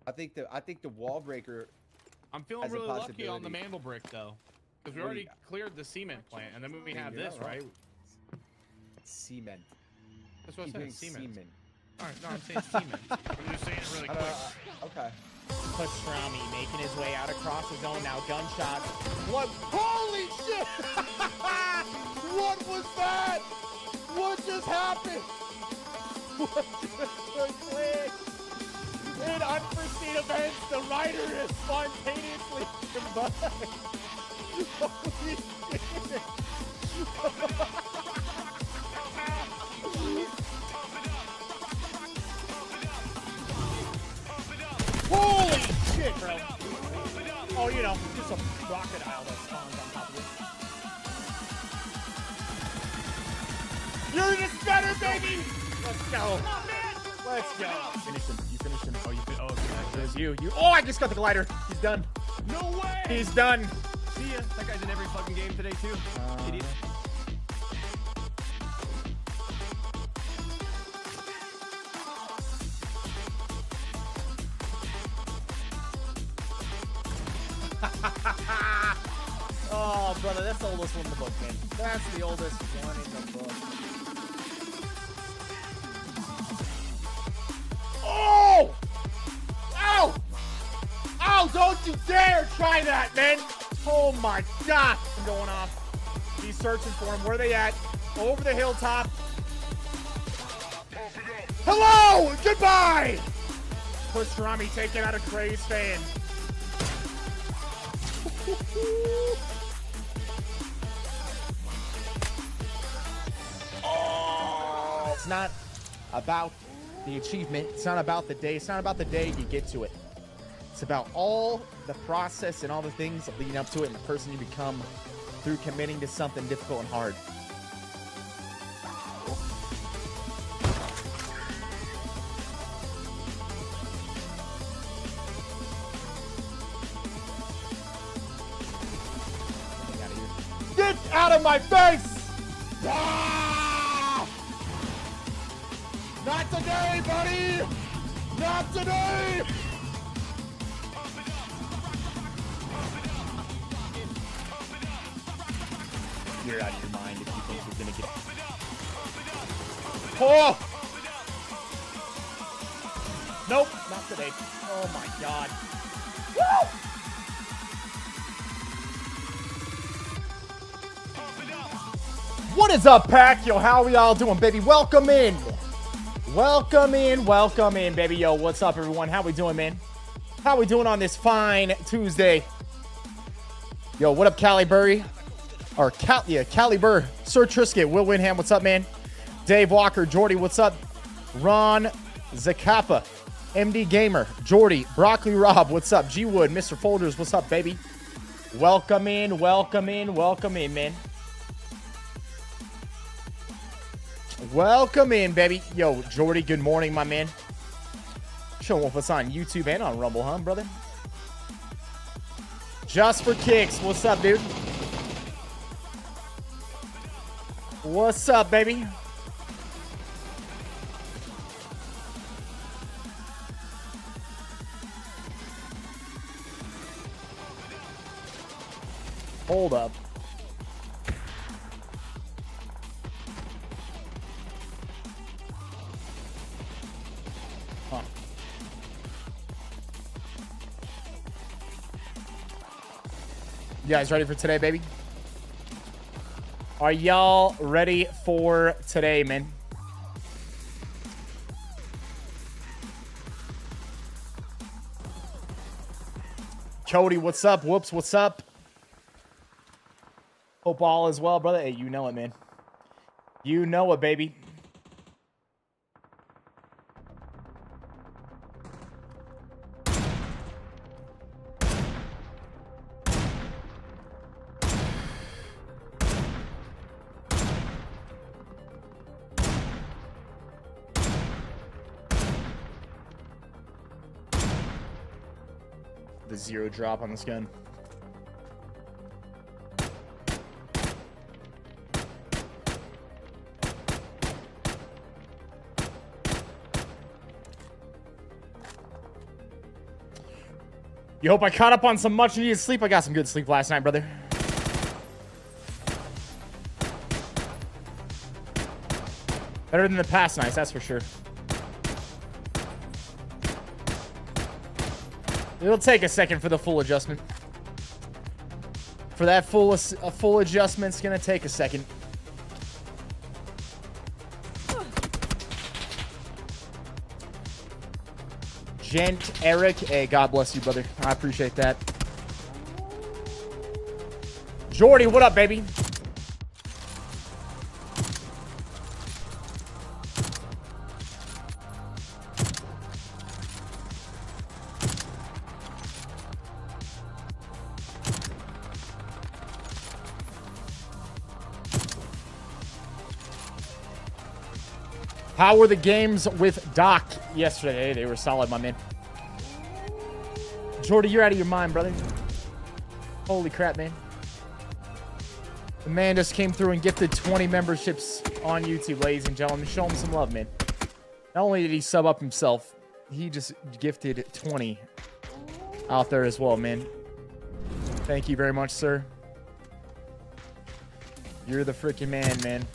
I think the wall breaker. I'm feeling really lucky on the mantle brick though, because we already cleared the cement plant, and then we have this, right? Cement. That's what I said. Cement. All right, no, I'm saying cement. I'm just saying it really quick. Okay. Pastrami making his way out across the zone now. Gunshots. What? Holy shit! What was that? What just happened? What just took place? In unforeseen events, the rider is spontaneously combined. Holy shit! Holy shit, bro. Oh, you know, just a crocodile that spawns on top of you. You're just better, baby! Let's go. Let's go. Finish him. You finished him. Oh, you finished. Oh, okay. It was you. Oh, I just got the glider. He's done. No way! He's done. See ya. That guy's in every fucking game today, too. Idiot. Oh, brother, that's the oldest one in the book, man. That's the oldest one in the book. Oh! Ow! Ow, don't you dare try that, man! Oh my God! I'm going off. He's searching for him. Where are they at? Over the hilltop. Hello! Goodbye! Pastrami taking out a crazed fan. Oh, it's not about the achievement. It's not about the day. It's not about the day you get to it. It's about all the process and all the things leading up to it and the person you become through committing to something difficult and hard. Get out of my face! Ah! Not today, buddy! Not today! You're out of your mind if you think you're gonna get... Oh! Nope, not today. Oh my God. Woo! What is up, pack? Yo, how are y'all doing, baby? Welcome in. Welcome in, baby. Yo, what's up, everyone? How we doing, man? How we doing on this fine Tuesday? Yo, what up, Caliburry? Or Caliber, Sir Trisket, Will Winham, what's up, man? Dave Walker, Jordy, what's up? Ron Zacapa, MD Gamer, Jordy, Broccoli Rob, what's up? G Wood, Mr. Folders, what's up, baby? Welcome in, man. Welcome in, baby. Yo, Jordy, good morning, my man. Showing what's on YouTube and on Rumble, huh, brother? Just for kicks, what's up, dude? What's up, baby? Hold up. Huh. You guys ready for today, baby? Are y'all ready for today, man? Cody, what's up? Whoops, what's up? Hope all is well, brother. Hey, you know it, man. You know it, baby. The zero drop on this gun. You hope I caught up on some much needed sleep? I got some good sleep last night, brother. Better than the past nights, that's for sure. It'll take a second for the full adjustment. For that full adjustment's gonna take a second. Gent Eric, hey, God bless you, brother. I appreciate that. Jordy, what up, baby? How were the games with Doc yesterday? Hey, they were solid, my man. Jordy, you're out of your mind, brother. Holy crap, man. The man just came through and gifted 20 memberships on YouTube, ladies and gentlemen. Show him some love, man. Not only did he sub up himself, he just gifted 20 out there as well, man. Thank you very much, sir. You're the freaking man, man.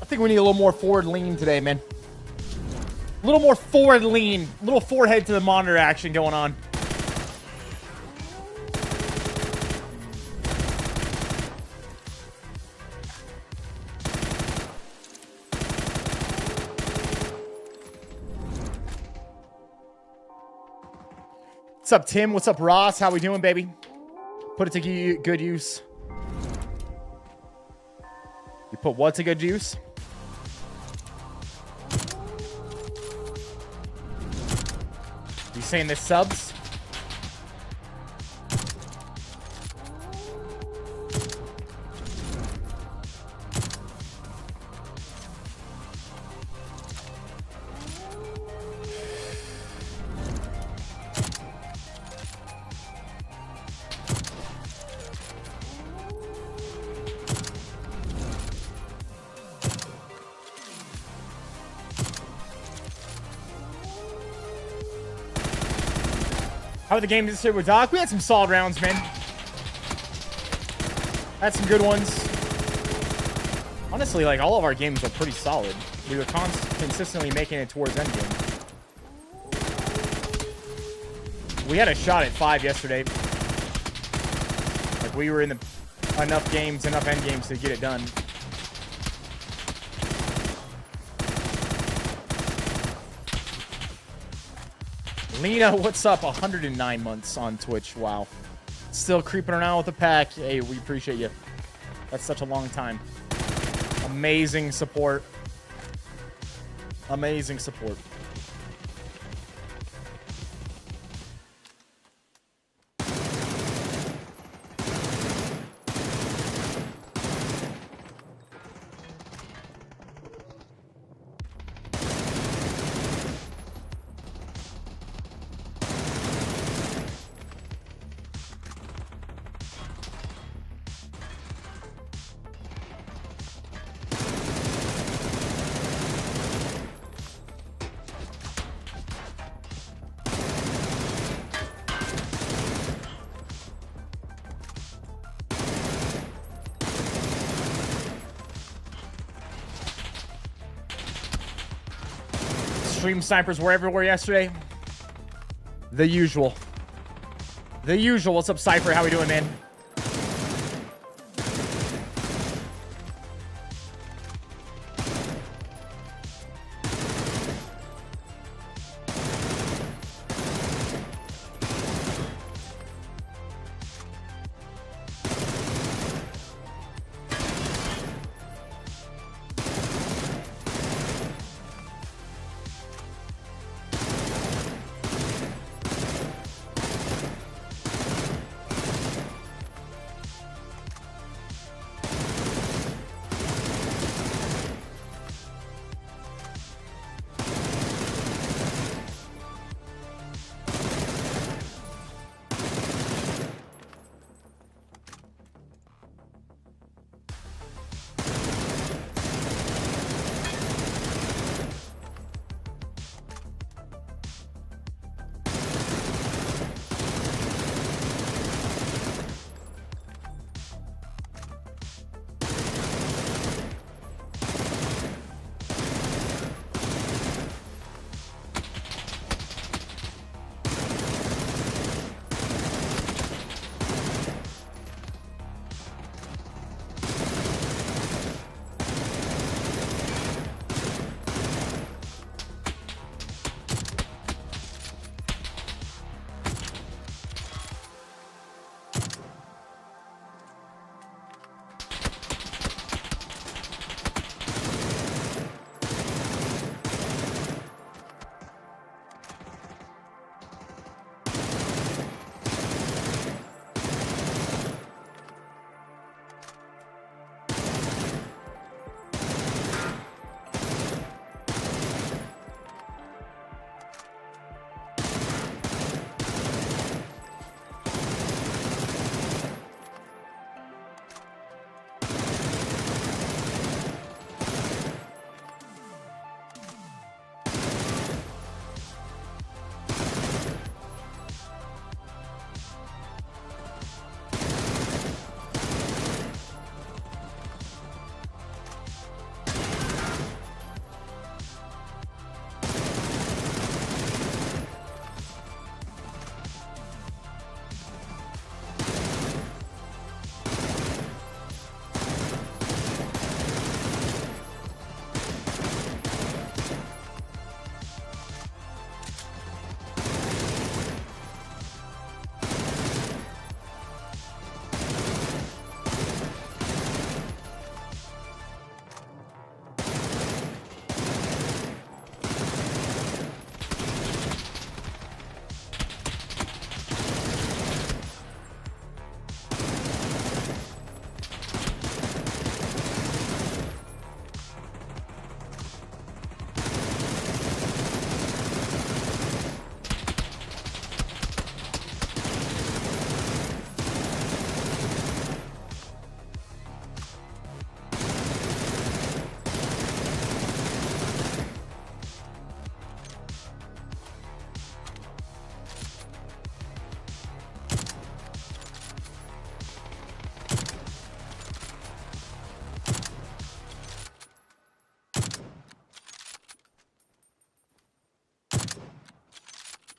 I think we need a little more forward lean today, man. A little more forward lean. A little forehead to the monitor action going on. What's up, Tim? What's up, Ross? How we doing, baby? Put it to good use. You put what to good use? You saying this subs? How are the games this year with Doc? We had some solid rounds, man. Had some good ones. Honestly, like, all of our games were pretty solid. We were consistently making it towards endgame. We had a shot at 5 yesterday. Like, we were in enough games, enough endgames to get it done. Lena, what's up? 109 months on Twitch. Wow. Still creeping around with the pack. Hey, we appreciate you. That's such a long time. Amazing support. Amazing support. Stream snipers were everywhere yesterday. The usual. The usual. What's up, Cypher? How we doing, man?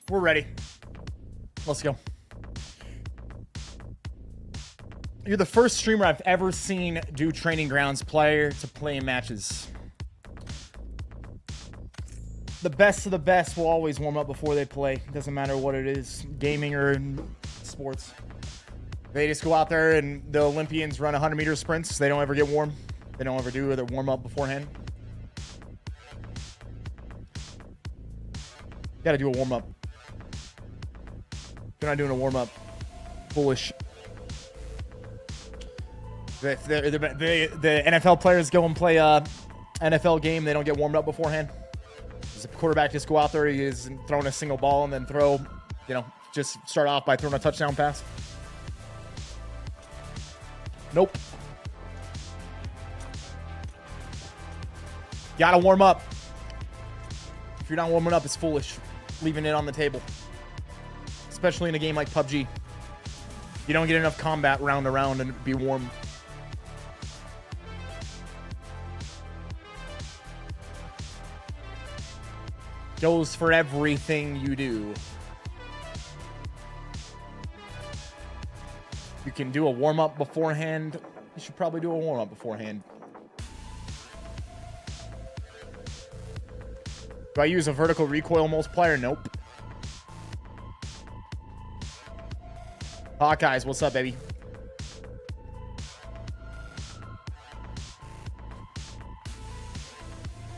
We're ready. Let's go. You're the first streamer I've ever seen do training grounds player to play in matches. The best of the best will always warm up before they play. Doesn't matter what it is, gaming or sports. They just go out there and the Olympians run 100-meter sprints. They don't ever get warm. They don't ever do their warm up beforehand. Got to do a warm up. They're not doing a warm up. Foolish. The NFL players go and play a NFL game. They don't get warmed up beforehand. The quarterback just go out there, he is throwing a single ball and then throw, you know, just start off by throwing a touchdown pass. Nope. Gotta warm up. If you're not warming up, it's foolish. Leaving it on the table. Especially in a game like PUBG. You don't get enough combat round to round and be warm. Goes for everything you do. You can do a warm-up beforehand. You should probably do a warm-up beforehand. Do I use a vertical recoil multiplier? Nope. Hawkeyes, what's up, baby?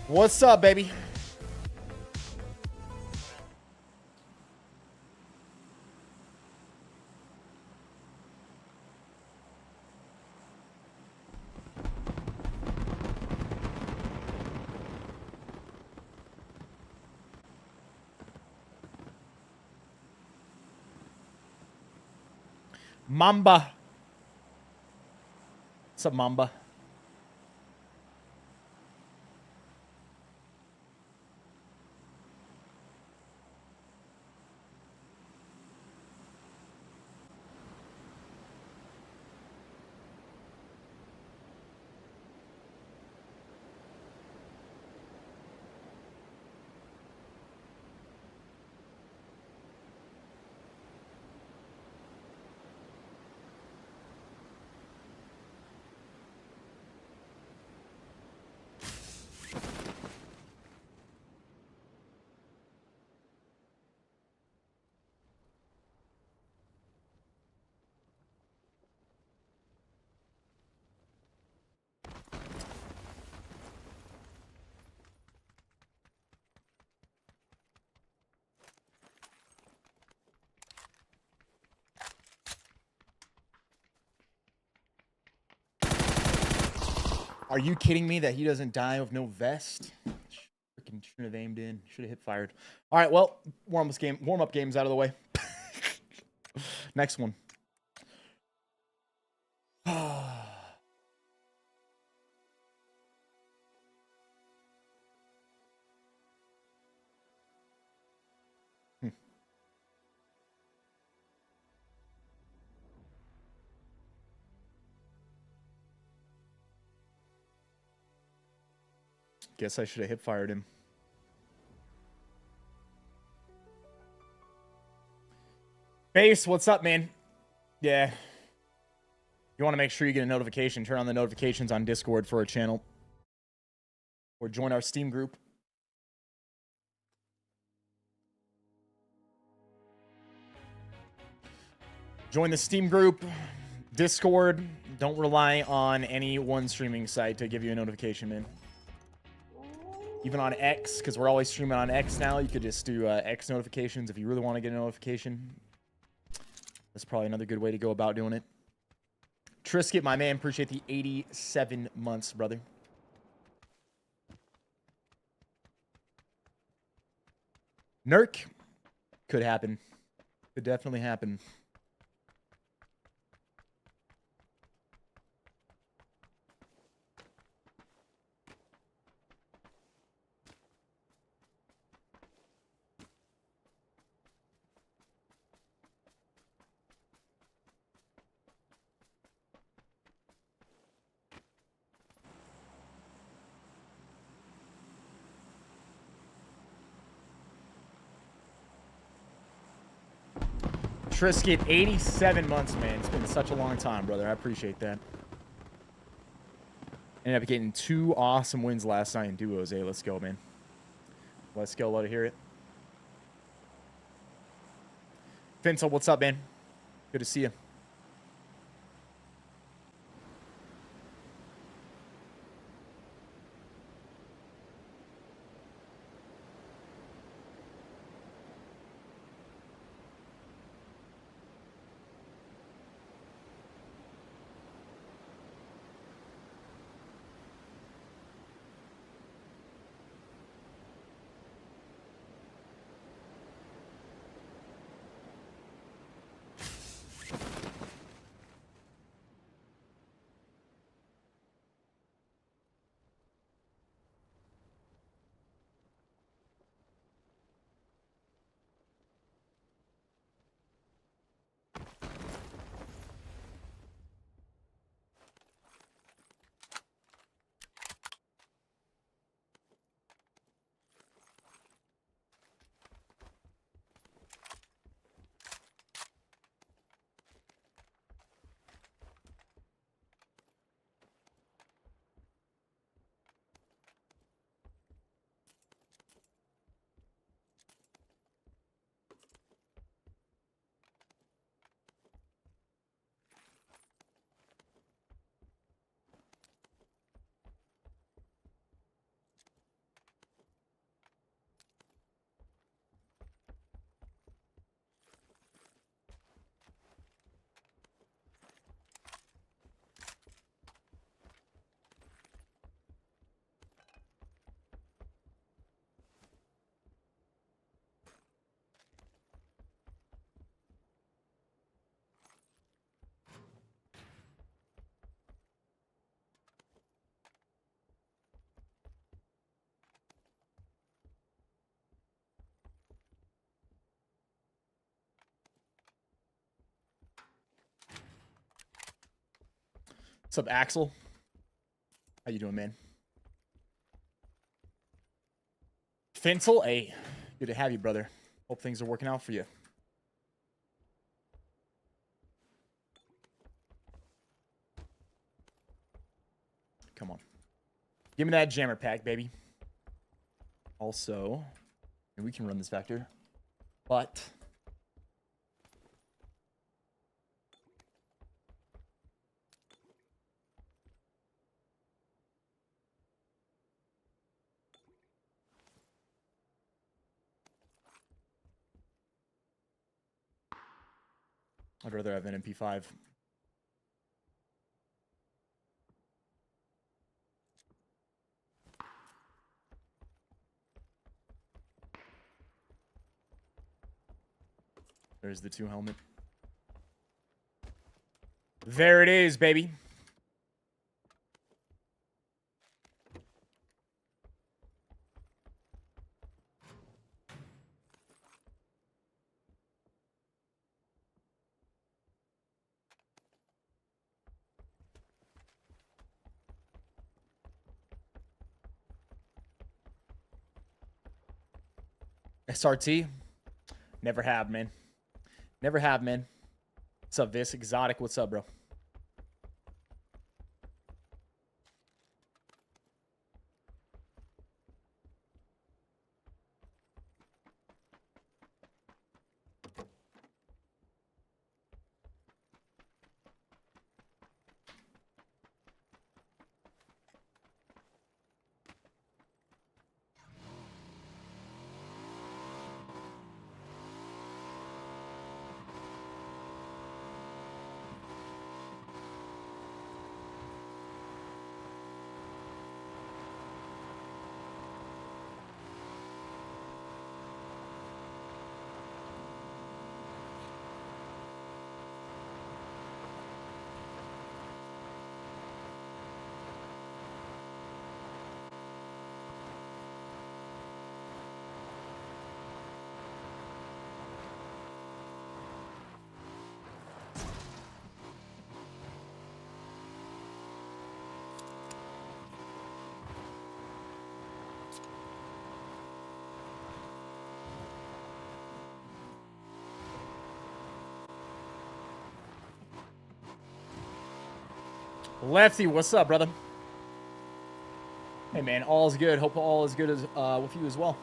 What's up, baby? Mamba. What's up, Mamba? Are you kidding me that he doesn't die with no vest? Freaking shouldn't have aimed in. Should have hip fired. All right, well, warm-up game's out of the way. Next one. Guess I should have hip fired him. Base, what's up, man? Yeah. You want to make sure you get a notification. Turn on the notifications on Discord for our channel. Or join our Steam group. Join the Steam group, Discord. Don't rely on any one streaming site to give you a notification, man. Even on X, because we're always streaming on X now, you could just do X notifications if you really want to get a notification. That's probably another good way to go about doing it. Trisket, my man, appreciate the 87 months, brother. Nurk could happen. Could definitely happen. Trisket, 87 months, man. It's been such a long time, brother. I appreciate that. Ended up getting 2 awesome wins last night in duos. Hey, let's go, man. Let's go. Let it hear it. Finsel, what's up, man? Good to see you. What's up, Axel? How you doing, man? Finsel, hey, good to have you, brother. Hope things are working out for you. Come on. Give me that jammer pack, baby. Also, we can run this vector, but... I'd rather have an MP5. There's the 2 helmet. There it is, baby. SRT? Never have, man. Never have, man. What's up, Viss? Exotic, what's up, bro? Lefty, what's up, brother? Hey, man, all is good. Hope all is good as with you as well.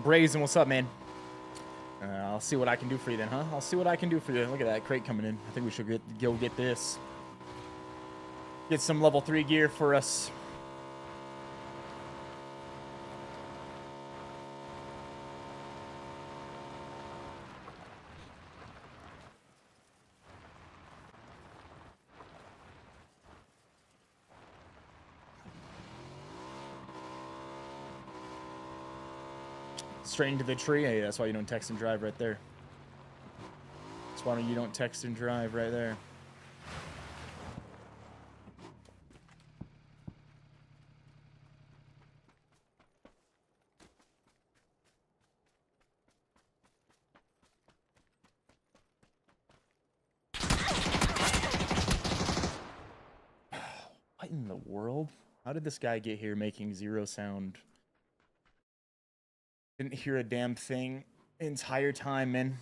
Brazen, what's up, man? I'll see what I can do for you then, huh? I'll see what I can do for you. Look at that crate coming in. I think we should go get this. Get some level 3 gear for us. Straight into the tree. Hey, that's why you don't text and drive right there. That's why you don't text and drive right there. What in the world? How did this guy get here making 0 sound? Didn't hear a damn thing the entire time, man.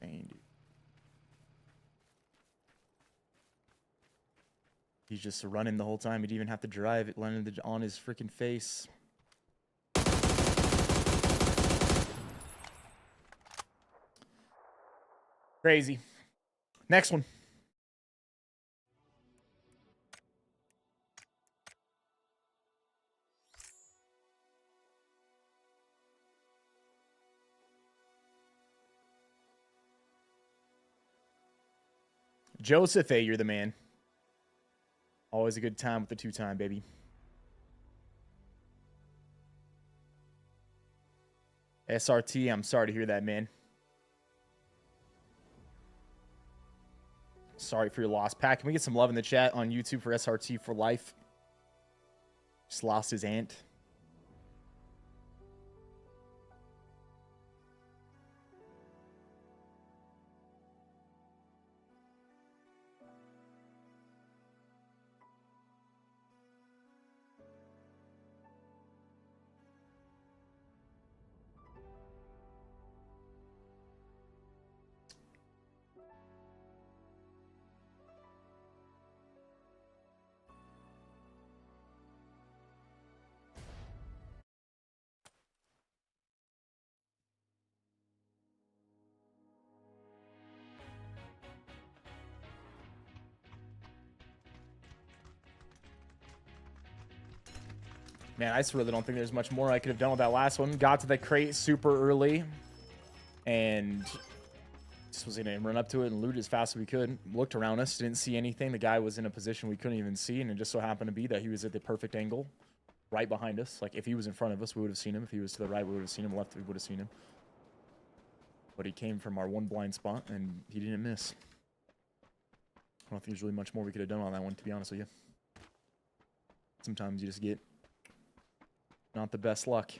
Dang, dude. He's just running the whole time. He'd even have to drive. It landed on his freaking face. Crazy. Next one. Joseph A, you're the man. Always a good time with the 2-time, baby. SRT, I'm sorry to hear that, man. Sorry for your loss. Pat, can we get some love in the chat on YouTube for SRT for life? Just lost his aunt. Man, I just really don't think there's much more I could have done with that last one. Got to the crate super early and just was going to run up to it and loot as fast as we could. Looked around us, didn't see anything. The guy was in a position we couldn't even see, and it just so happened to be that he was at the perfect angle right behind us. Like, if he was in front of us, we would have seen him. If he was to the right, we would have seen him. Left, we would have seen him. But he came from our one blind spot, and he didn't miss. I don't think there's really much more we could have done on that one, to be honest with you. Sometimes you just get not the best luck.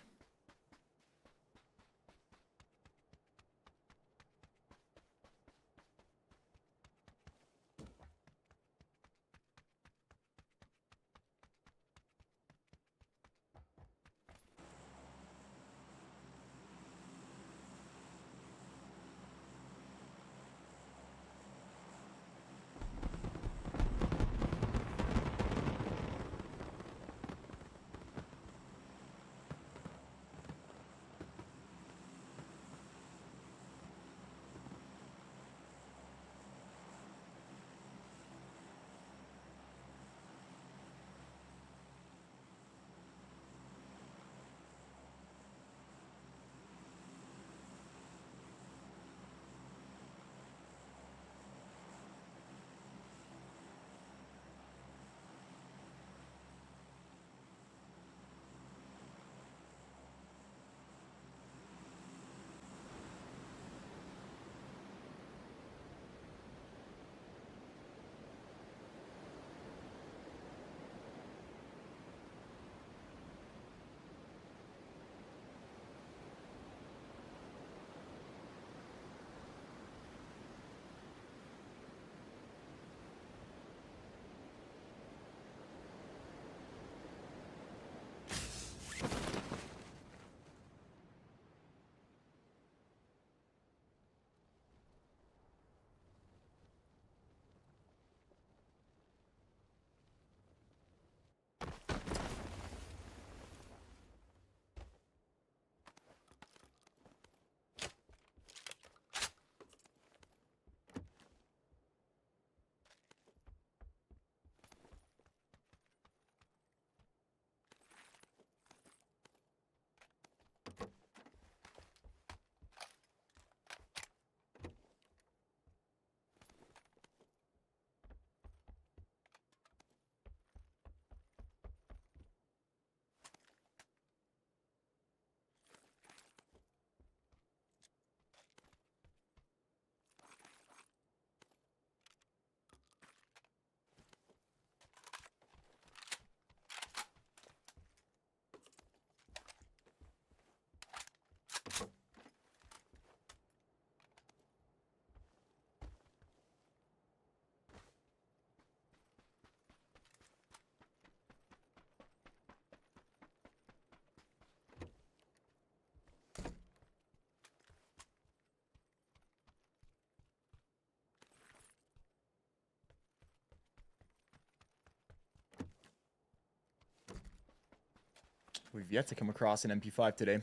We've yet to come across an MP5 today.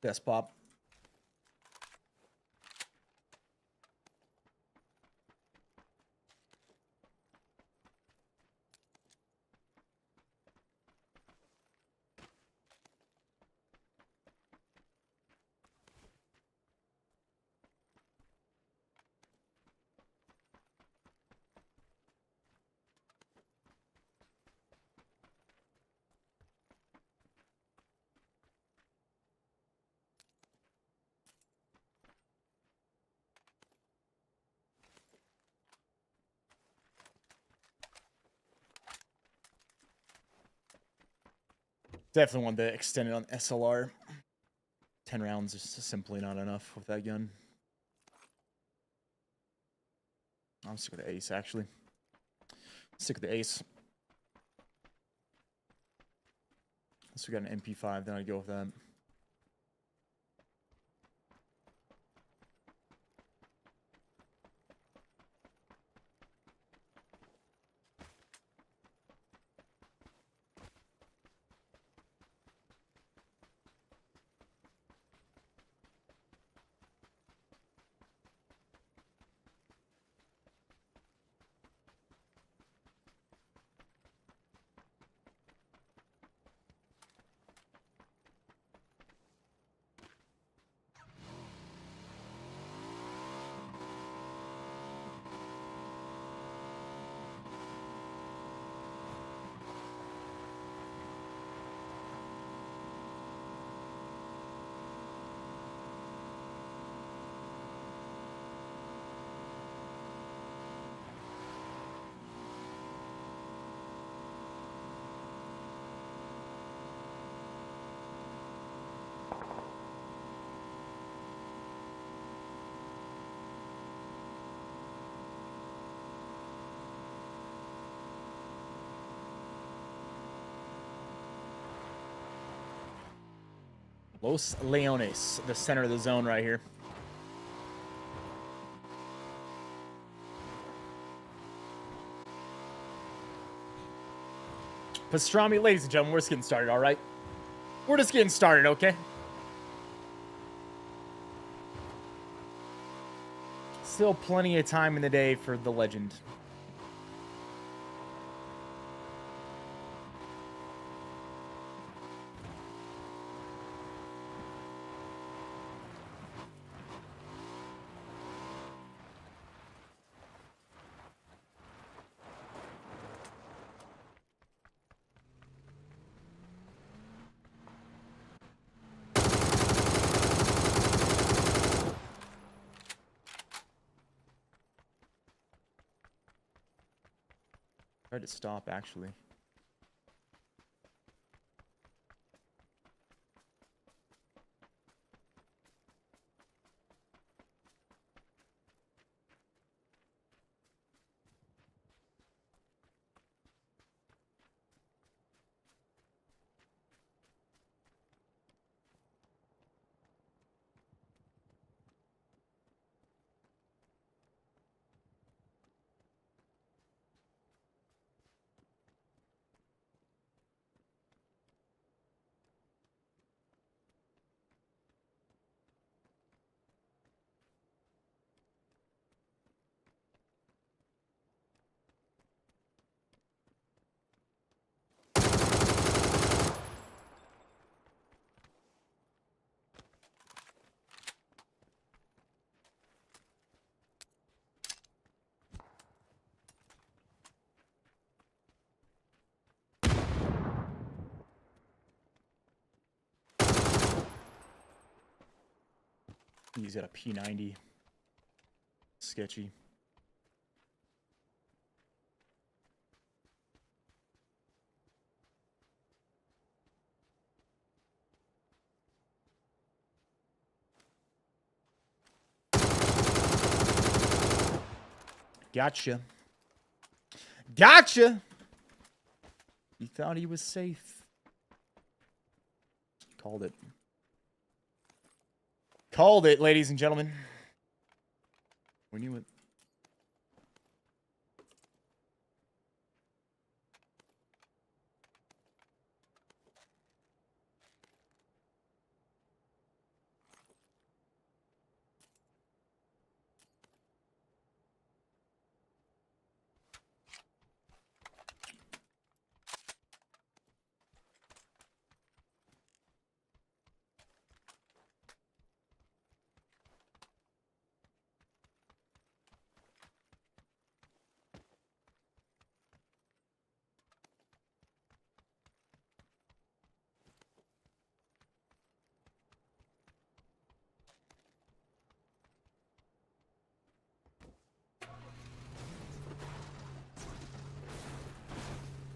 Desk pop. Definitely want to extend it on SLR. 10 rounds is simply not enough with that gun. I'm stick with the ace, actually. Stick with the ace. Unless we got an MP5, then I'd go with that. Los Leones, the center of the zone right here. Pastrami, ladies and gentlemen, we're just getting started, all right? We're just getting started, okay? Still plenty of time in the day for the legend. Tried to stop, actually. He's got a P90. Sketchy. Gotcha. Gotcha! He thought he was safe. Called it. Called it, ladies and gentlemen. We knew it.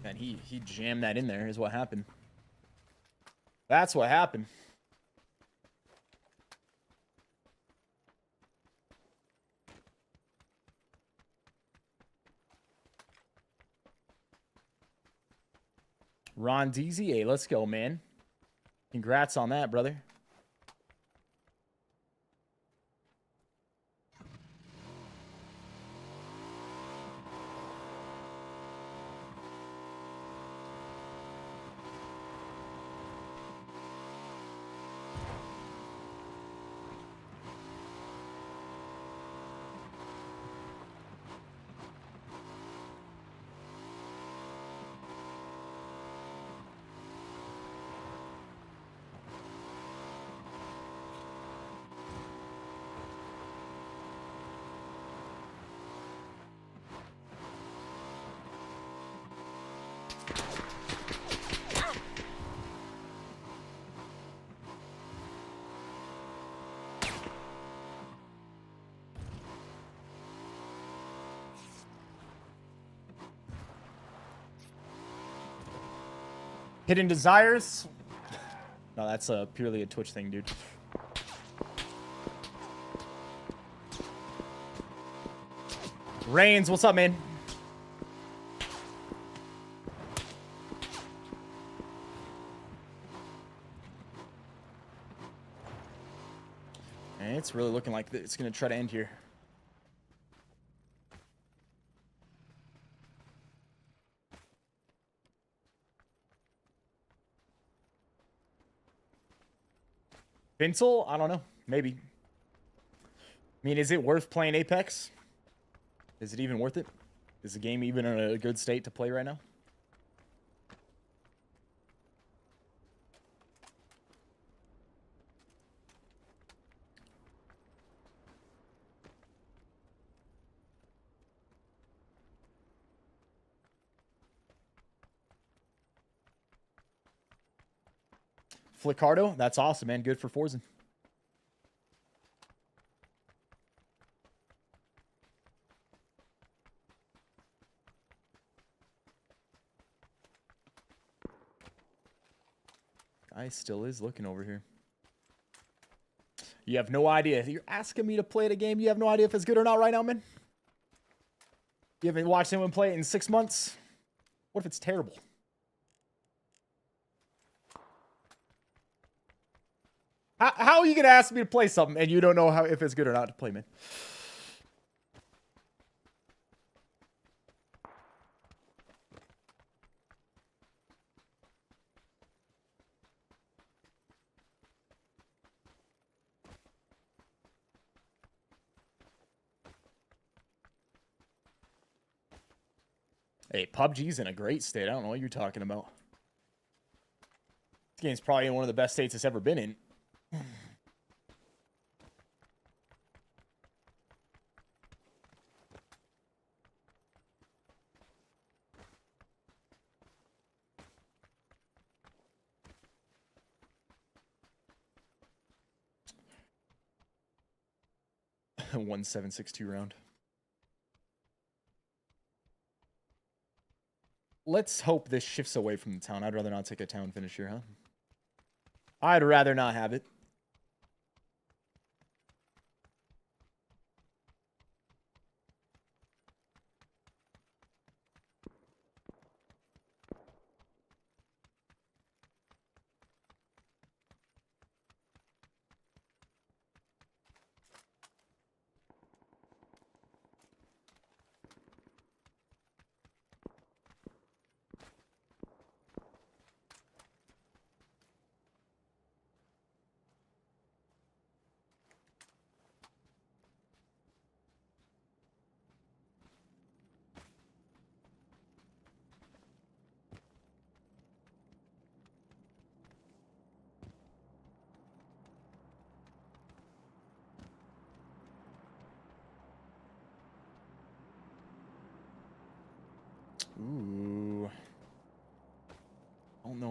And he jammed that in there is what happened. That's what happened. Ron Deasy, hey, let's go, man. Congrats on that, brother. Hidden Desires? No, that's purely a Twitch thing, dude. Reigns, what's up, man? And it's really looking like it's going to try to end here. Vincel? I don't know. Maybe. I mean, is it worth playing Apex? Is it even worth it? Is the game even in a good state to play right now? Flickardo? That's awesome, man. Good for Forzen. Guy still is looking over here. You have no idea. You're asking me to play the game. You have no idea if it's good or not right now, man. You haven't watched anyone play it in 6 months. What if it's terrible? How are you going to ask me to play something and you don't know if it's good or not to play, man? Hey, PUBG's in a great state. I don't know what you're talking about. This game's probably in one of the best states it's ever been in. 1762 round. Let's hope this shifts away from the town. I'd rather not take a town finish here, huh? I'd rather not have it.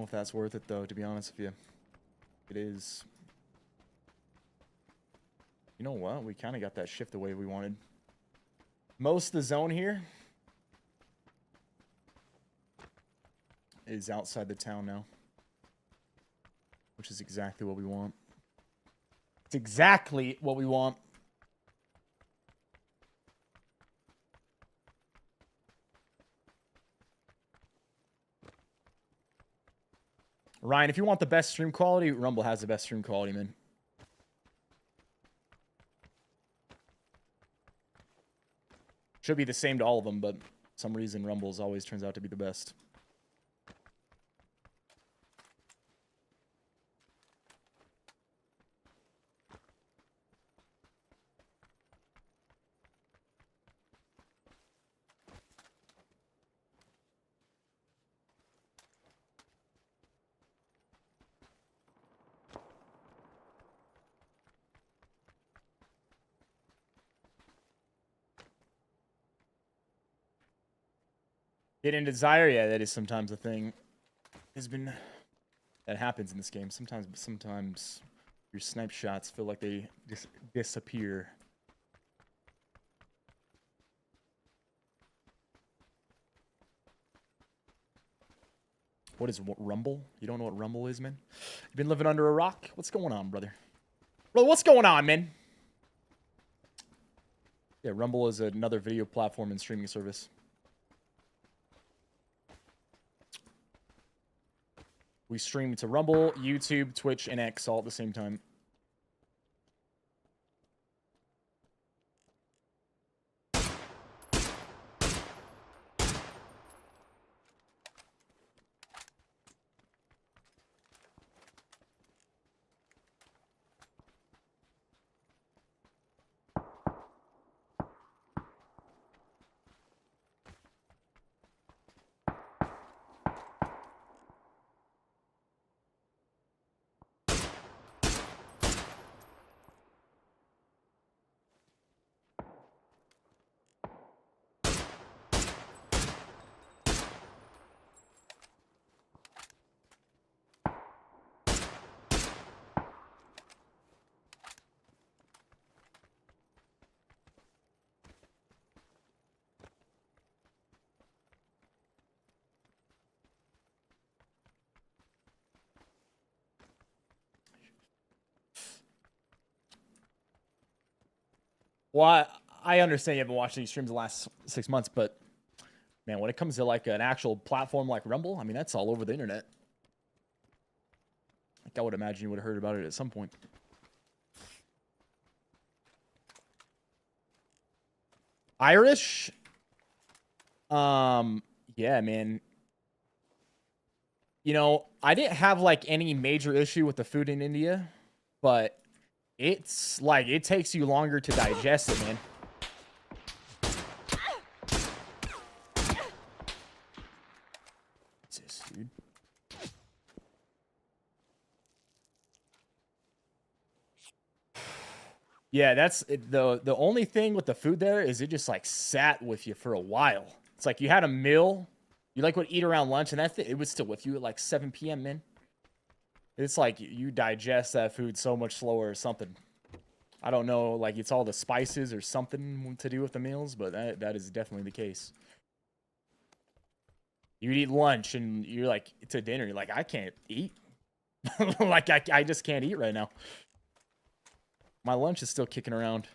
know if that's worth it, though, to be honest with you. It is. You know what? We kind of got that shift the way we wanted. Most of the zone here is outside the town now, which is exactly what we want. It's exactly what we want. Ryan, if you want the best stream quality, Rumble has the best stream quality, man. Should be the same to all of them, but for some reason Rumble's always turns out to be the best. Getting desire, yeah, that is sometimes a thing. That happens in this game. Sometimes your snipe shots feel like they just disappear. What is Rumble? You don't know what Rumble is, man? You been living under a rock? What's going on, brother? Bro, what's going on, man? Yeah, Rumble is another video platform and streaming service. We stream to Rumble, YouTube, Twitch, and X all at the same time. Well, I understand you haven't watched these streams the last 6 months, but man, when it comes to like an actual platform like Rumble, I mean, that's all over the internet. Like, I would imagine you would have heard about it at some point. Irish? Yeah, man. You know, I didn't have like any major issue with the food in India, but it's like it takes you longer to digest it, man. What's this, dude? Yeah, that's it. The only thing with the food there is it just like sat with you for a while. It's like you had a meal, you like would eat around lunch, and that's it. It was still with you at like 7 p.m., man. It's like you digest that food so much slower or something. I don't know, like it's all the spices or something to do with the meals, but that is definitely the case. You eat lunch and you're like to dinner, you're like, I can't eat. Like I just can't eat right now. My lunch is still kicking around.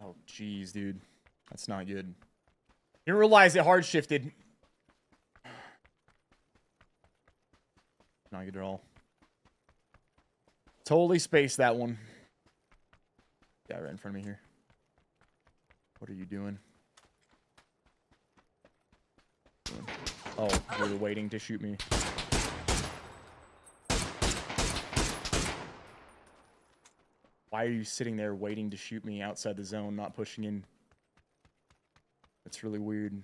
Oh, jeez, dude. That's not good. Didn't realize it hard shifted. Not good at all. Totally spaced that one. Guy right in front of me here. What are you doing? Oh, you were waiting to shoot me. Why are you sitting there waiting to shoot me outside the zone, not pushing in? That's really weird.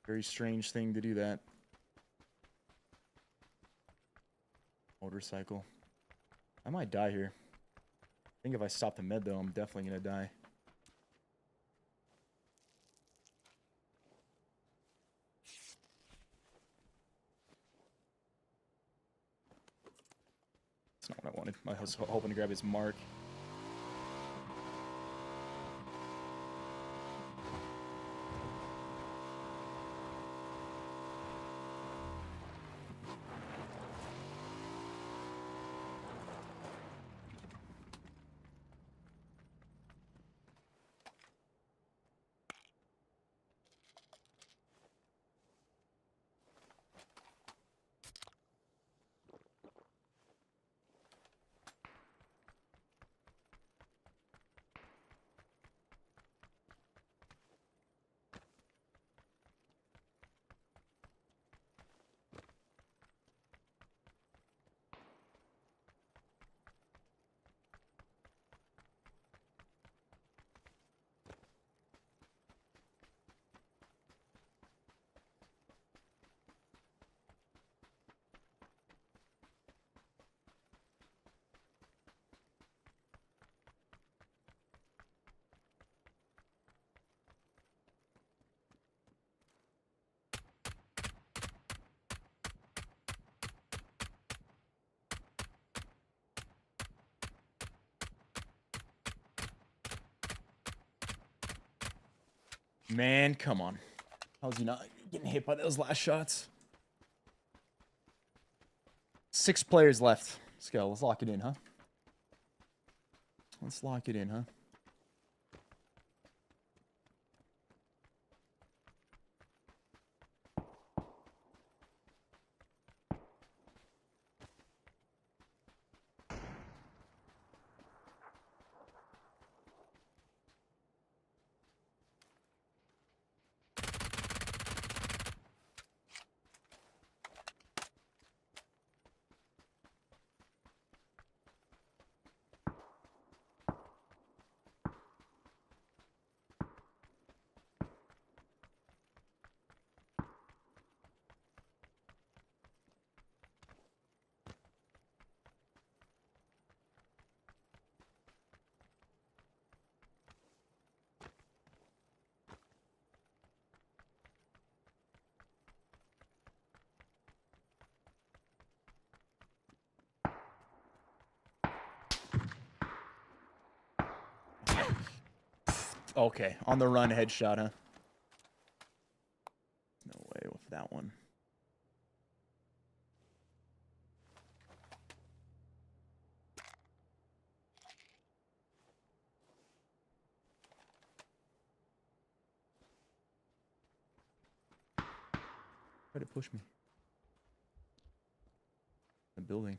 Very strange thing to do that. Motorcycle. I might die here. I think if I stop the med, though, I'm definitely gonna die. That's not what I wanted. I was hoping to grab his mark. Man, come on. How's he not getting hit by those last shots? 6 players left. Let's go. Let's lock it in, huh? Let's lock it in, huh? Okay, on the run headshot, huh? No way with that one. Try to push me. The building.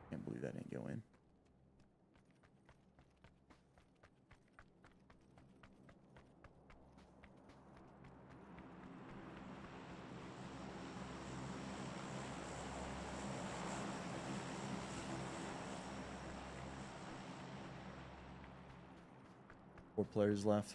Can't believe that didn't go in. Four players left.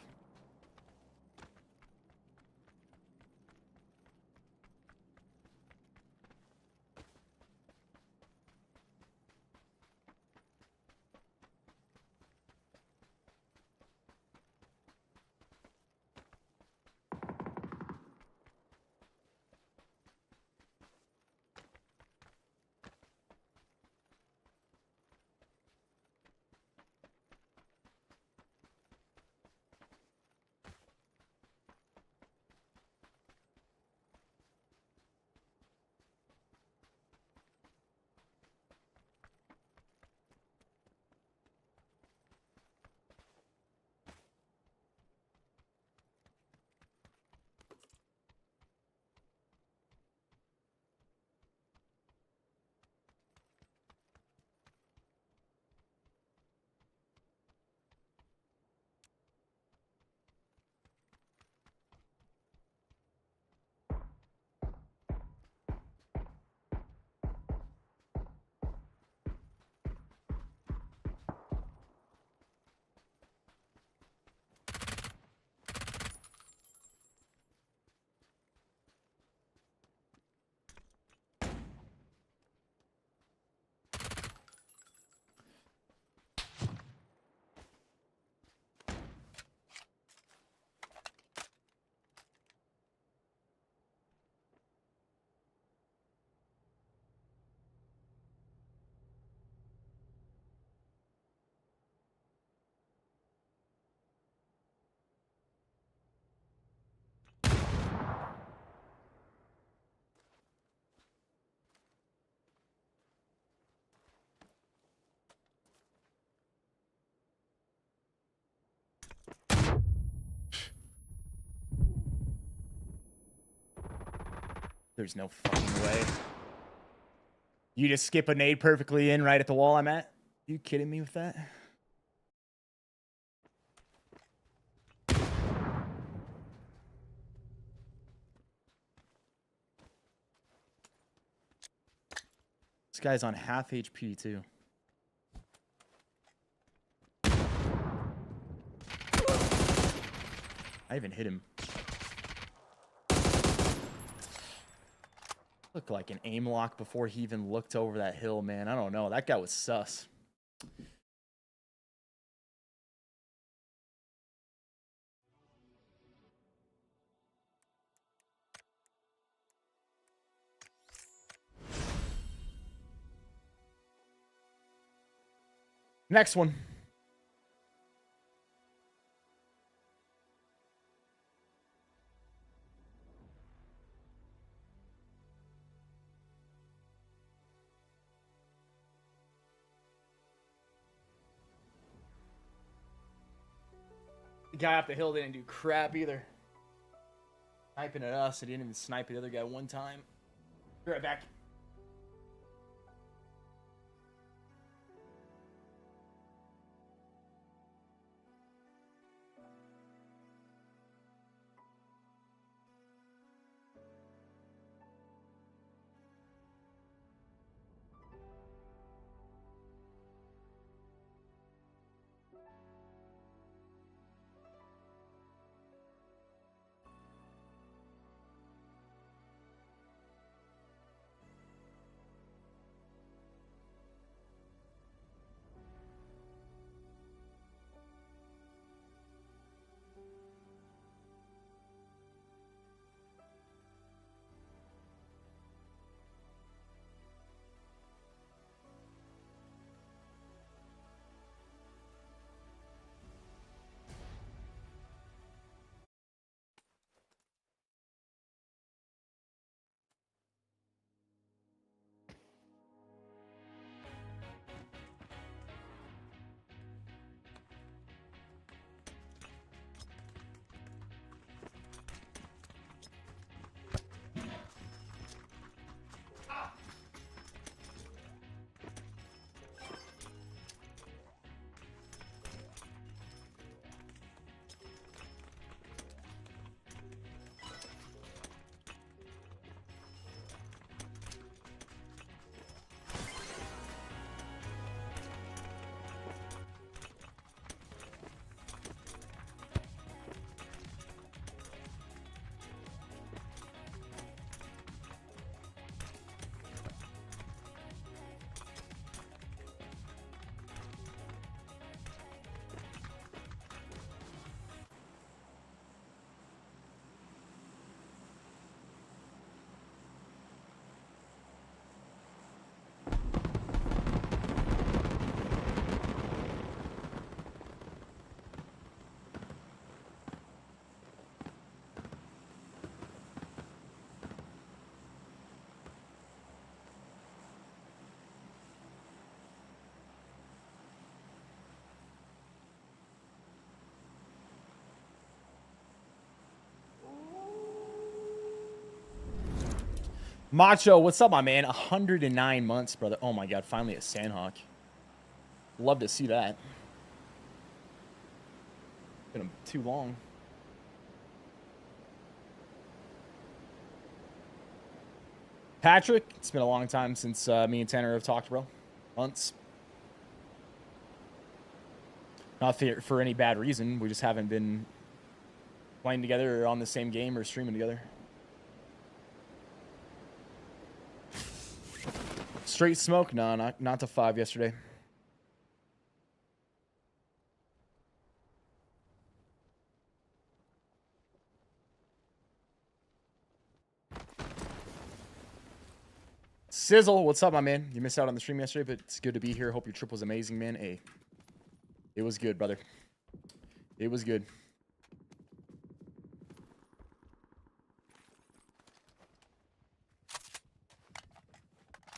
There's no fucking way. You just skip a nade perfectly in right at the wall I'm at? You kidding me with that? This guy's on half HP too. I even hit him. Looked like an aim lock before he even looked over that hill, man. I don't know. That guy was sus. Next one. The guy up the hill didn't do crap either. Sniping at us, he didn't even snipe the other guy one time. Be right back. Macho, what's up, my man? 109 months, brother. Oh my god, finally a Sandhawk. Love to see that. Been too long. Patrick, it's been a long time since me and Tanner have talked, bro. Months. Not for any bad reason. We just haven't been playing together or on the same game or streaming together. Straight smoke? No, not to 5 yesterday. Sizzle, what's up, my man? You missed out on the stream yesterday, but it's good to be here. Hope your trip was amazing, man. Hey, it was good, brother. It was good.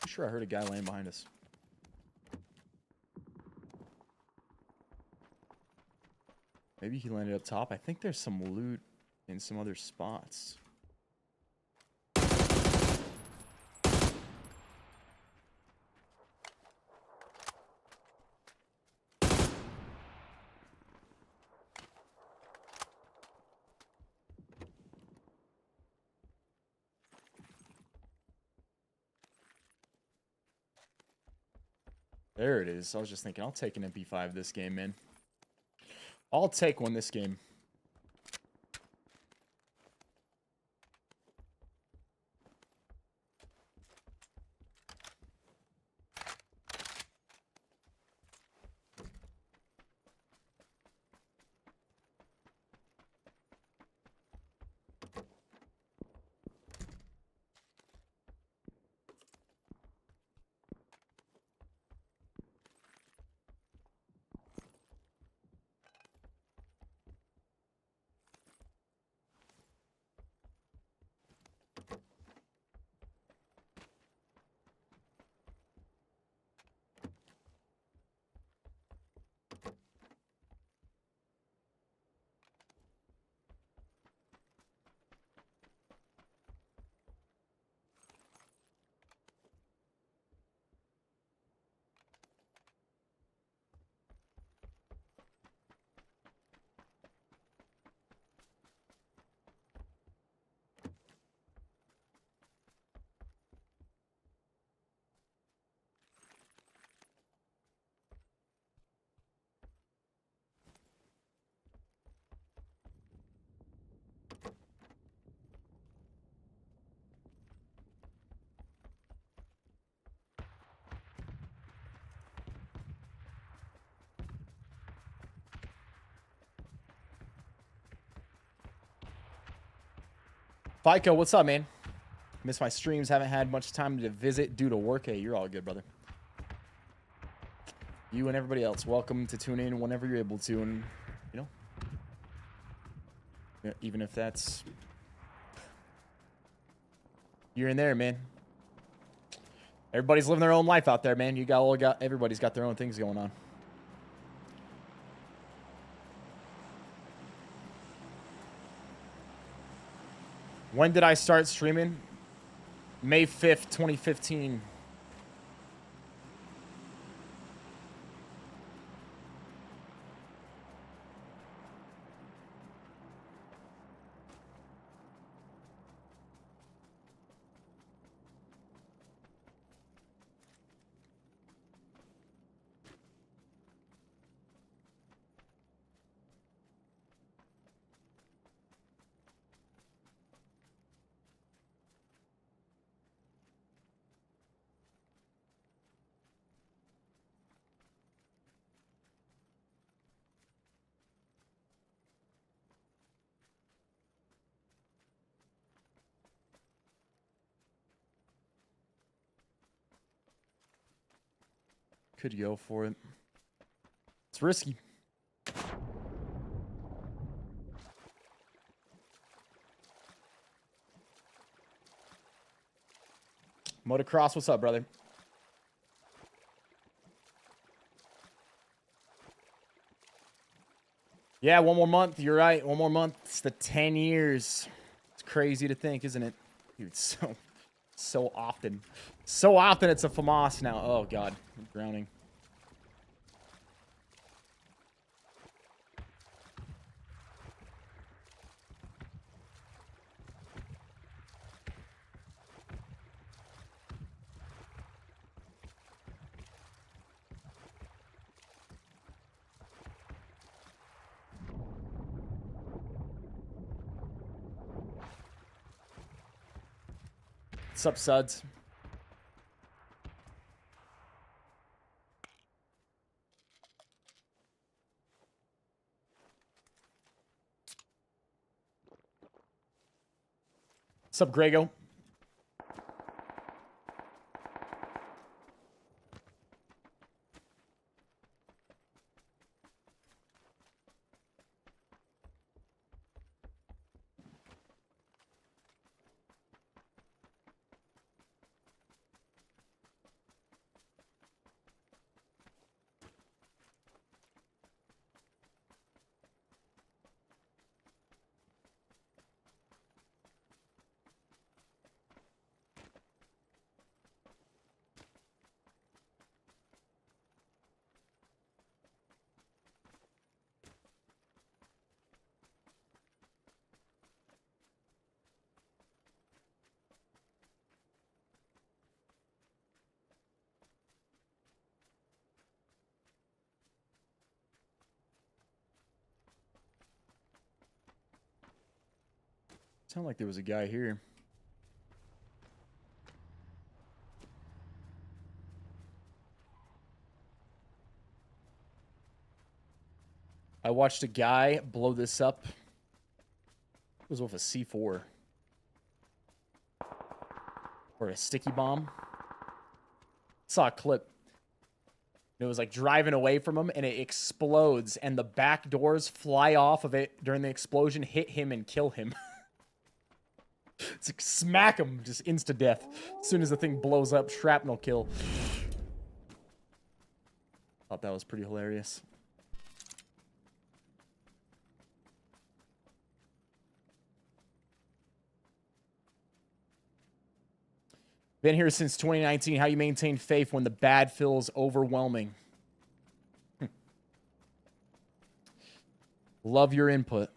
Sure, I heard a guy laying behind us. Maybe he landed up top. I think there's some loot in some other spots. There it is. I was just thinking, I'll take an MP5 this game, man. I'll take one this game. FICO, what's up, man? Missed my streams. Haven't had much time to visit due to work. Hey, you're all good, brother. You and everybody else, welcome to tune in whenever you're able to. And, you know, even if that's here and there, man. Everybody's living their own life out there, man. Everybody's got their own things going on. When did I start streaming? May 5th, 2015. Could go for it. It's risky. Motocross, what's up, brother? Yeah, one more month. You're right. One more month. It's the 10 years. It's crazy to think, isn't it? Dude, so often. So often it's a FAMAS now. Oh, God. I'm drowning. What's up, Suds? What's up, Grego? Sound like there was a guy here. I watched a guy blow this up. It was with a C4. Or a sticky bomb. Saw a clip. It was like driving away from him and it explodes and the back doors fly off of it during the explosion, hit him and kill him. It's like smack him, just insta death. As soon as the thing blows up, shrapnel kill. Thought that was pretty hilarious. Been here since 2019. How you maintain faith when the bad feels overwhelming? Love your input.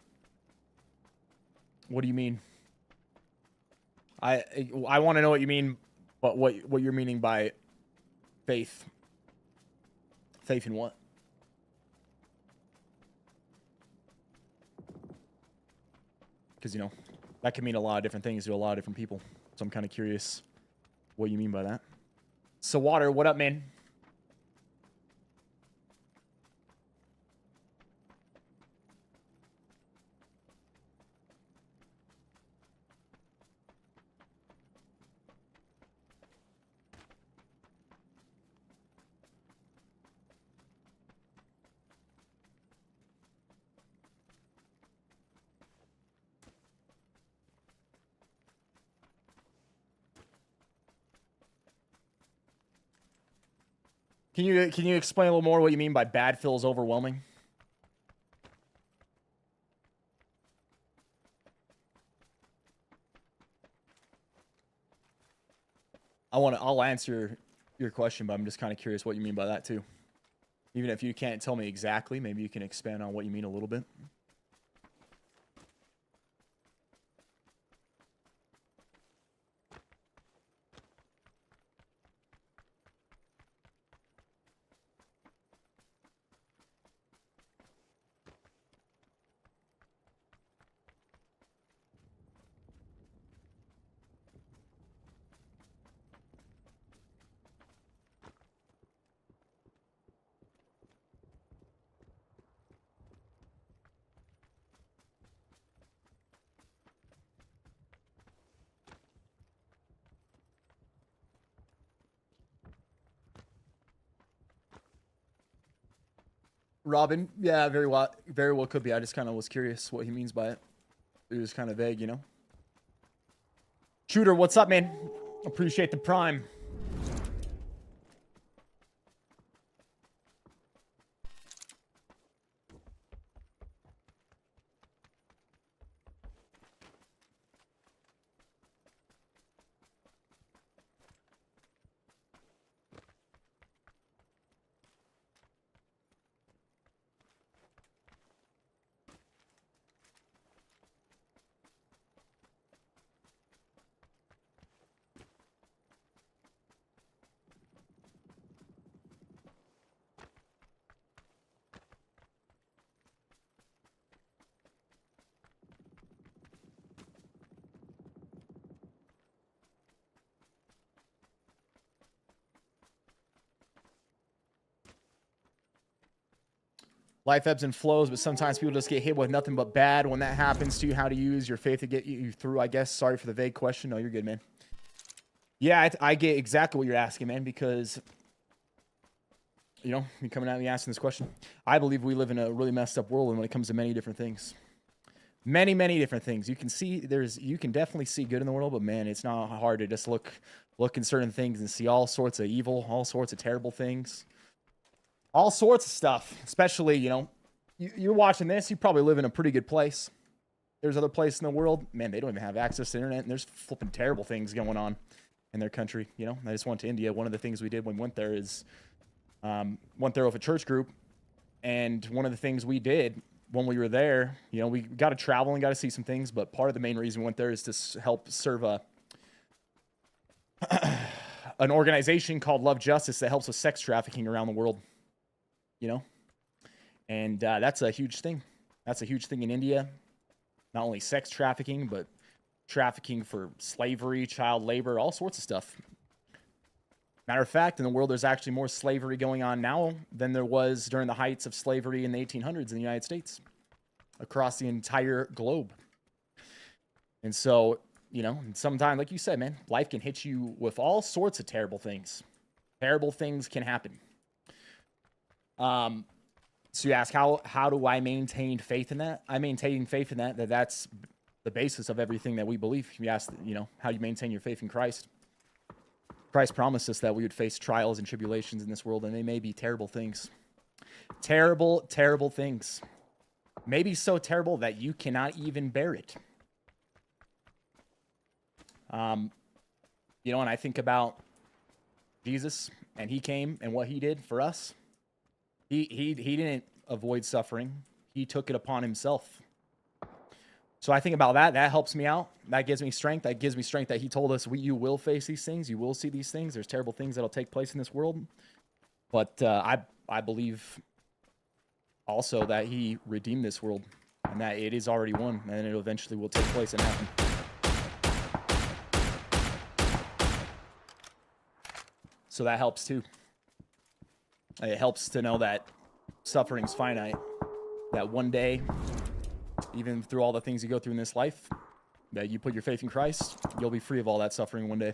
What do you mean? I want to know what you mean, but what you're meaning by faith. Faith in what? Because, you know, that can mean a lot of different things to a lot of different people. So I'm kind of curious what you mean by that. So, Water, what up, man? Can you explain a little more what you mean by bad feels overwhelming? I'll answer your question, but I'm just kind of curious what you mean by that too. Even if you can't tell me exactly, maybe you can expand on what you mean a little bit. Robin, yeah, very well could be. I just kind of was curious what he means by it. It was kind of vague, you know. Shooter, what's up, man? Appreciate the prime. Life ebbs and flows, but sometimes people just get hit with nothing but bad. When that happens to you, how to use your faith to get you through, I guess. Sorry for the vague question. No, you're good, man. Yeah, I get exactly what you're asking, man, because, you know, you coming at me asking this question. I believe we live in a really messed up world when it comes to many different things. Many, many different things. You can see you can definitely see good in the world, but man, it's not hard to just look in certain things and see all sorts of evil, all sorts of terrible things. All sorts of stuff, especially, you know, you're watching this, you probably live in a pretty good place. There's other places in the world, man, they don't even have access to internet, and there's flipping terrible things going on in their country, you know. I just went to India. One of the things we did when we went there is went there with a church group, and one of the things we did when we were there, you know, we got to travel and got to see some things, but part of the main reason we went there is to help serve an organization called Love Justice that helps with sex trafficking around the world. You know, and that's a huge thing. That's a huge thing in India. Not only sex trafficking, but trafficking for slavery, child labor, all sorts of stuff. Matter of fact, in the world, there's actually more slavery going on now than there was during the heights of slavery in the 1800s in the United States, across the entire globe. And so, you know, sometimes, like you said, man, life can hit you with all sorts of terrible things. Terrible things can happen. So you ask, how do I maintain faith in that? I maintain faith in that's the basis of everything that we believe. You ask, you know, how do you maintain your faith in Christ? Christ promised us that we would face trials and tribulations in this world, and they may be terrible things. Terrible, terrible things. Maybe so terrible that you cannot even bear it. You know, and I think about Jesus, and he came, and what he did for us. He didn't avoid suffering. He took it upon himself. So I think about that. That helps me out. That gives me strength. That gives me strength that he told us you will face these things. You will see these things. There's terrible things that'll take place in this world. But I believe also that he redeemed this world and that it is already won and it eventually will take place and happen. So that helps too. It helps to know that suffering's finite. That one day, even through all the things you go through in this life, that you put your faith in Christ, you'll be free of all that suffering one day.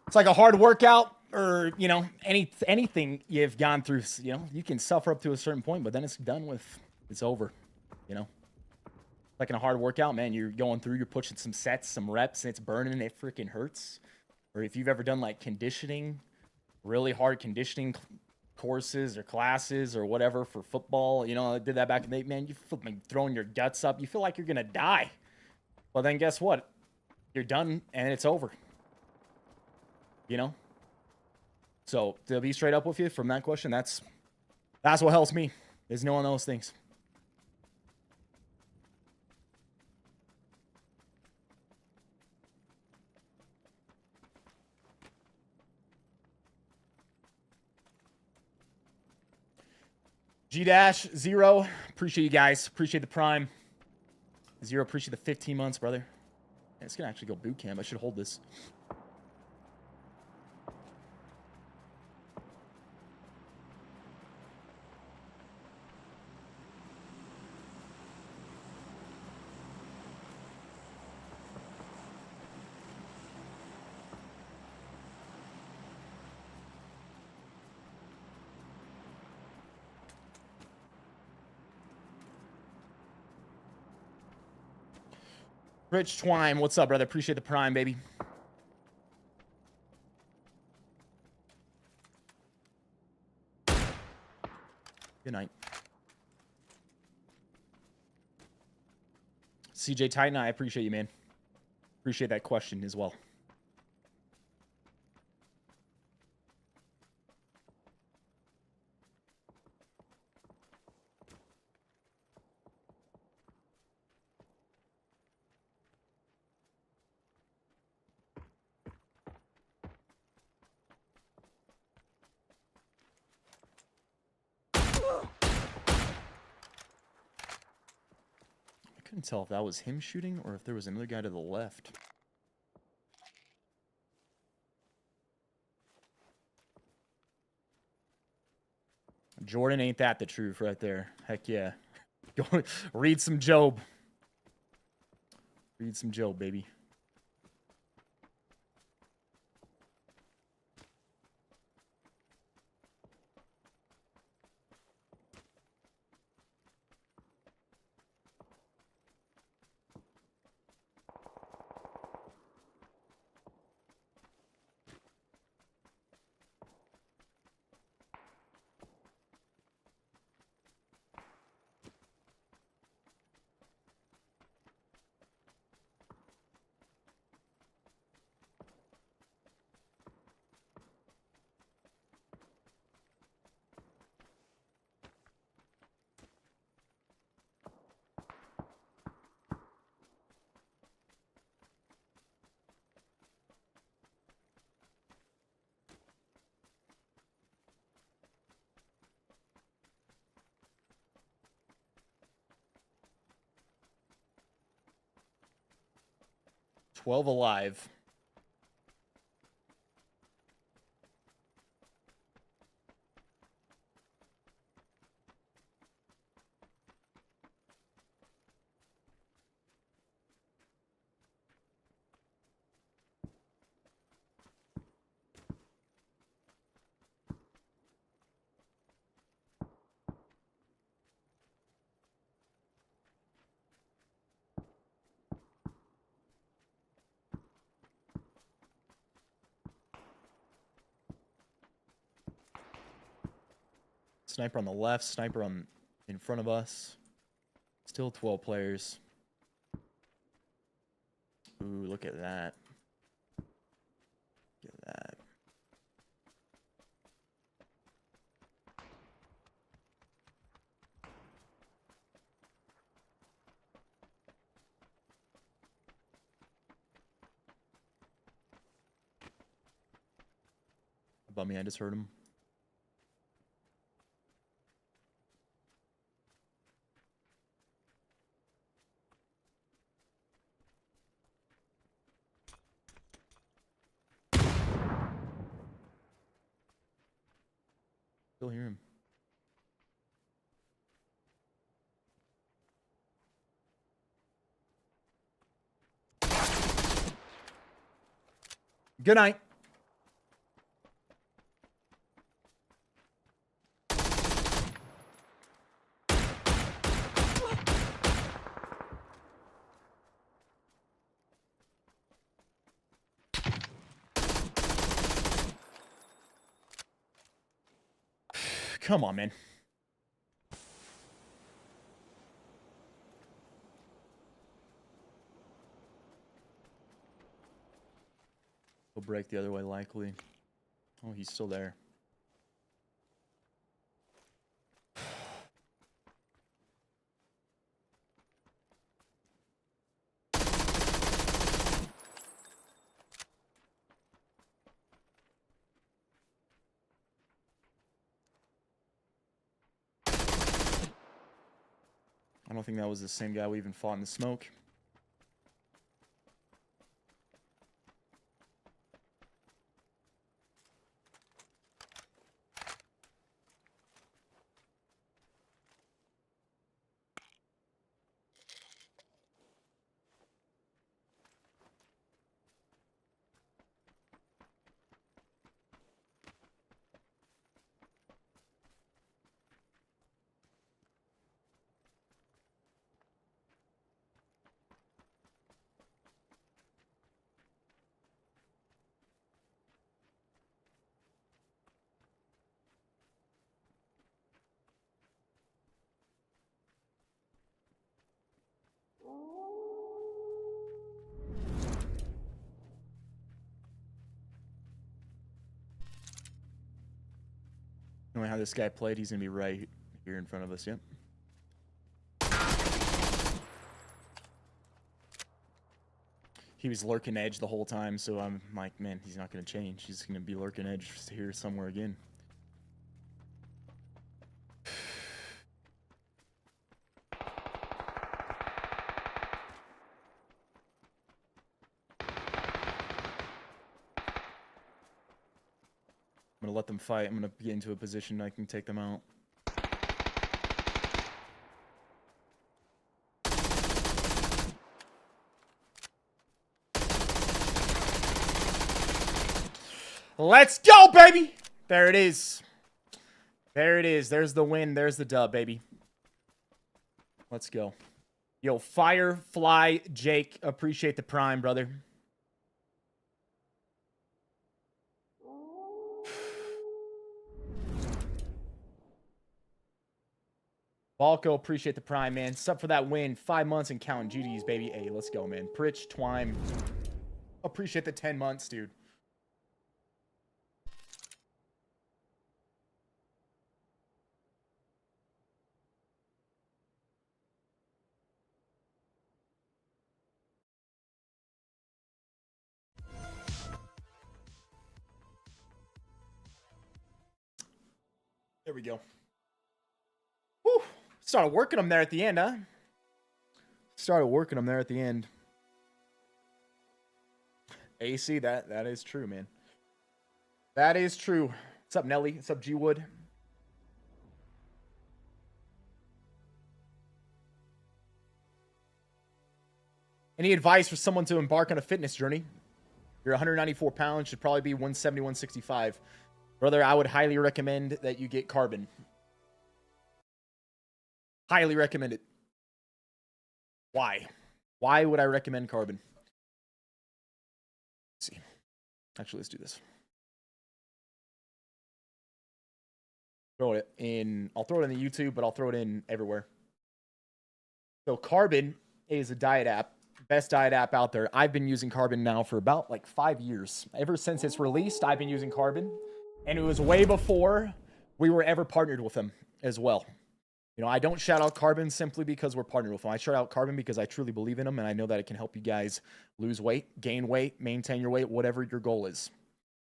It's like a hard workout or, you know, anything you've gone through, you know, you can suffer up to a certain point, but then it's done with. It's over, you know. Like in a hard workout, man, you're going through, you're pushing some sets, some reps, and it's burning, it freaking hurts. Or if you've ever done like conditioning, really hard conditioning courses or classes or whatever for football, you know, I did that back in the day, man, you feel like throwing your guts up, you feel like you're gonna die. Well, then guess what? You're done and it's over. You know? So to be straight up with you from that question, that's what helps me, is knowing those things. G-Zero, appreciate you guys. Appreciate the Prime. Zero, appreciate the 15 months, brother. Man, it's gonna actually go boot camp. I should hold this. Rich Twine, what's up, brother? Appreciate the Prime, baby. Good night. CJ Titan, I appreciate you, man. Appreciate that question as well. I couldn't tell if that was him shooting or if there was another guy to the left. Jordan, ain't that the truth right there? Heck yeah. Go read some Job. Read some Job, baby. 12 alive. Sniper on the left, sniper on in front of us. Still 12 players. Ooh, look at that. Look at that. Above me, I just heard him. Still hear him. Good night. Come on, man. He'll break the other way, likely. Oh, he's still there. I don't think that was the same guy we even fought in the smoke. Knowing how this guy played, he's going to be right here in front of us, yep. He was lurking edge the whole time, so I'm like, man, he's not going to change. He's going to be lurking edge here somewhere again. I'm going to let them fight. I'm going to get into a position I can take them out. Let's go, baby! There it is. There it is. There's the win. There's the dub, baby. Let's go. Yo, Firefly Jake, appreciate the prime, brother. Balco, appreciate the prime, man. Sub for that win. 5 months and counting GDs, baby. Hey, let's go, man. Pritch, Twime. Appreciate the 10 months, dude. There we go. Whew. Started working them there at the end, huh? Started working them there at the end. AC, that is true, man. That is true. What's up, Nelly? What's up, G Wood? Any advice for someone to embark on a fitness journey? You're 194 pounds, should probably be 170, 165. Brother, I would highly recommend that you get carbon. Highly recommend it. Why? Why would I recommend carbon? Let's see. Actually, let's do this. Throw it in. I'll throw it in the YouTube, but I'll throw it in everywhere. So Carbon is a diet app. Best diet app out there. I've been using Carbon now for about like 5 years. Ever since it's released, I've been using Carbon. And it was way before we were ever partnered with them as well. You know, I don't shout out Carbon simply because we're partnered with them. I shout out Carbon because I truly believe in them, and I know that it can help you guys lose weight, gain weight, maintain your weight, whatever your goal is.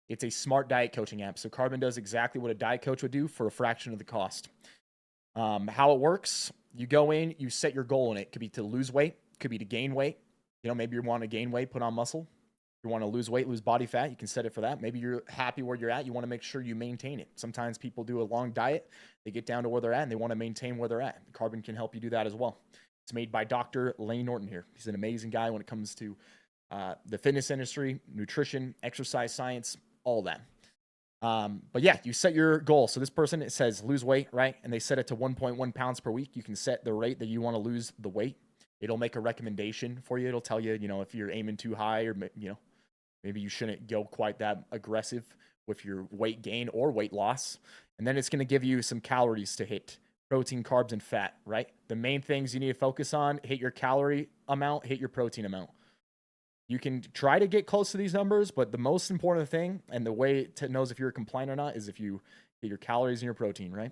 It's a smart diet coaching app. So Carbon does exactly what a diet coach would do for a fraction of the cost. How it works, you go in, you set your goal in it. It could be to lose weight, could be to gain weight. You know, maybe you want to gain weight, put on muscle. You want to lose weight, lose body fat, you can set it for that. Maybe you're happy where you're at. You want to make sure you maintain it. Sometimes people do a long diet. They get down to where they're at, and they want to maintain where they're at. Carbon can help you do that as well. It's made by Dr. Lane Norton here. He's an amazing guy when it comes to the fitness industry, nutrition, exercise science, all that. But yeah, you set your goal. So this person, it says lose weight, right? And they set it to 1.1 pounds per week. You can set the rate that you want to lose the weight. It'll make a recommendation for you. It'll tell you, you know, if you're aiming too high or, you know, maybe you shouldn't go quite that aggressive with your weight gain or weight loss. And then it's going to give you some calories to hit. Protein, carbs, and fat, right? The main things you need to focus on, hit your calorie amount, hit your protein amount. You can try to get close to these numbers, but the most important thing and the way to know if you're compliant or not is if you hit your calories and your protein, right?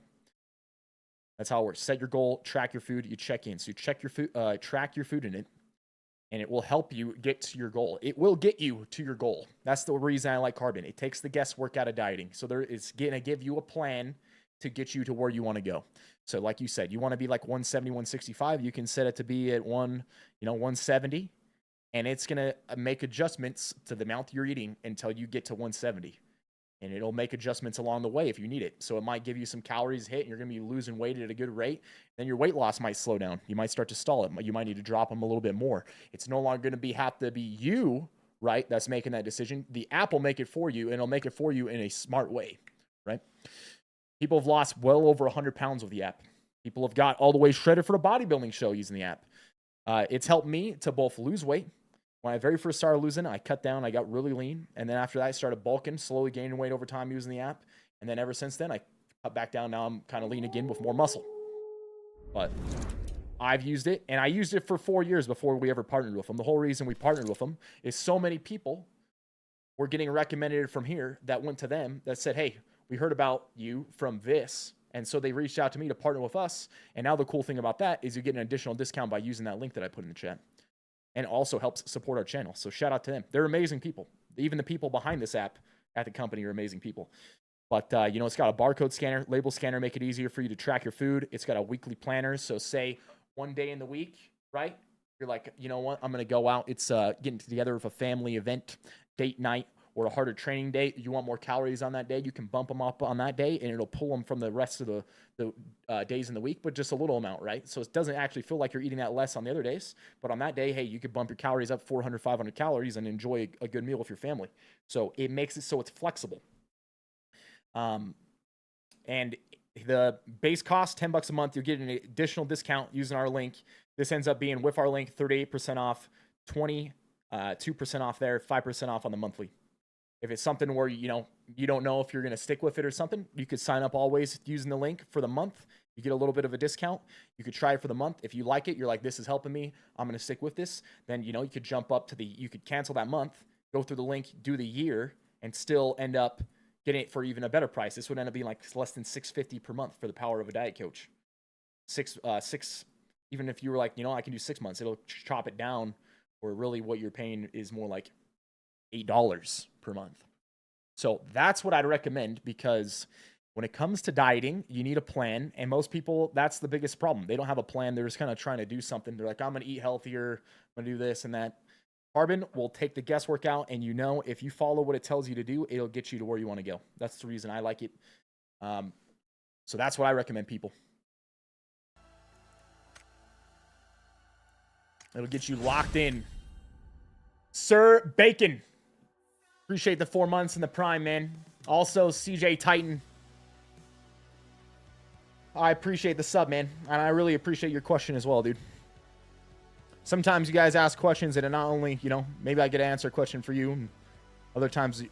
That's how it works. Set your goal, track your food, you check in. So you check your food, track your food in it, and it will help you get to your goal. It will get you to your goal. That's the reason I like Carbon. It takes the guesswork out of dieting. So it's going to give you a plan to get you to where you want to go. So like you said, you want to be like 170, 165. You can set it to be at 170, and it's going to make adjustments to the amount you're eating until you get to 170. And it'll make adjustments along the way if you need it. So it might give you some calories hit, and you're going to be losing weight at a good rate. Then your weight loss might slow down. You might start to stall it. You might need to drop them a little bit more. It's no longer going to have to be you, right, that's making that decision. The app will make it for you, and it'll make it for you in a smart way, right? People have lost well over 100 pounds with the app. People have got all the way shredded for the bodybuilding show using the app. It's helped me to both lose weight. When I very first started losing, I cut down, I got really lean. And then after that, I started bulking, slowly gaining weight over time using the app. And then ever since then, I cut back down. Now I'm kind of lean again with more muscle. But I've used it, and I used it for 4 years before we ever partnered with them. The whole reason we partnered with them is so many people were getting recommended from here that went to them that said, hey, we heard about you from this. And so they reached out to me to partner with us. And now the cool thing about that is you get an additional discount by using that link that I put in the chat. And also helps support our channel. So shout out to them. They're amazing people. Even the people behind this app at the company are amazing people. But, you know, it's got a barcode scanner, label scanner, make it easier for you to track your food. It's got a weekly planner. So say one day in the week, right? You're like, you know what? I'm going to go out. It's getting together with a family event, date night, or a harder training day. You want more calories on that day, you can bump them up on that day, and it'll pull them from the rest of the days in the week, but just a little amount, right? So it doesn't actually feel like you're eating that less on the other days. But on that day, hey, you could bump your calories up 400, 500 calories and enjoy a good meal with your family. So it makes it so it's flexible. And the base cost, $10 a month. You're getting an additional discount using our link. This ends up being, with our link, 38% off, 2% off there, 5% off on the monthly. If it's something where, you know, you don't know if you're going to stick with it or something, you could sign up always using the link for the month. You get a little bit of a discount. You could try it for the month. If you like it, you're like, this is helping me, I'm going to stick with this. Then, you know, you could jump up to you could cancel that month, go through the link, do the year, and still end up getting it for even a better price. This would end up being like less than $650 per month for the power of a diet coach. Even if you were like, you know, I can do 6 months, it'll chop it down, or really what you're paying is more like $8 per month. So that's what I'd recommend, because when it comes to dieting, you need a plan. And most people, that's the biggest problem. They don't have a plan. They're just kind of trying to do something. They're like, I'm going to eat healthier. I'm going to do this and that. Carbon will take the guesswork out, and if you follow what it tells you to do, it'll get you to where you want to go. That's the reason I like it. So that's what I recommend, people. It'll get you locked in. Sir Bacon. Appreciate the 4 months in the prime, man. Also, CJ Titan. I appreciate the sub, man. And I really appreciate your question as well, dude. Sometimes you guys ask questions that are not only, maybe I get to answer a question for you. And other times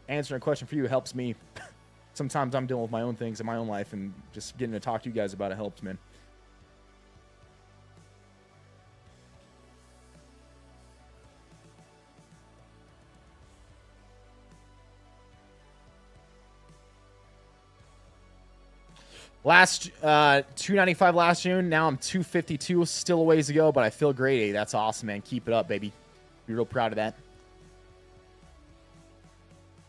answering a question for you helps me. Sometimes I'm dealing with my own things in my own life, and just getting to talk to you guys about it helps, man. Last 295 last June. Now I'm 252. Still a ways to go, but I feel great. Hey, that's awesome, man. Keep it up, baby. Be real proud of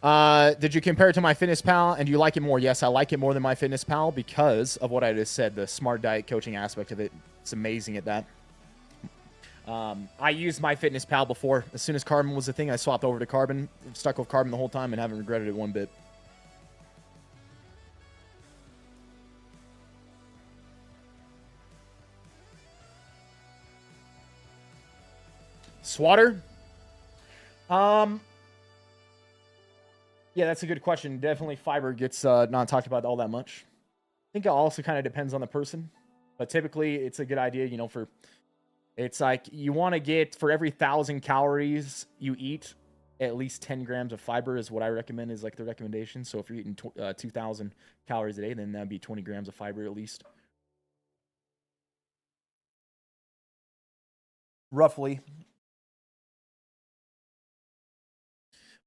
that. Did you compare it to MyFitnessPal, and do you like it more? Yes, I like it more than MyFitnessPal because of what I just said, the smart diet coaching aspect of it. It's amazing at that. I used MyFitnessPal before. As soon as Carbon was a thing, I swapped over to Carbon. Stuck with Carbon the whole time and haven't regretted it one bit. Swatter? Yeah, that's a good question. Definitely fiber gets not talked about all that much. I think it also kind of depends on the person. But typically, it's a good idea, it's like you want to get, for every 1,000 calories you eat, at least 10 grams of fiber is what I recommend, is like the recommendation. So if you're eating 2,000 calories a day, then that'd be 20 grams of fiber at least. Roughly.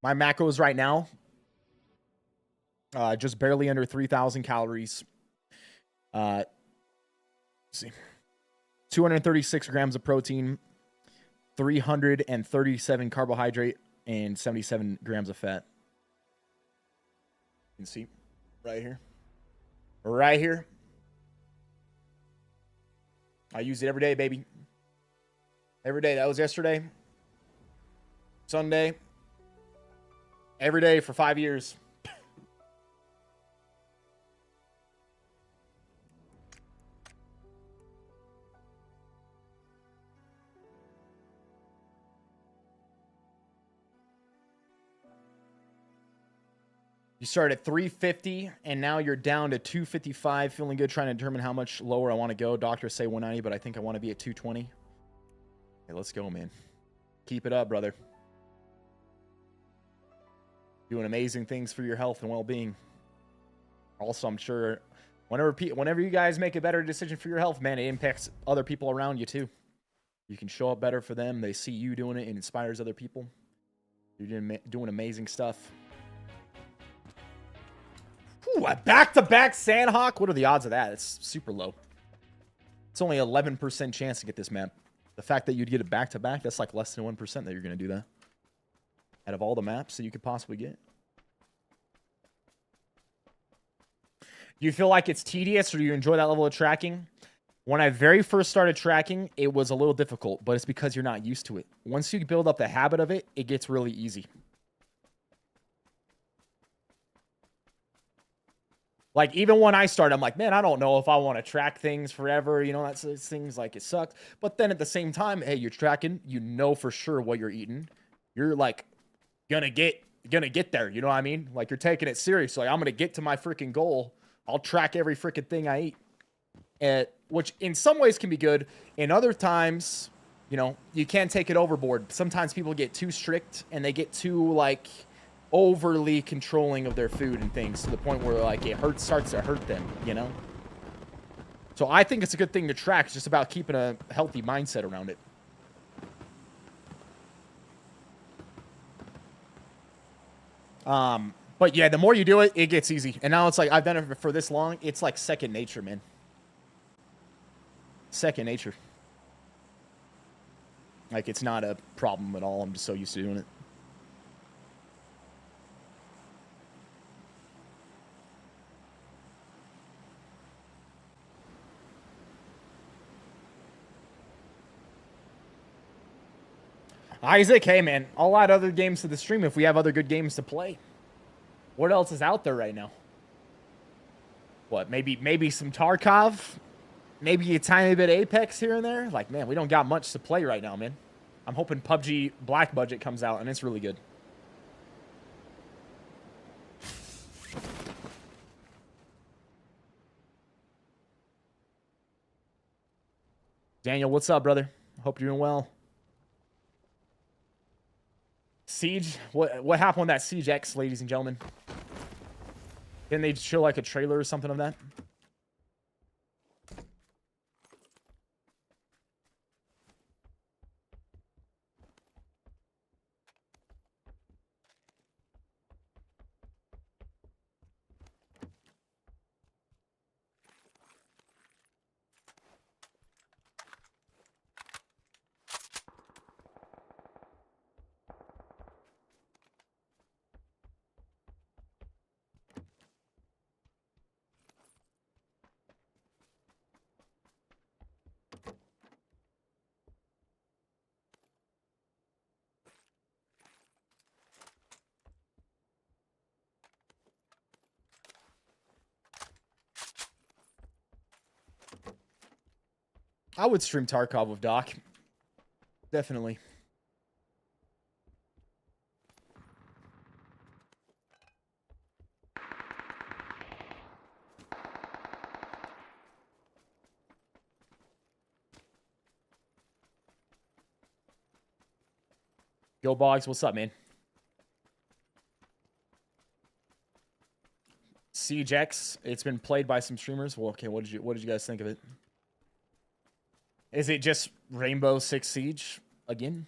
My macros right now, just barely under 3,000 calories. Let's see. 236 grams of protein, 337 carbohydrate, and 77 grams of fat. You can see right here. Right here. I use it every day, baby. Every day. That was yesterday. Sunday. Every day for 5 years. You start at 350, and now you're down to 255. Feeling good, trying to determine how much lower I want to go. Doctors say 190, but I think I want to be at 220. Hey, let's go, man. Keep it up, brother. Doing amazing things for your health and well-being. Also, I'm sure whenever you guys make a better decision for your health, man, it impacts other people around you too. You can show up better for them. They see you doing it. It inspires other people. You're doing amazing stuff. Ooh, a back-to-back Sandhawk? What are the odds of that? It's super low. It's only 11% chance to get this map. The fact that you'd get a back-to-back, that's like less than 1% that you're going to do that. Out of all the maps that you could possibly get. Do you feel like it's tedious, or do you enjoy that level of tracking? When I very first started tracking, it was a little difficult, but it's because you're not used to it. Once you build up the habit of it, it gets really easy. Like, even when I started, I'm like, man, I don't know if I want to track things forever. That's things like, it sucks. But then at the same time, hey, you're tracking. You know for sure what you're eating. You're like, gonna get there. You know what I mean? Like, you're taking it serious. Like, I'm gonna get to my freaking goal. I'll track every freaking thing I eat. Which in some ways can be good. In other times, you can't take it overboard. Sometimes people get too strict and they get too, like, overly controlling of their food and things to the point where, like, it starts to hurt them, So I think it's a good thing to track. It's just about keeping a healthy mindset around it. But yeah, the more you do it, it gets easy. And now it's like, I've done it for this long. It's like second nature, man. Second nature. Like, it's not a problem at all. I'm just so used to doing it. Isaac, hey man, I'll add other games to the stream if we have other good games to play. What else is out there right now? What, maybe some Tarkov? Maybe a tiny bit of Apex here and there? Like, man, we don't got much to play right now, man. I'm hoping PUBG Black Budget comes out, and it's really good. Daniel, what's up, brother? Hope you're doing well. Siege? What happened with that Siege X, ladies and gentlemen? Didn't they show like a trailer or something of that? I would stream Tarkov with Doc. Definitely. Go Boggs, what's up, man? Siege X, it's been played by some streamers. Well, okay, what did you guys think of it? Is it just Rainbow Six Siege again?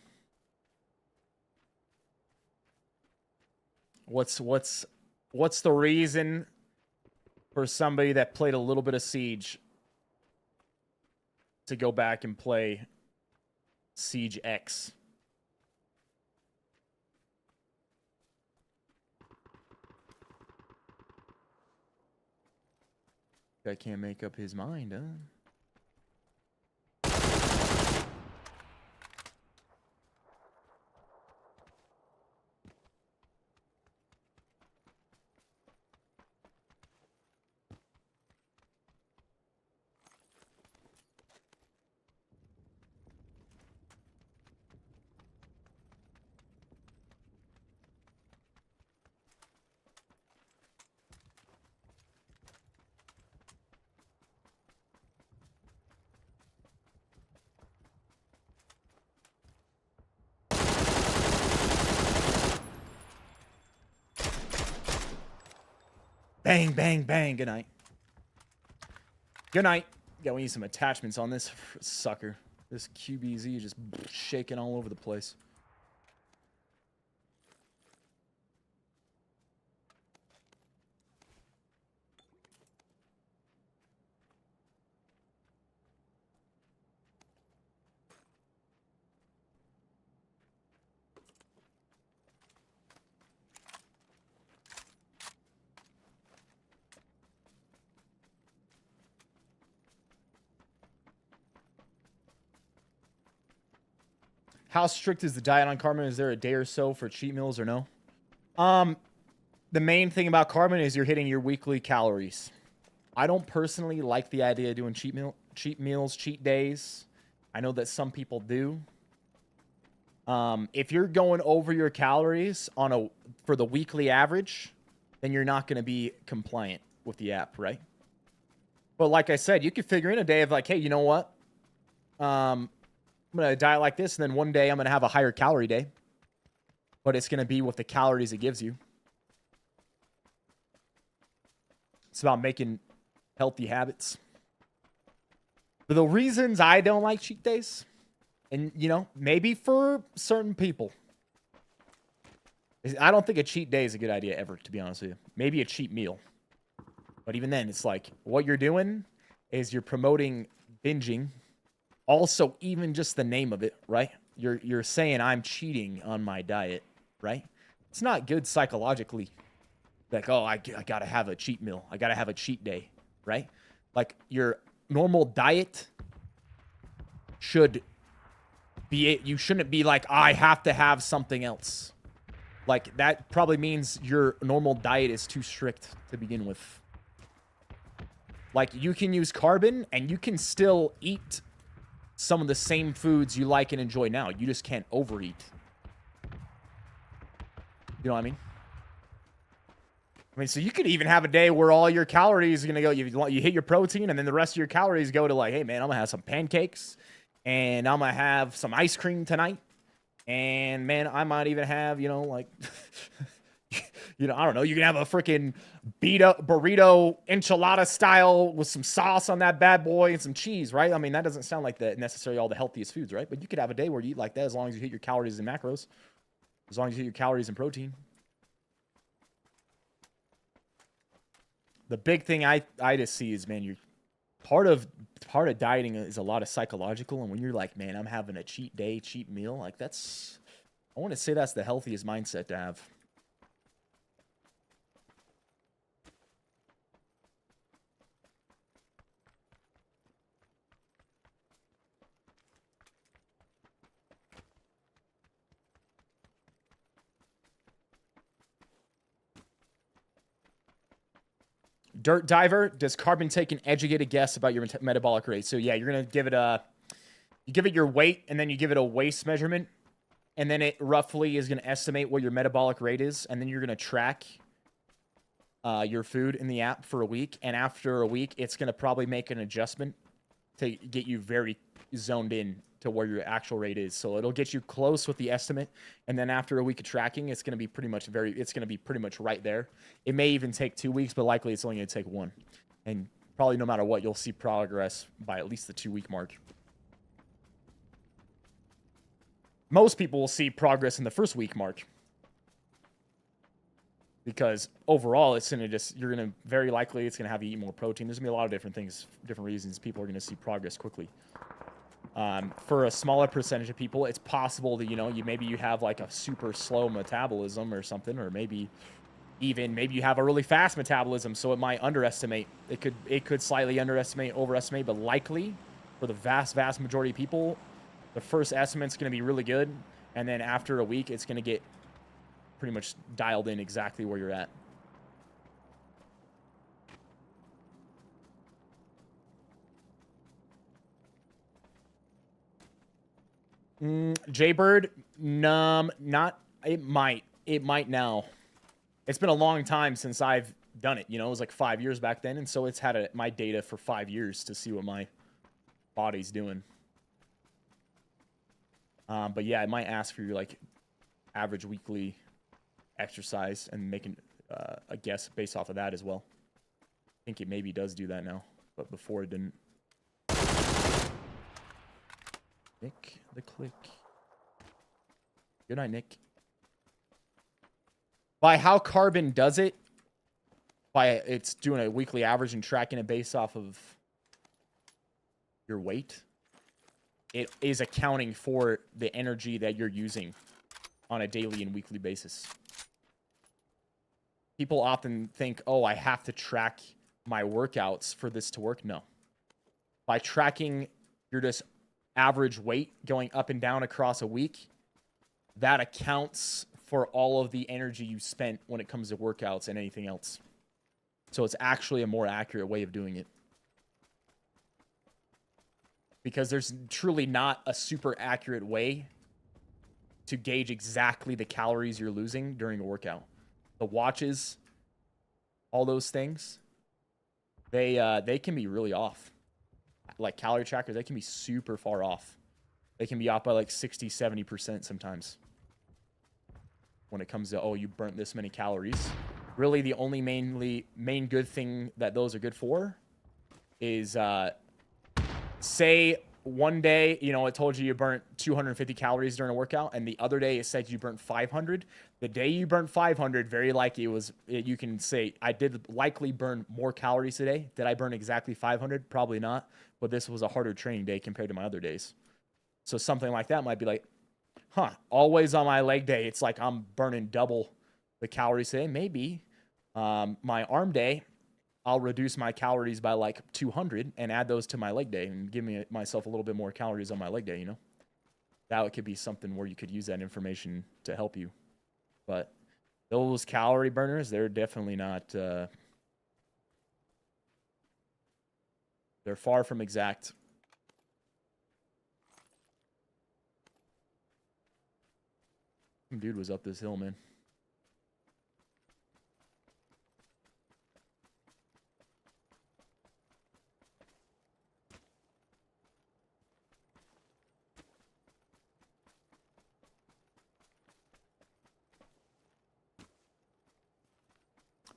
What's the reason for somebody that played a little bit of Siege to go back and play Siege X? Guy can't make up his mind, huh? Bang, bang, bang. Good night. Good night. Yeah, we need some attachments on this sucker. This QBZ just shaking all over the place. How strict is the diet on carbon? Is there a day or so for cheat meals or no? The main thing about carbon is you're hitting your weekly calories. I don't personally like the idea of doing cheat meals, cheat days. I know that some people do. If you're going over your calories for the weekly average, then you're not going to be compliant with the app, right? But like I said, you could figure in a day of like, hey, you know what? I'm going to diet like this, and then one day I'm going to have a higher calorie day. But it's going to be with the calories it gives you. It's about making healthy habits. For the reasons I don't like cheat days, and, you know, maybe for certain people, I don't think a cheat day is a good idea ever, to be honest with you. Maybe a cheat meal. But even then, it's like, what you're doing is you're promoting binging. Also, even just the name of it, right? You're saying I'm cheating on my diet, right? It's not good psychologically. Like, oh, I got to have a cheat meal. I got to have a cheat day, right? Like, your normal diet should you shouldn't be like, I have to have something else. Like, that probably means your normal diet is too strict to begin with. Like, you can use carbon, and you can still eat some of the same foods you like and enjoy now. You just can't overeat. You know what I mean? I mean, so you could even have a day where all your calories are going to go, you hit your protein, and then the rest of your calories go to like, hey, man, I'm going to have some pancakes, and I'm going to have some ice cream tonight. And, man, I might even have, you know, like, you know, I don't know. You can have a freaking burrito enchilada style with some sauce on that bad boy and some cheese, right? I mean, that doesn't sound like necessarily all the healthiest foods, right? But you could have a day where you eat like that as long as you hit your calories and macros. As long as you hit your calories and protein. The big thing I just see is, man, you're part of dieting is a lot of psychological. And when you're like, man, I'm having a cheat day, cheat meal, like that's, I want to say that's the healthiest mindset to have. Dirt Diver, does carbon take an educated guess about your metabolic rate? So yeah, you're gonna give it you give it your weight, and then you give it a waist measurement, and then it roughly is gonna estimate what your metabolic rate is, and then you're gonna track your food in the app for a week, and after a week, it's gonna probably make an adjustment to get you very zoned in to where your actual rate is. So it'll get you close with the estimate, and then after a week of tracking, it's going to be pretty much right there. It may even take 2 weeks, but likely it's only going to take 1. And probably no matter what, you'll see progress by at least the 2-week mark. Most people will see progress in the first week mark, because overall it's going to very likely it's going to have you eat more protein. There's going to be a lot of different things, different reasons people are going to see progress quickly. For a smaller percentage of people, it's possible that, you know, maybe you have like a super slow metabolism or something, or maybe you have a really fast metabolism, so it might underestimate. It could slightly underestimate, overestimate, but likely for the vast majority of people, the first estimate's going to be really good, and then after a week, it's going to get pretty much dialed in exactly where you're at. Jaybird, it might now. It's been a long time since I've done it. You know, it was like 5 years back then, and so it's had my data for 5 years to see what my body's doing. But yeah, it might ask for your like average weekly exercise and making a guess based off of that as well. I think it maybe does do that now, but before it didn't. Nick the Click. Good night, Nick. By how carbon does it? It's doing a weekly average and tracking it based off of your weight. It is accounting for the energy that you're using on a daily and weekly basis. People often think, oh, I have to track my workouts for this to work. No. By tracking your just average weight going up and down across a week, that accounts for all of the energy you spent when it comes to workouts and anything else. So it's actually a more accurate way of doing it. Because there's truly not a super accurate way to gauge exactly the calories you're losing during a workout. The watches, all those things, they can be really off. Like calorie trackers, they can be super far off. They can be off by like 60, 70% sometimes. When it comes to, oh, you burnt this many calories. Really, the only main good thing that those are good for is, say one day, you know, it told you burnt 250 calories during a workout, and the other day it said you burnt 500. The day you burnt 500, very likely you can say, I did likely burn more calories today. Did I burn exactly 500? Probably not, but this was a harder training day compared to my other days. So something like that might be like, huh, always on my leg day, it's like I'm burning double the calories today. Maybe my arm day, I'll reduce my calories by like 200 and add those to my leg day and give myself a little bit more calories on my leg day, you know? that could be something where you could use that information to help you. But those calorie burners, they're definitely not, they're far from exact. Some dude was up this hill, man.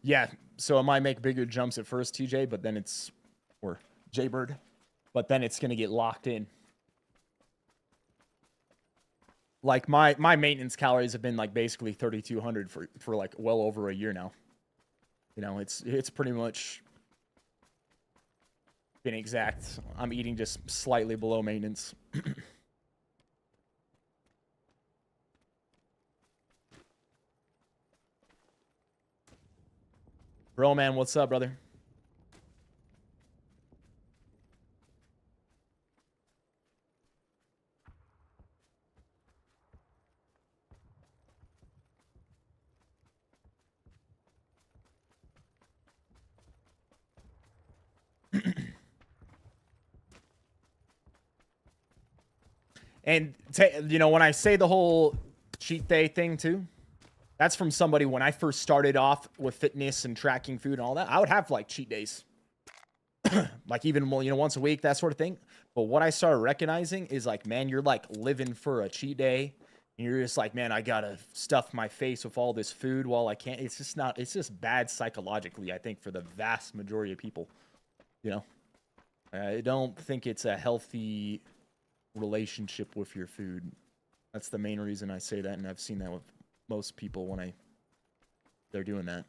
Yeah, so it might make bigger jumps at first, TJ, but then it's, or Jaybird, but then it's going to get locked in. Like my maintenance calories have been like basically 3,200 for like well over a year now. You know, it's pretty much been exact. I'm eating just slightly below maintenance. Bro, man, what's up, brother? And, you know, when I say the whole cheat day thing, too, that's from somebody when I first started off with fitness and tracking food and all that. I would have, like, cheat days. Like, even, you know, once a week, that sort of thing. But what I started recognizing is, like, man, you're, like, living for a cheat day. And you're just like, man, I gotta stuff my face with all this food while I can't. It's just not, it's just bad psychologically, I think, for the vast majority of people. You know? I don't think it's a healthy relationship with your food. That's the main reason I say that, and I've seen that with most people when they're doing that.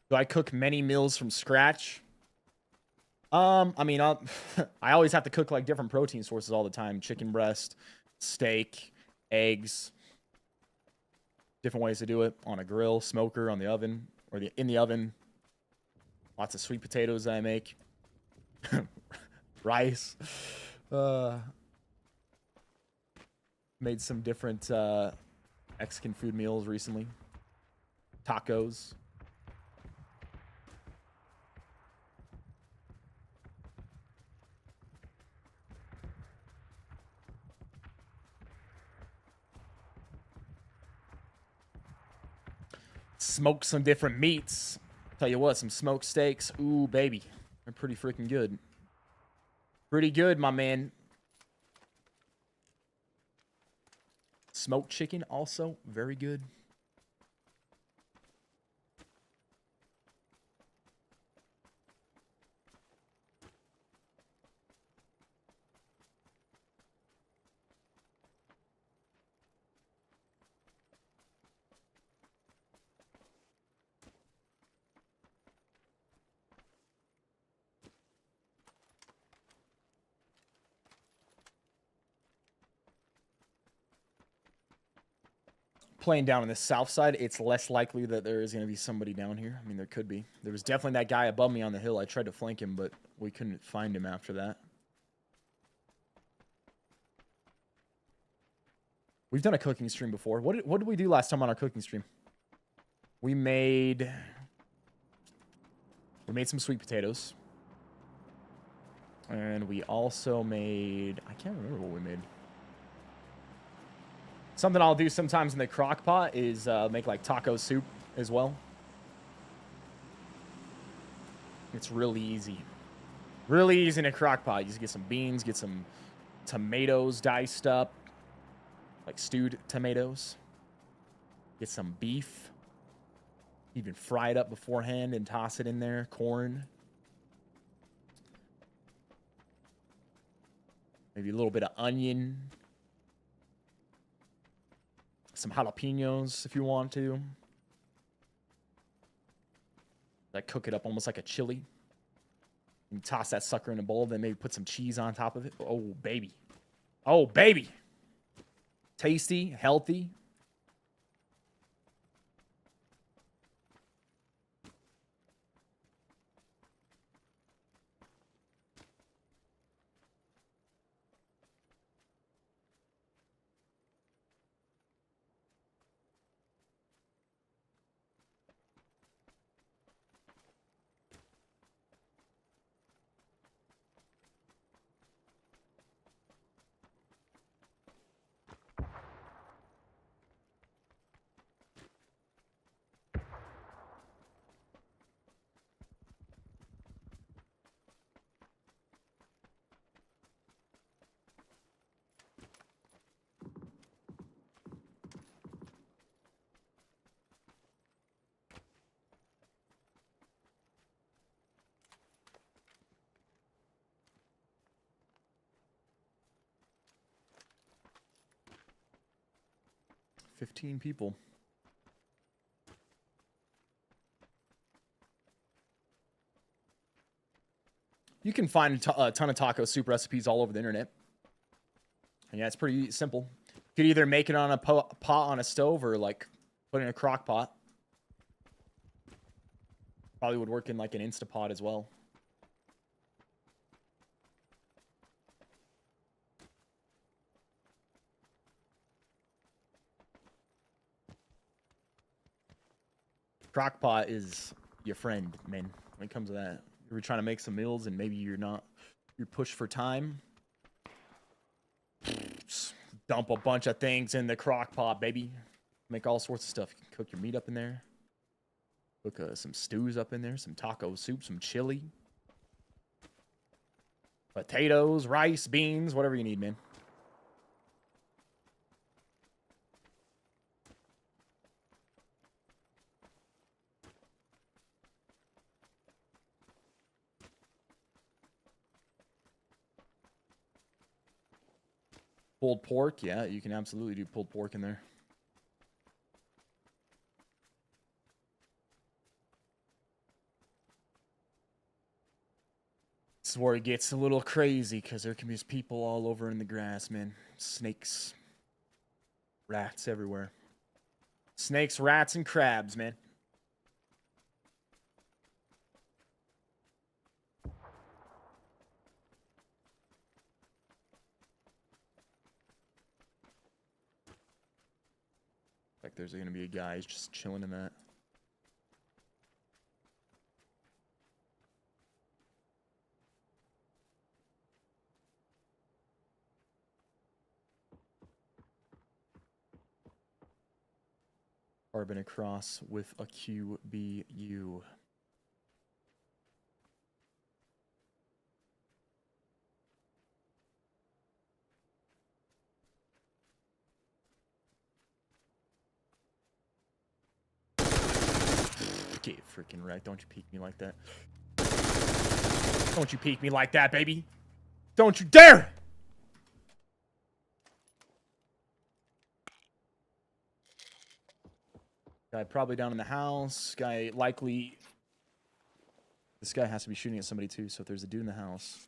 Do I cook many meals from scratch? I mean, I always have to cook like different protein sources all the time. Chicken breast, steak, eggs. Different ways to do it. On a grill, smoker, on the oven, or in the oven. Lots of sweet potatoes that I make. Rice. Made some different Mexican food meals recently. Tacos. Smoke some different meats. Tell you what, some smoked steaks. Ooh, baby. They're pretty freaking good. Pretty good, my man. Smoked chicken, also very good. Playing down on the south side, it's less likely that there is going to be somebody down here. I mean, there could be. There was definitely that guy above me on the hill. I tried to flank him, but we couldn't find him after that. We've done a cooking stream before. What did we do last time on our cooking stream? We made some sweet potatoes. And we also made... I can't remember what we made. Something I'll do sometimes in the crock pot is make like taco soup as well. It's really easy. Really easy in a crock pot. You just get some beans, get some tomatoes diced up, like stewed tomatoes. Get some beef, even fry it up beforehand and toss it in there. Corn. Maybe a little bit of onion. Some jalapenos if you want to. Like cook it up almost like a chili. You toss that sucker in a bowl, then maybe put some cheese on top of it. Oh, baby. Oh, baby. Tasty, healthy. $15 people. You can find a ton of taco soup recipes all over the internet. And yeah, it's pretty simple. You could either make it on a pot on a stove or like put it in a crock pot. Probably would work in like an Instapot as well. Crockpot is your friend, man, when it comes to that. You're trying to make some meals and maybe you're pushed for time. Just dump a bunch of things in the crockpot, baby. Make all sorts of stuff. You can cook your meat up in there. Cook some stews up in there. Some taco soup, some chili. Potatoes, rice, beans, whatever you need, man. Pulled pork, yeah, you can absolutely do pulled pork in there. This is where it gets a little crazy because there can be people all over in the grass, man. Snakes, rats everywhere. Snakes, rats, and crabs, man. Like there's gonna be a guy just chilling in that. Carbon across with a QBU. Get freaking right. Don't you peek me like that. Don't you peek me like that, baby. Don't you dare! Guy probably down in the house. Guy likely... This guy has to be shooting at somebody too, so if there's a dude in the house...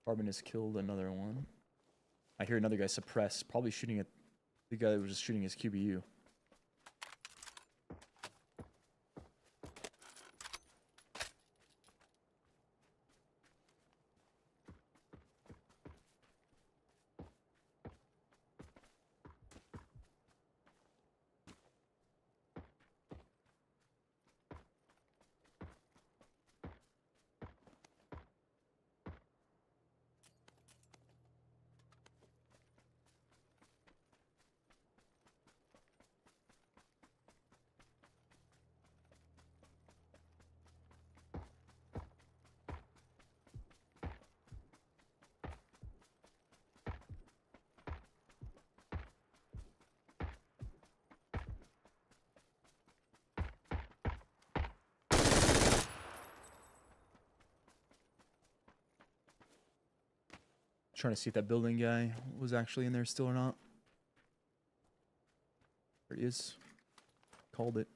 Carbon has killed another one. I hear another guy suppressed, probably shooting at the guy that was just shooting his QBU. Trying to see if that building guy was actually in there still or not. There he is. Called it.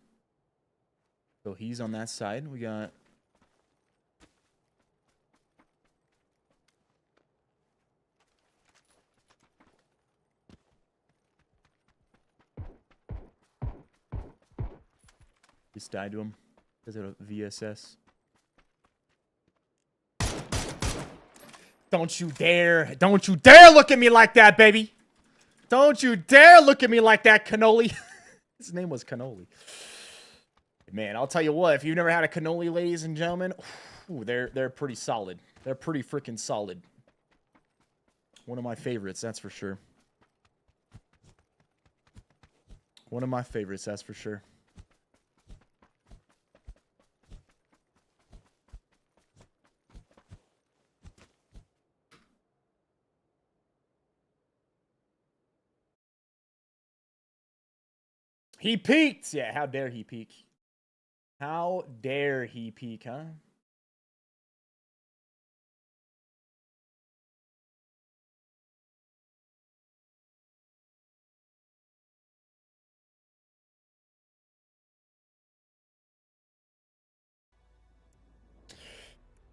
So he's on that side. We got... Just died to him. Because of a VSS. Don't you dare look at me like that, baby. Don't you dare look at me like that, cannoli. His name was Cannoli. Man, I'll tell you what, if you've never had a cannoli, ladies and gentlemen, ooh, they're pretty solid. They're pretty freaking solid. One of my favorites, that's for sure. One of my favorites, that's for sure. He peeked! Yeah, how dare he peek? How dare he peek, huh?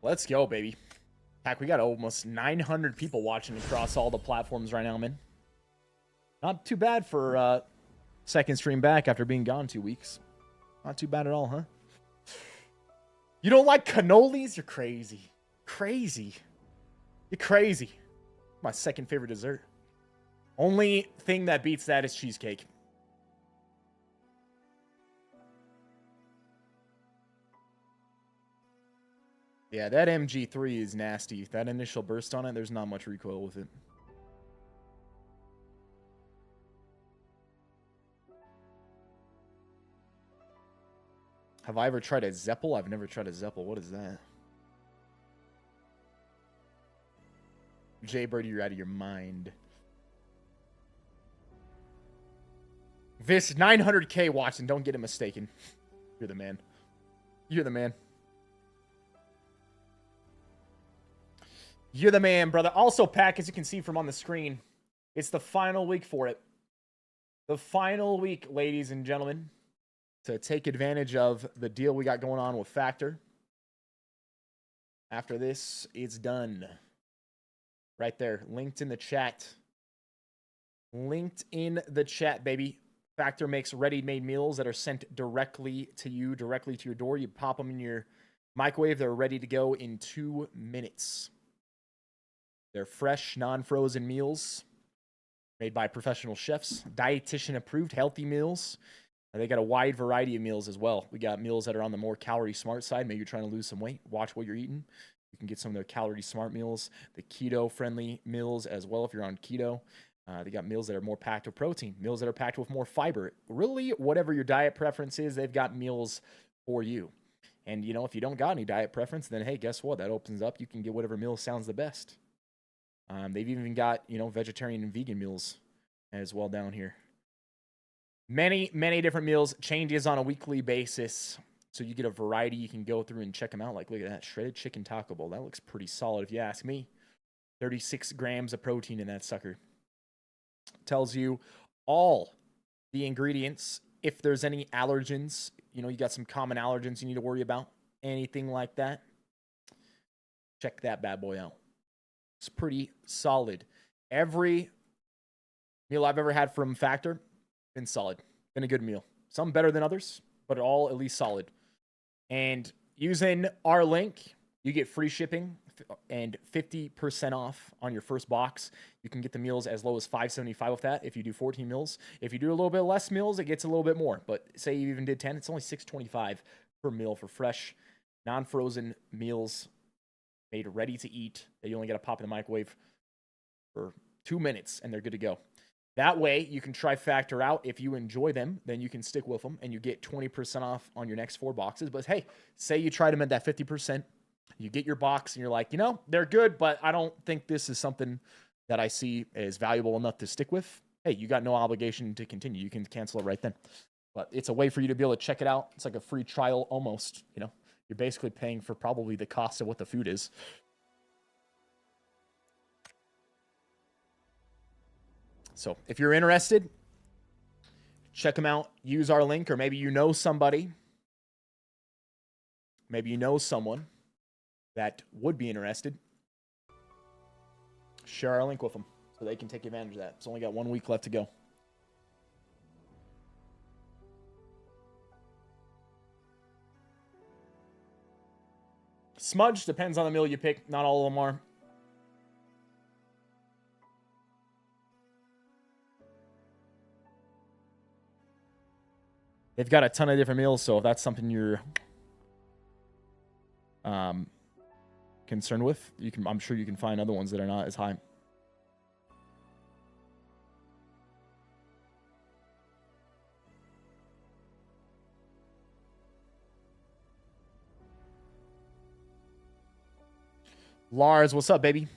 Let's go, baby. Heck, we got almost 900 people watching across all the platforms right now, man. Not too bad for second stream back after being gone 2 weeks. Not too bad at all, huh? You don't like cannolis? You're crazy. Crazy. You're crazy. My second favorite dessert. Only thing that beats that is cheesecake. Yeah, that MG3 is nasty. That initial burst on it, there's not much recoil with it. Have I ever tried a Zeppel? I've never tried a Zeppel. What is that? Jaybird, you're out of your mind. Viss, 900K watching. Don't get it mistaken. You're the man. You're the man. You're the man, brother. Also, Pack, as you can see from on the screen, it's the final week for it. The final week, ladies and gentlemen, to take advantage of the deal we got going on with Factor. After this, it's done. Right there. Linked in the chat. Linked in the chat, baby. Factor makes ready-made meals that are sent directly to you, directly to your door. You pop them in your microwave. They're ready to go in 2 minutes. They're fresh, non-frozen meals made by professional chefs. Dietitian-approved healthy meals. And they got a wide variety of meals as well. We got meals that are on the more calorie-smart side. Maybe you're trying to lose some weight. Watch what you're eating. You can get some of the calorie-smart meals, the keto-friendly meals as well if you're on keto. They got meals that are more packed with protein, meals that are packed with more fiber. Really, whatever your diet preference is, they've got meals for you. And, you know, if you don't got any diet preference, then, hey, guess what? That opens up. You can get whatever meal sounds the best. They've even got, you know, vegetarian and vegan meals as well down here. Many, many different meals. Changes on a weekly basis. So you get a variety. You can go through and check them out. Like, look at that. Shredded chicken taco bowl. That looks pretty solid if you ask me. 36 grams of protein in that sucker. Tells you all the ingredients. If there's any allergens, you know, you got some common allergens you need to worry about. Anything like that. Check that bad boy out. It's pretty solid. Every meal I've ever had from Factor, been solid. Been a good meal. Some better than others, but all at least solid. And using our link, you get free shipping and 50% off on your first box. You can get the meals as low as $5.75 with that if you do 14 meals. If you do a little bit less meals, it gets a little bit more. But say you even did 10, it's only $6.25 per meal for fresh, non-frozen meals made ready to eat that you only got to pop in the microwave for 2 minutes and they're good to go. That way, you can try Factor out. If you enjoy them, then you can stick with them and you get 20% off on your next 4 boxes. But hey, say you tried them at that 50%, you get your box and you're like, you know, they're good, but I don't think this is something that I see as valuable enough to stick with. Hey, you got no obligation to continue. You can cancel it right then. But it's a way for you to be able to check it out. It's like a free trial almost, you know. You're basically paying for probably the cost of what the food is. So if you're interested, check them out. Use our link, or maybe you know somebody. Maybe you know someone that would be interested. Share our link with them so they can take advantage of that. It's only got 1 week left to go. Smudge depends on the meal you pick. Not all of them are. They've got a ton of different meals, so if that's something you're concerned with, I'm sure you can find other ones that are not as high. Lars, what's up, baby?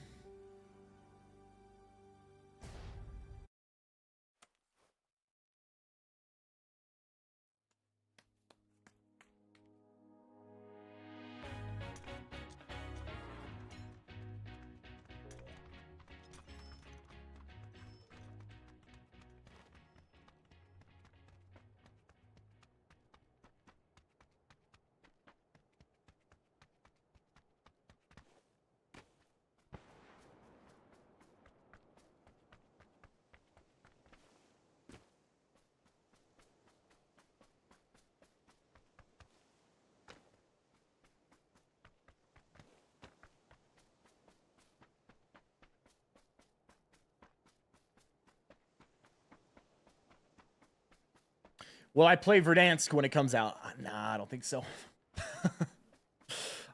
Will I play Verdansk when it comes out? Nah, I don't think so.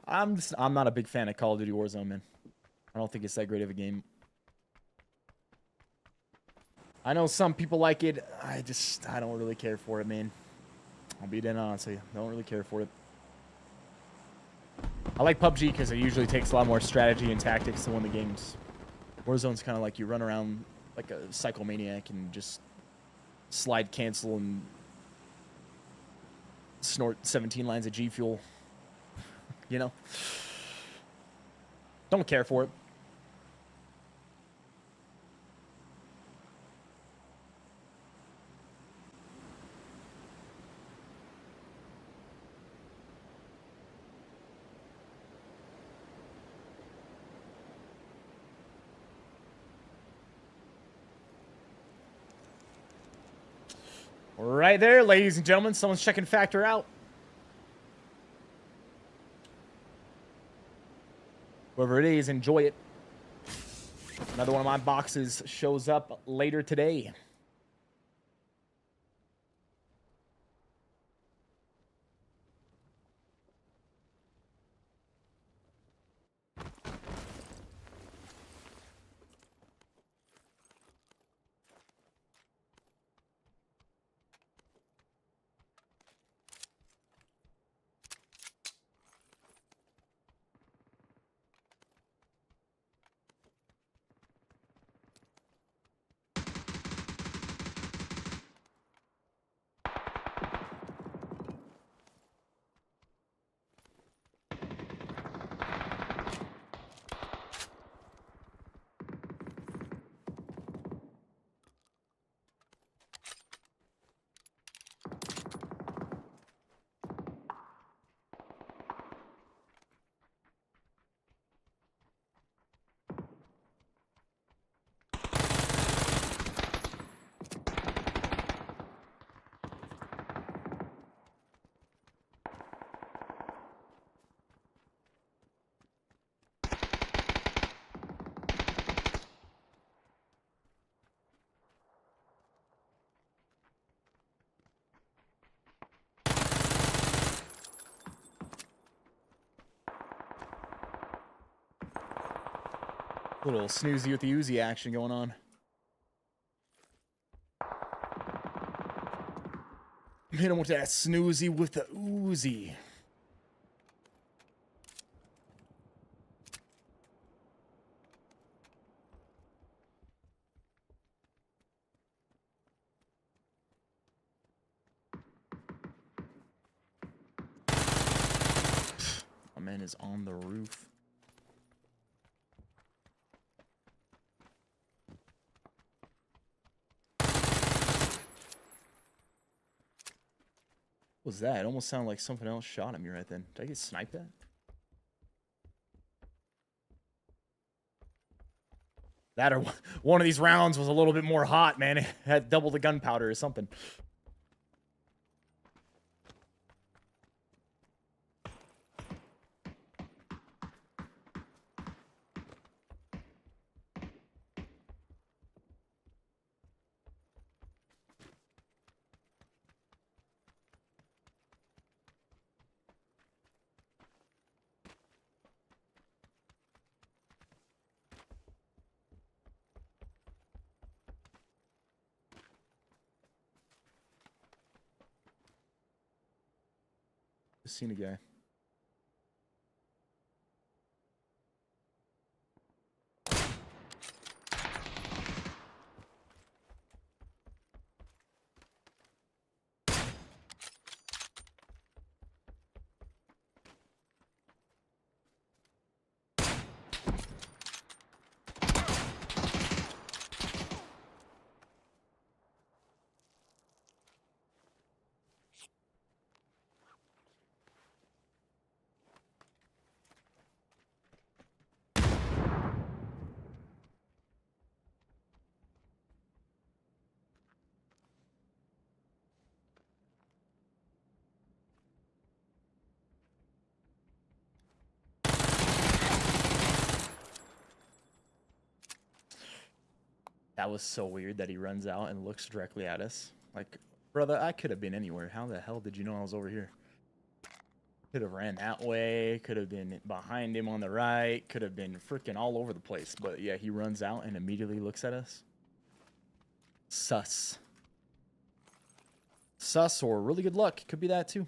I'm not a big fan of Call of Duty Warzone, man. I don't think it's that great of a game. I know some people like it. I don't really care for it, man. I'll be dead honest with you. Don't really care for it. I like PUBG because it usually takes a lot more strategy and tactics to win the games. Warzone's kind of like you run around like a psychomaniac and just slide cancel and snort 17 lines of G Fuel. You know? Don't care for it. Right there, ladies and gentlemen. Someone's checking Factor out. Whoever it is, enjoy it. Another one of my boxes shows up later today. Little snoozy with the Uzi action going on. Hit him with that snoozy with the Uzi. My man is on the roof. was that? It almost sounded like something else shot at me right then. Did I get sniped at? That or one of these rounds was a little bit more hot, man. It had double the gunpowder or something. Just seen a guy. That was so weird that he runs out and looks directly at us. Like, brother, I could have been anywhere. How the hell did you know I was over here? Could have ran that way. Could have been behind him on the right. Could have been freaking all over the place. But yeah, he runs out and immediately looks at us. Sus. Sus or really good luck. Could be that too.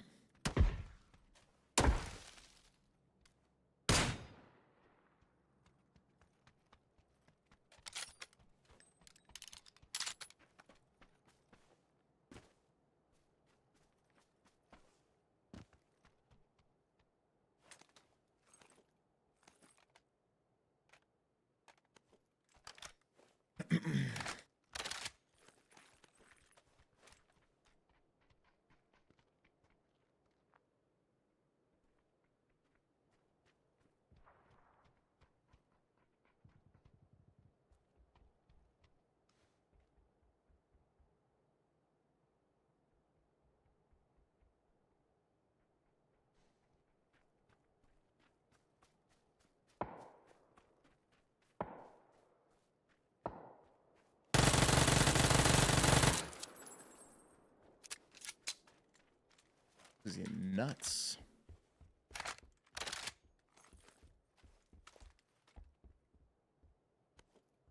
Is he nuts?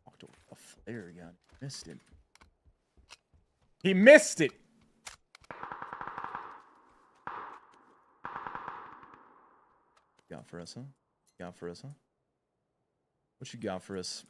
Walked over a flare gun. Missed it. He missed it. Got for us, huh? Got for us, huh? What you got for us?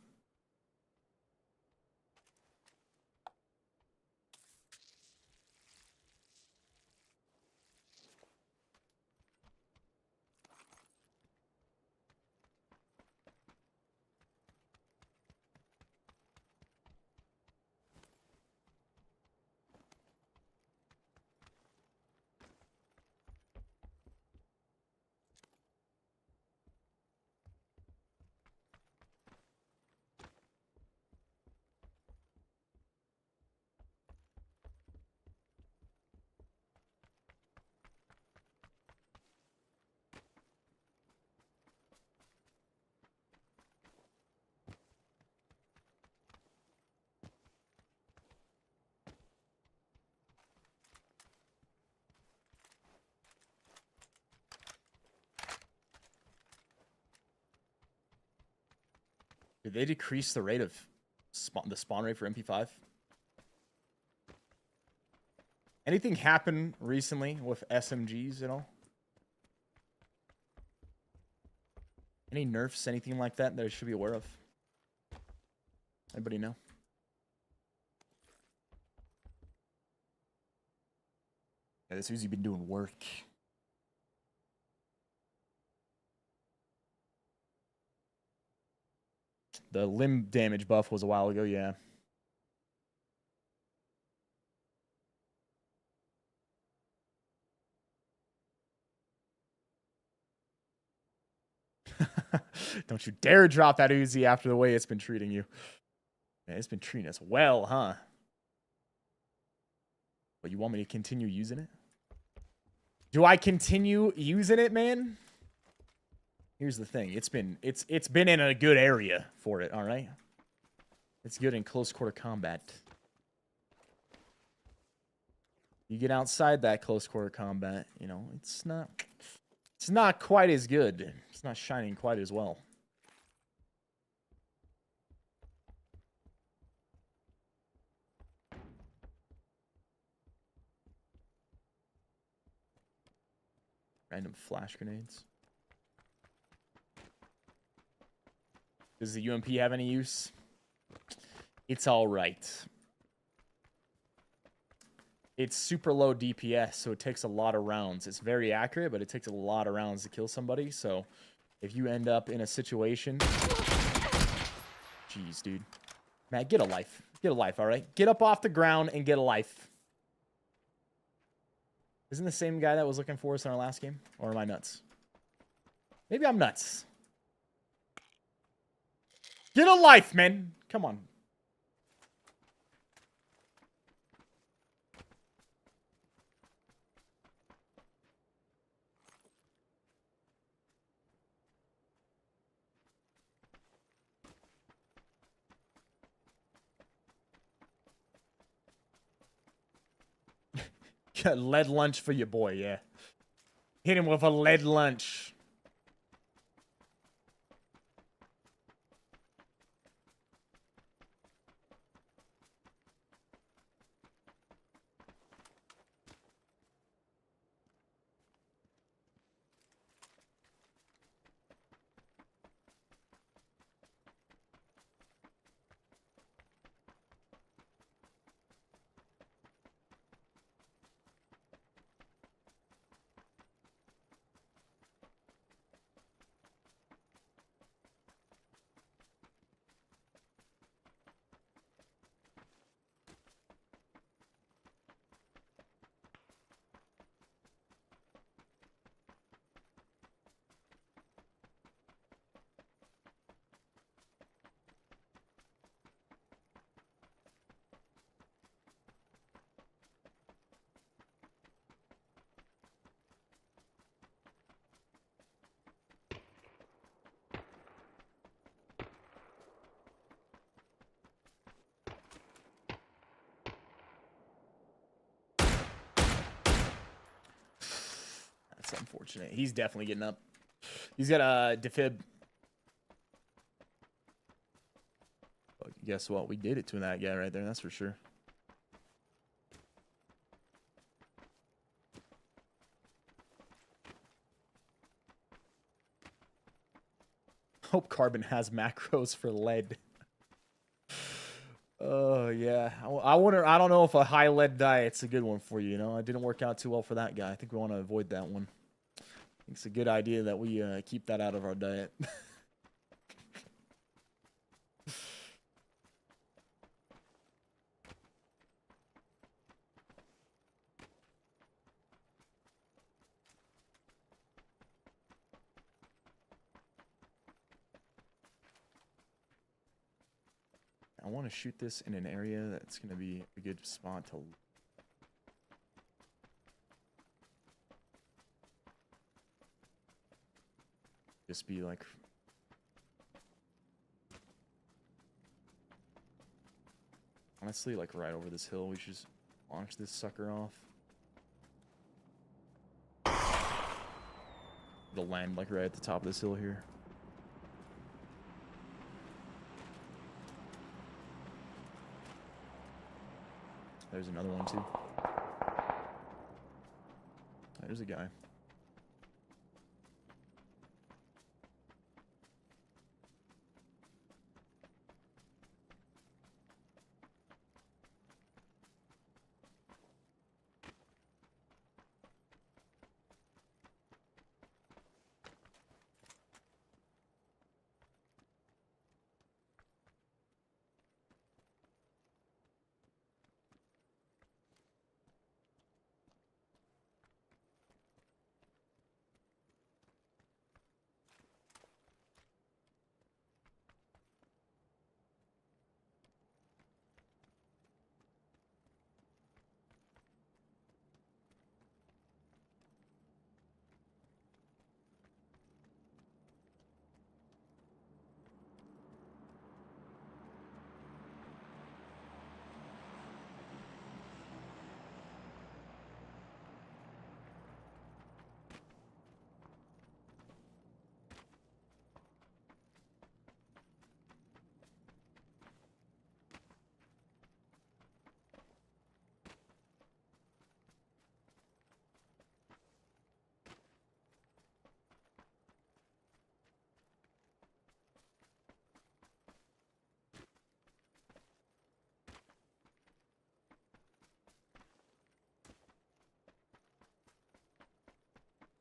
Did they decrease the rate of the spawn rate for MP5? Anything happen recently with SMGs at all? Any nerfs, anything like that that I should be aware of? Anybody know? Yeah, this Uzi been doing work. The limb damage buff was a while ago, yeah. Don't you dare drop that Uzi after the way it's been treating you. Man, it's been treating us well, huh? But you want me to continue using it? Do I continue using it, man? Here's the thing. It's been in a good area for it, all right? It's good in close quarter combat. You get outside that close quarter combat, you know, it's not quite as good. It's not shining quite as well. Random flash grenades. Does the UMP have any use? It's all right. It's super low DPS, so it takes a lot of rounds. It's very accurate, but it takes a lot of rounds to kill somebody. So if you end up in a situation... Jeez, dude. Man, get a life. Get a life, all right? Get up off the ground and get a life. Isn't the same guy that was looking for us in our last game? Or am I nuts? Maybe I'm nuts. Get a life, man. Come on. Lead lunch for your boy, yeah. Hit him with a lead lunch. That's unfortunate. He's definitely getting up. He's got a defib. But guess what? We did it to that guy right there. That's for sure. Hope Carbon has macros for lead. Oh, yeah. I wonder, I don't know if a high lead diet's a good one for you, you know? It didn't work out too well for that guy. I think we want to avoid that one. I think it's a good idea that we keep that out of our diet. I want to shoot this in an area that's going to be a good spot to... just be like... honestly, like right over this hill, we should just launch this sucker off. It'll land like right at the top of this hill here. There's another one too. There's a guy.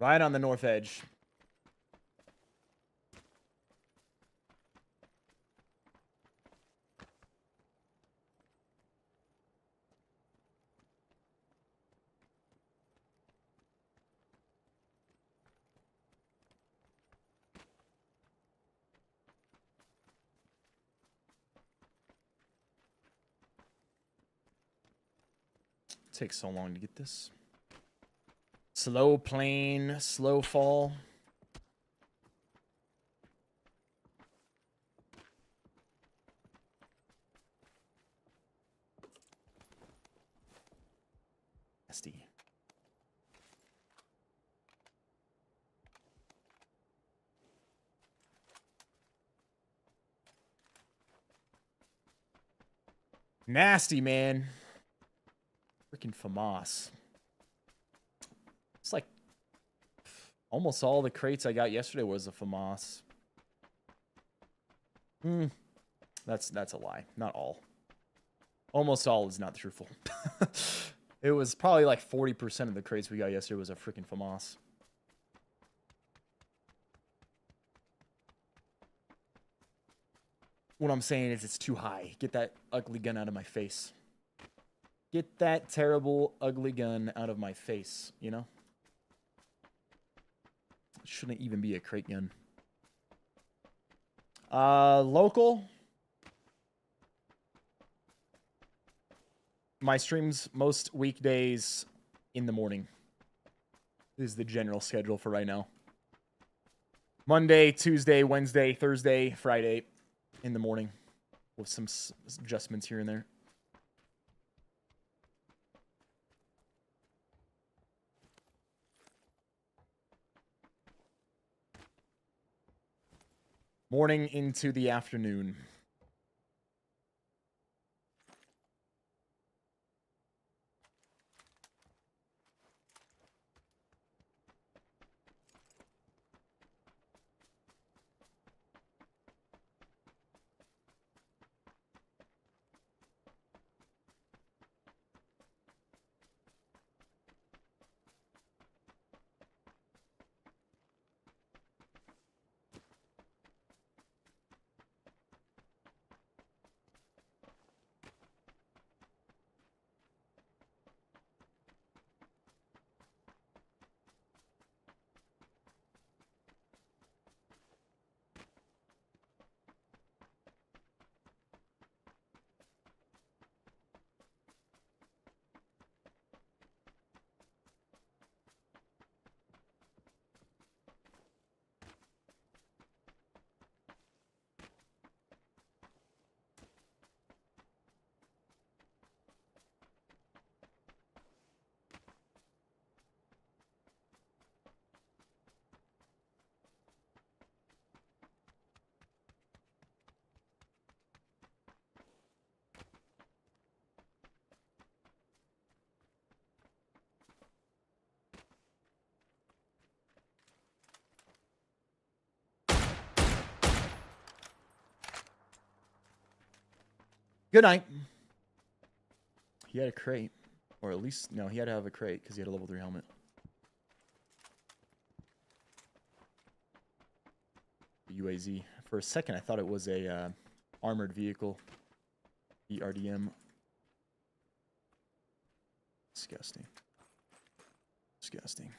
Right on the north edge. Takes so long to get this. Slow plane, slow fall. Nasty. Nasty, man. Freaking FAMAS. It's like almost all the crates I got yesterday was a FAMAS. That's a lie. Not all. Almost all is not truthful. It was probably like 40% of the crates we got yesterday was a freaking FAMAS. What I'm saying is it's too high. Get that ugly gun out of my face. Get that terrible, ugly gun out of my face, you know? It shouldn't even be a crate gun. Local. My streams most weekdays in the morning. This is the general schedule for right now. Monday, Tuesday, Wednesday, Thursday, Friday in the morning with some adjustments here and there. Morning into the afternoon. Good night. He had a crate. Or at least, no, he had to have a crate because he had a level 3 helmet. UAZ. For a second, I thought it was a armored vehicle. ERDM. Disgusting. Disgusting.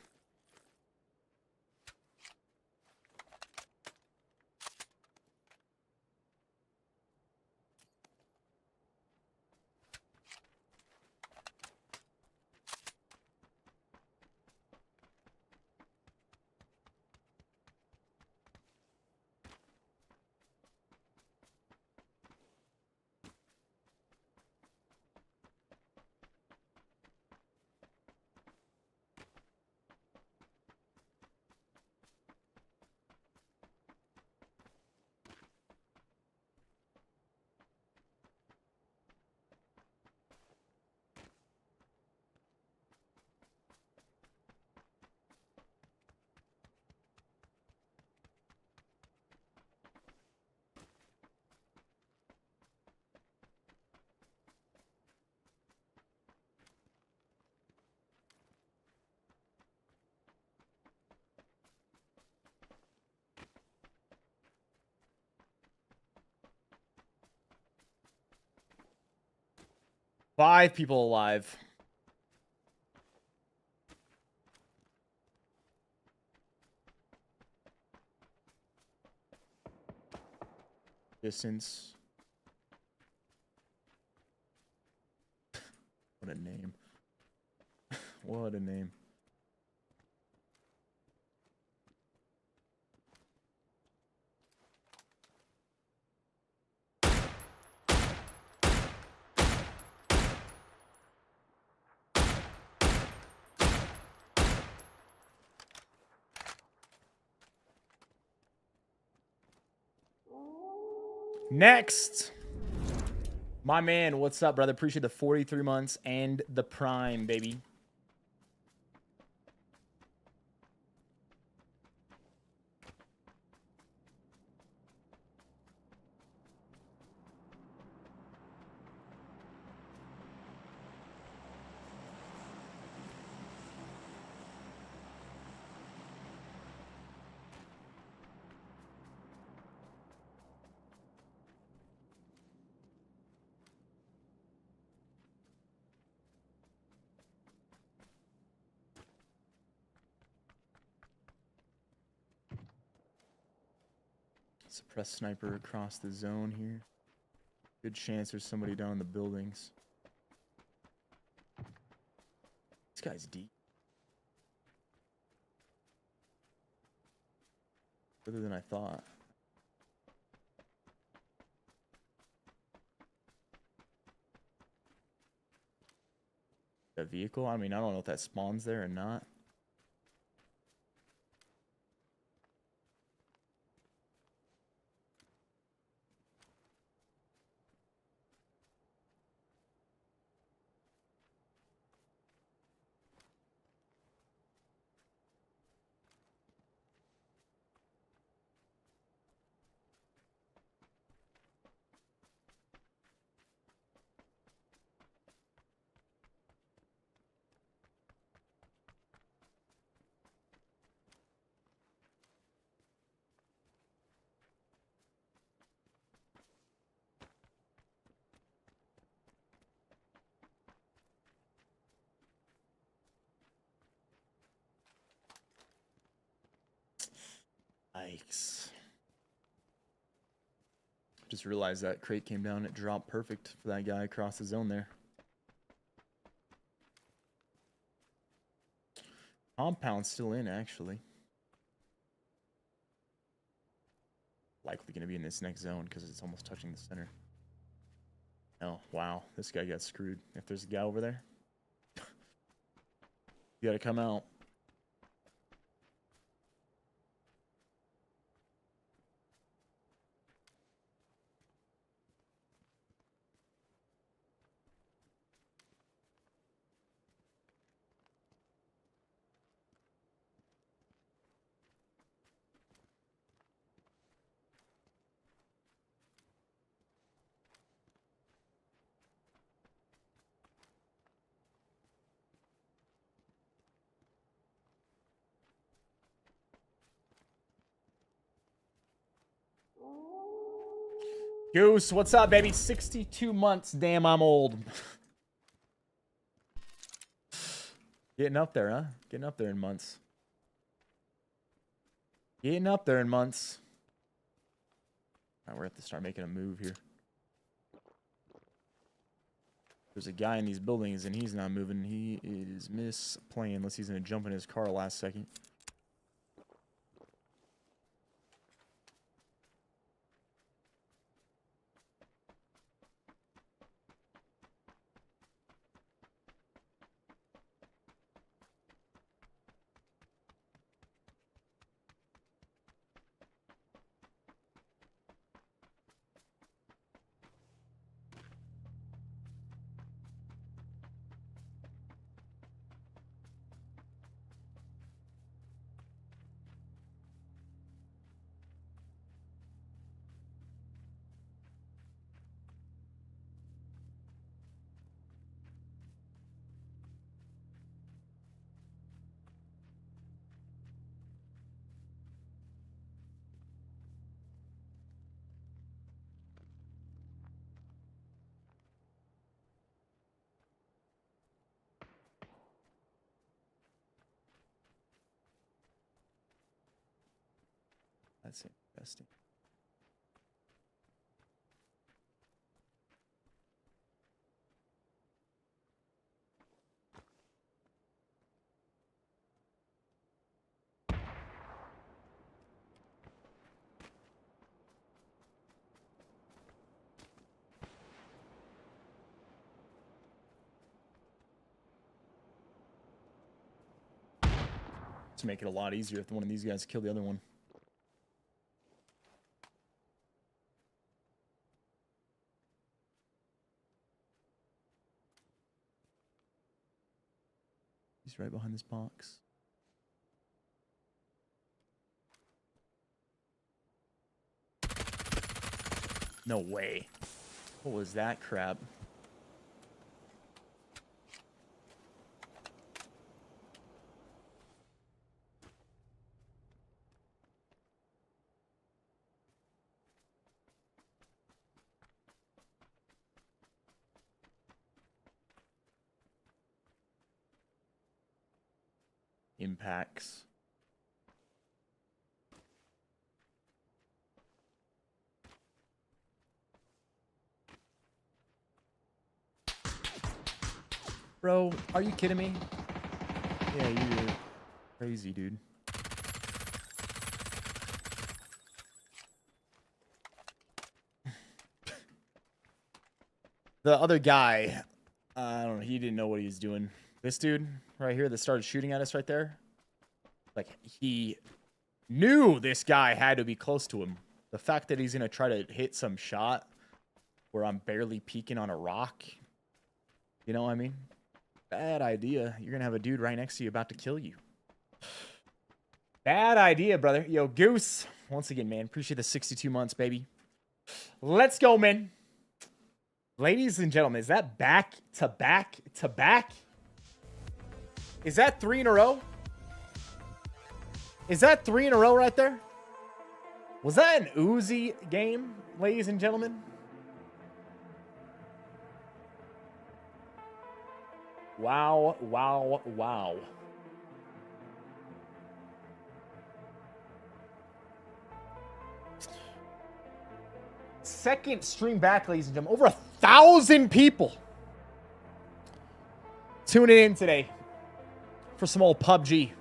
5 people alive. Distance. What a name. What a name. Next, my man, what's up, brother? Appreciate the 43 months and the prime, baby. Suppress sniper across the zone here. Good chance there's somebody down in the buildings. This guy's deep. Further than I thought. That vehicle? I mean, I don't know if that spawns there or not. Yikes. Just realized that crate came down. It dropped perfect for that guy across the zone there. Compound's still in, actually. Likely going to be in this next zone because it's almost touching the center. Oh, wow. This guy got screwed. If there's a guy over there, you got to come out. Goose, what's up, baby? 62 months. Damn, I'm old. Getting up there, huh? Getting up there in months. Getting up there in months. All right, we're going to have to start making a move here. There's a guy in these buildings, and he's not moving. He is misplaying unless he's going to jump in his car last second. That's interesting. To make it a lot easier if one of these guys kill the other one. He's right behind this box. No way. What was that crap? Impacts. Bro, are you kidding me? Yeah, you're crazy, dude. The other guy, I don't know, he didn't know what he was doing. This dude right here that started shooting at us right there, like, he knew this guy had to be close to him. The fact that he's going to try to hit some shot where I'm barely peeking on a rock, you know what I mean? Bad idea. You're going to have a dude right next to you about to kill you. Bad idea, brother. Yo, Goose, once again, man, appreciate the 62 months, baby. Let's go, man. Ladies and gentlemen, is that back to back to back? Is that 3 in a row? Is that 3 in a row right there? Was that an Uzi game, ladies and gentlemen? Wow, wow, wow. Second stream back, ladies and gentlemen. Over 1,000 people tuning in today for some old PUBG.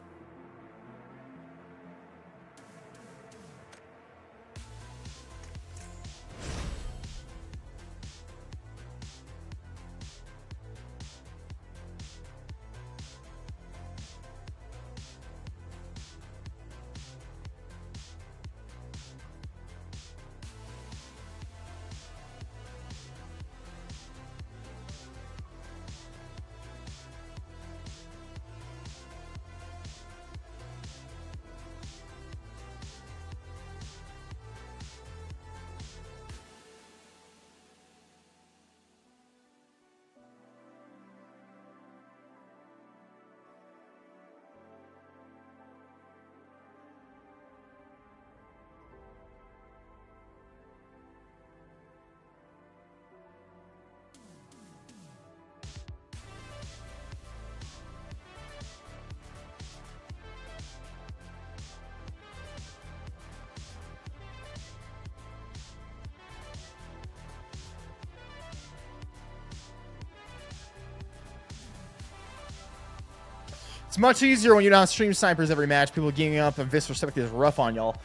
It's much easier when you don't stream snipers every match. People ganging up and Visser stuff is rough on y'all.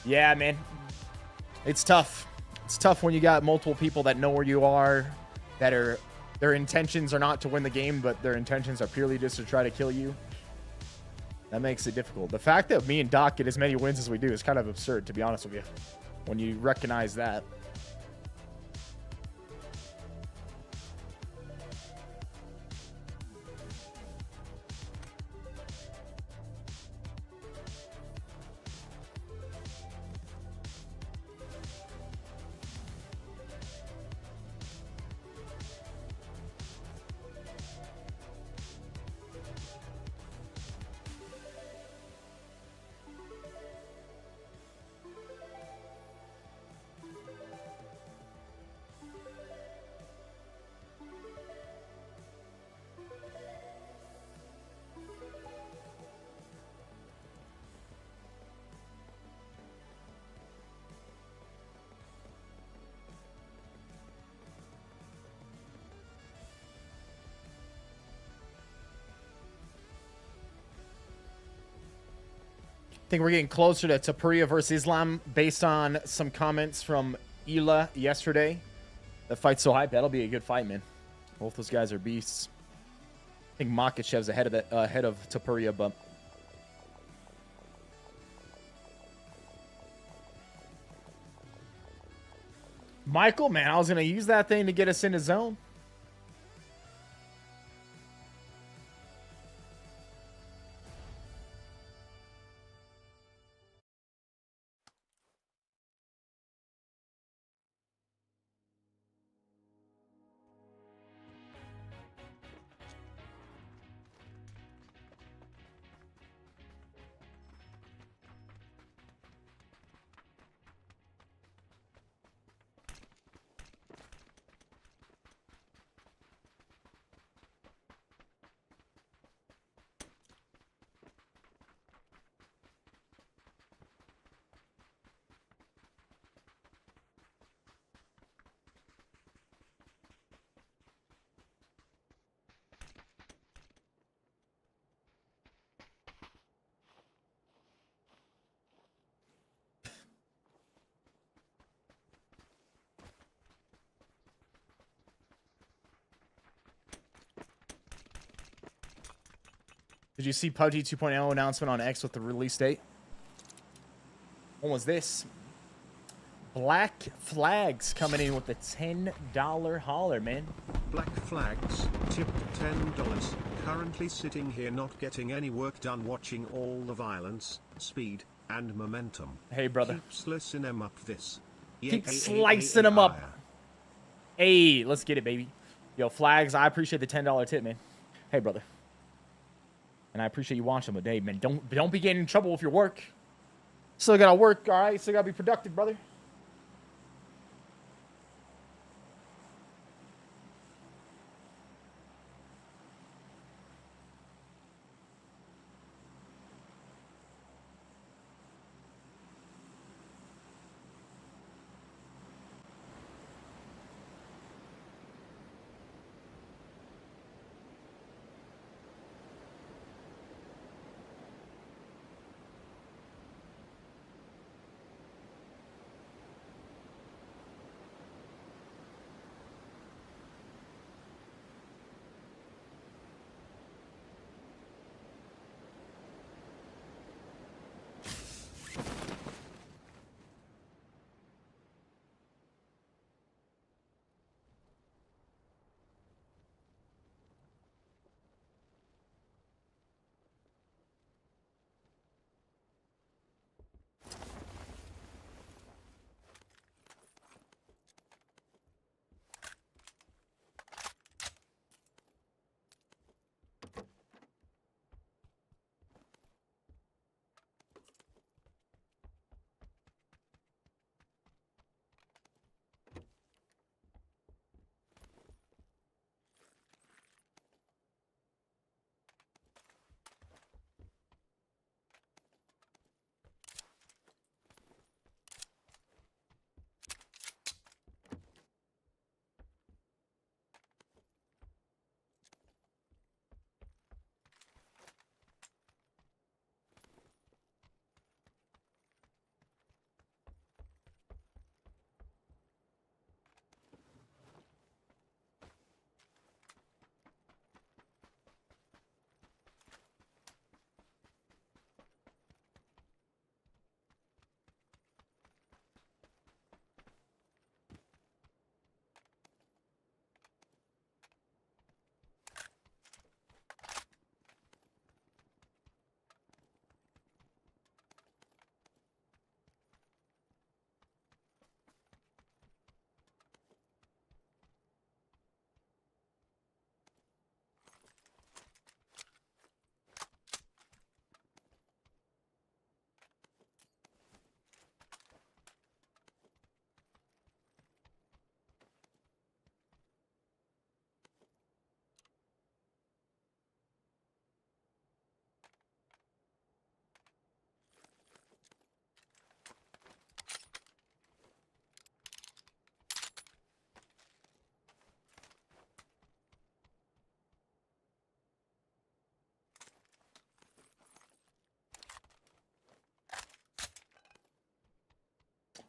Yeah, man. It's tough. It's tough when you got multiple people that know where you are, that are, their intentions are not to win the game, but their intentions are purely just to try to kill you. That makes it difficult. The fact that me and Doc get as many wins as we do is kind of absurd, to be honest with you, when you recognize that. think we're getting closer to Tapuria versus Islam based on some comments from Ela yesterday. The fight's so hype. That'll be a good fight, man. Both those guys are beasts. I think Makhachev's ahead of Tapuria, but Michael, man, I was gonna use that thing to get us in the zone. Did you see PUBG 2.0 announcement on X with the release date? When was this? Black Flags coming in with the $10 hauler, man. Black Flags, tipped $10. Currently sitting here not getting any work done, watching all the violence, speed, and momentum. Hey, brother. Keep slicing 'em up this. Keep slicing them up. Hey, let's get it, baby. Yo, Flags, I appreciate the $10 tip, man. Hey, brother. And I appreciate you watching, but hey, man, don't be getting in trouble with your work. Still gotta work, all right? Still gotta be productive, brother.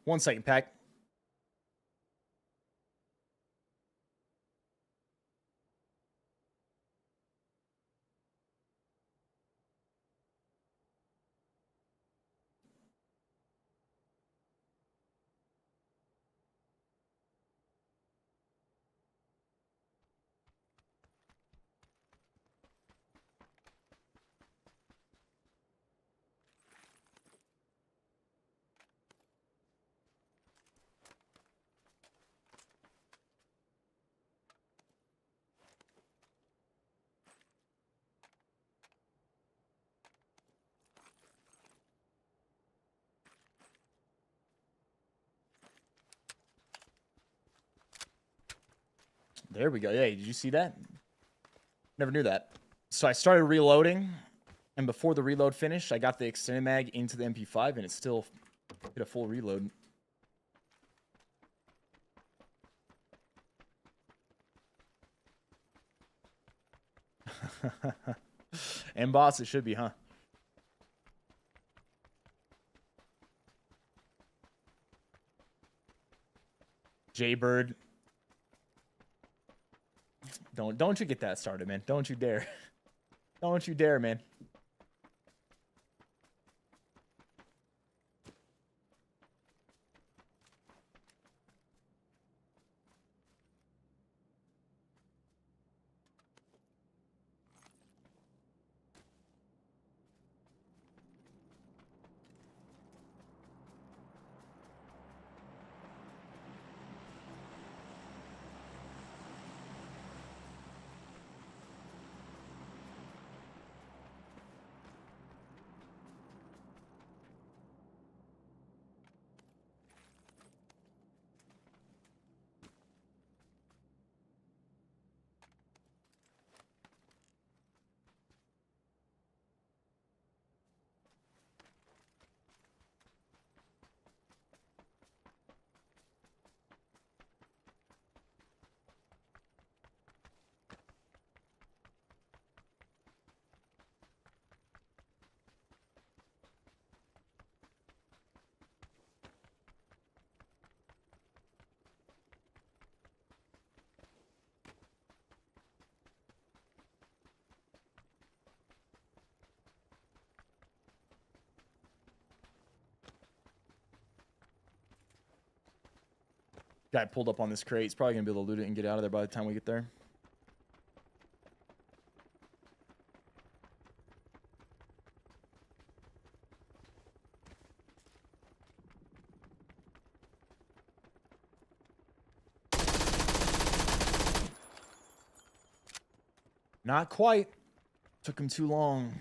1 second, Pack. There we go. Hey, did you see that? Never knew that. So I started reloading, and before the reload finished, I got the extended mag into the MP5, and it still hit a full reload. And boss, it should be, huh? Jaybird. Don't you get that started, man. Don't you dare. Don't you dare, man. Guy pulled up on this crate. He's probably going to be able to loot it and get out of there by the time we get there. Not quite. Took him too long.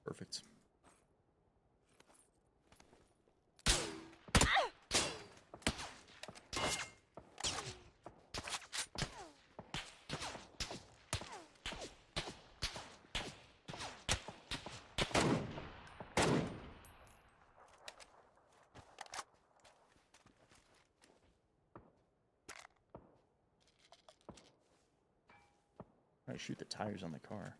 Perfect. I shoot the tires on the car.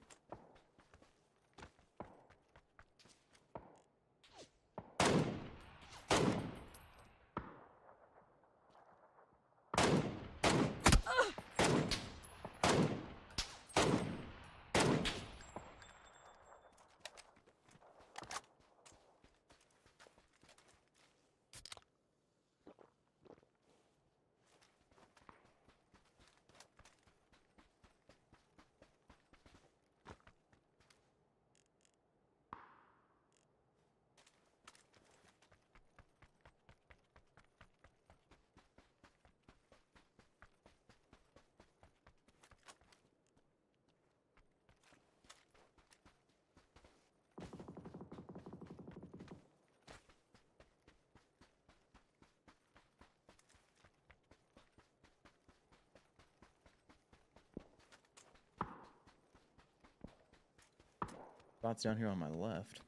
Spots down here on my left.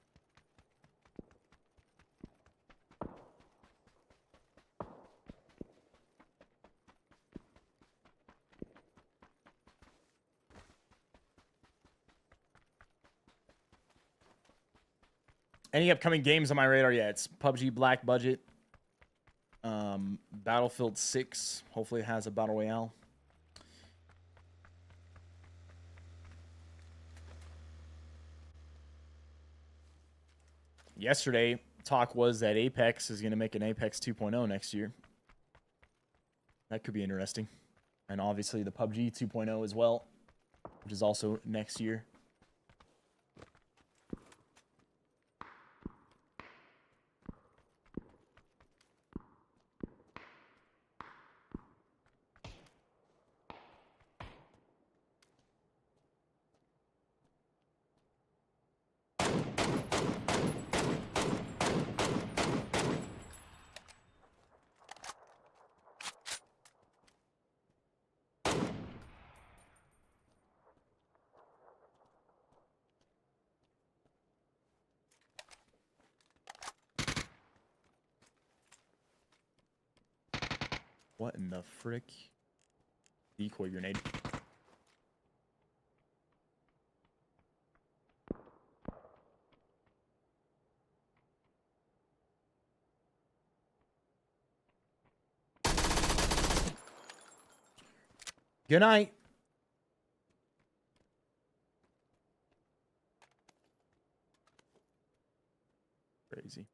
Any upcoming games on my radar? Yeah, it's PUBG Black Budget. Battlefield 6. Hopefully it has a Battle Royale. Yesterday, talk was that Apex is going to make an Apex 2.0 next year. That could be interesting. And obviously the PUBG 2.0 as well, which is also next year. What in the frick? Decoy grenade. Good night. Crazy.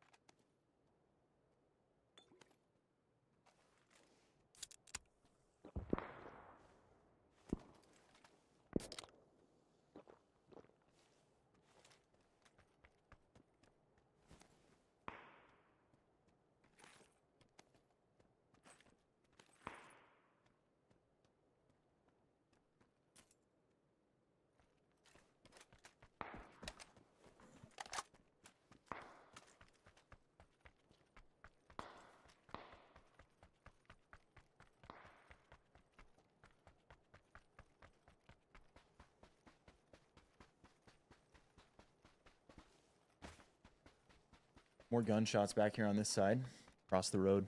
More gunshots back here on this side, across the road.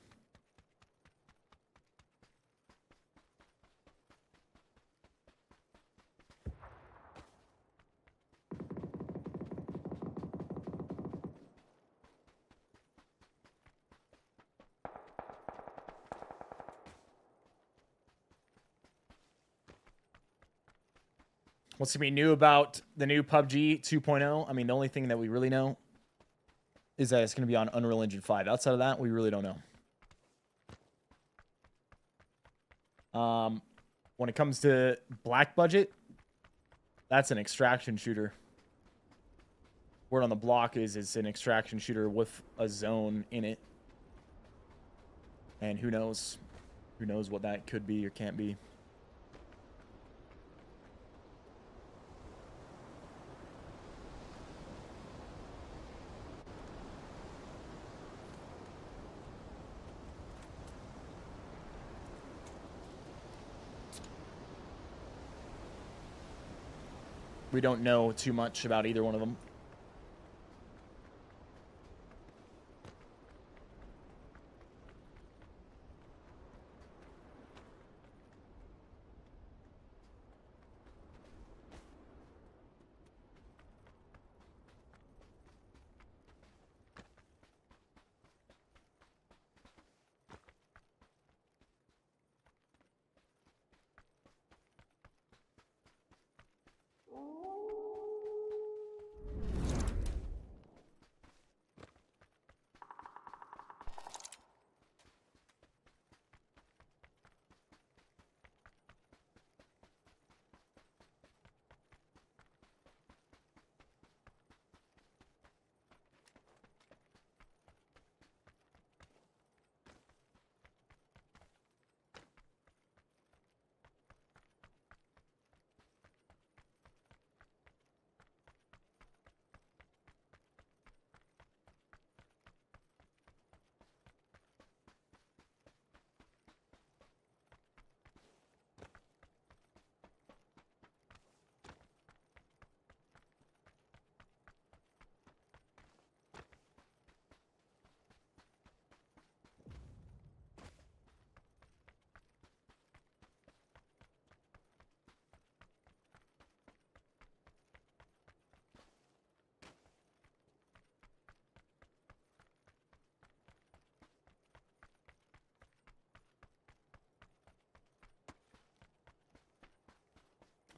What's going to be new about the new PUBG 2.0? I mean, the only thing that we really know is that it's going to be on Unreal Engine 5. Outside of that, we really don't know. When it comes to Black Budget, that's an extraction shooter. Word on the block is it's an extraction shooter with a zone in it. And who knows? Who knows what that could be or can't be. We don't know too much about either one of them.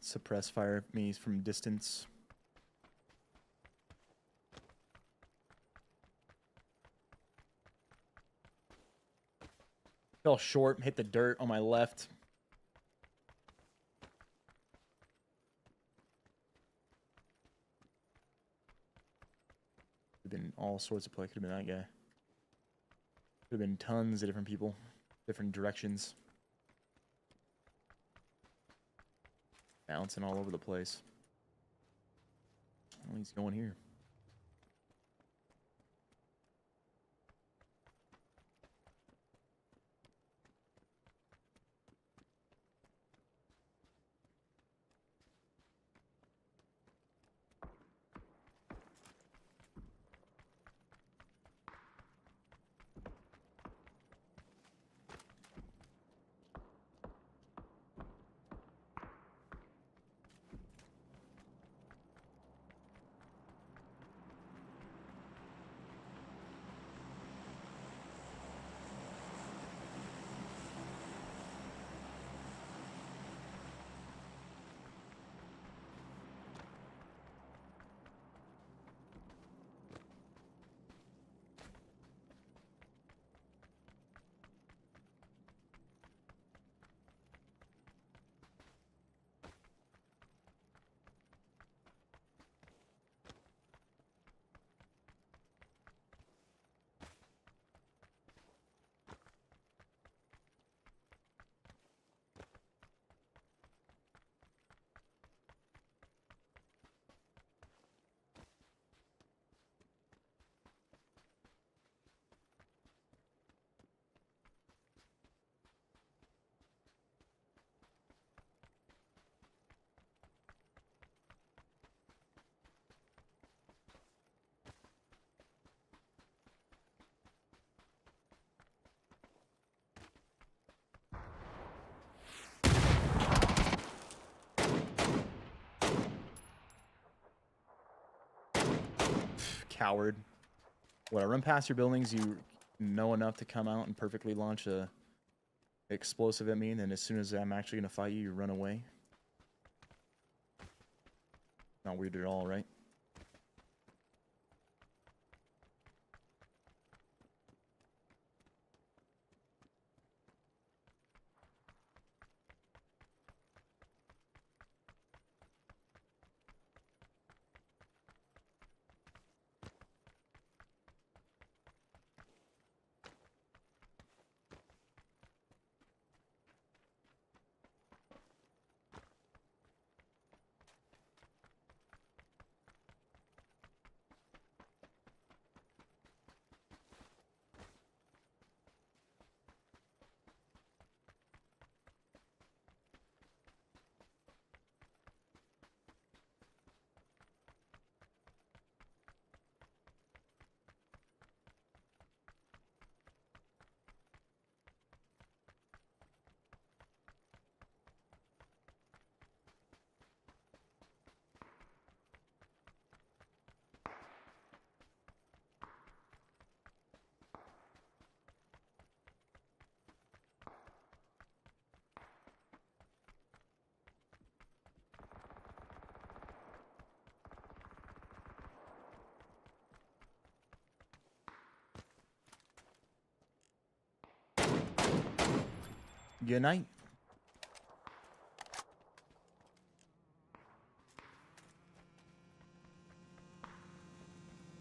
suppress fire me from distance. Fell short, hit the dirt on my left. Could have been all sorts of play. Could have been that guy. Could have been tons of different people, different directions. Bouncing all over the place. Oh, he's going here. Coward. When I run past your buildings, you know enough to come out and perfectly launch a explosive at me, and then as soon as I'm actually going to fight you, you run away. Not weird at all, right? Good night.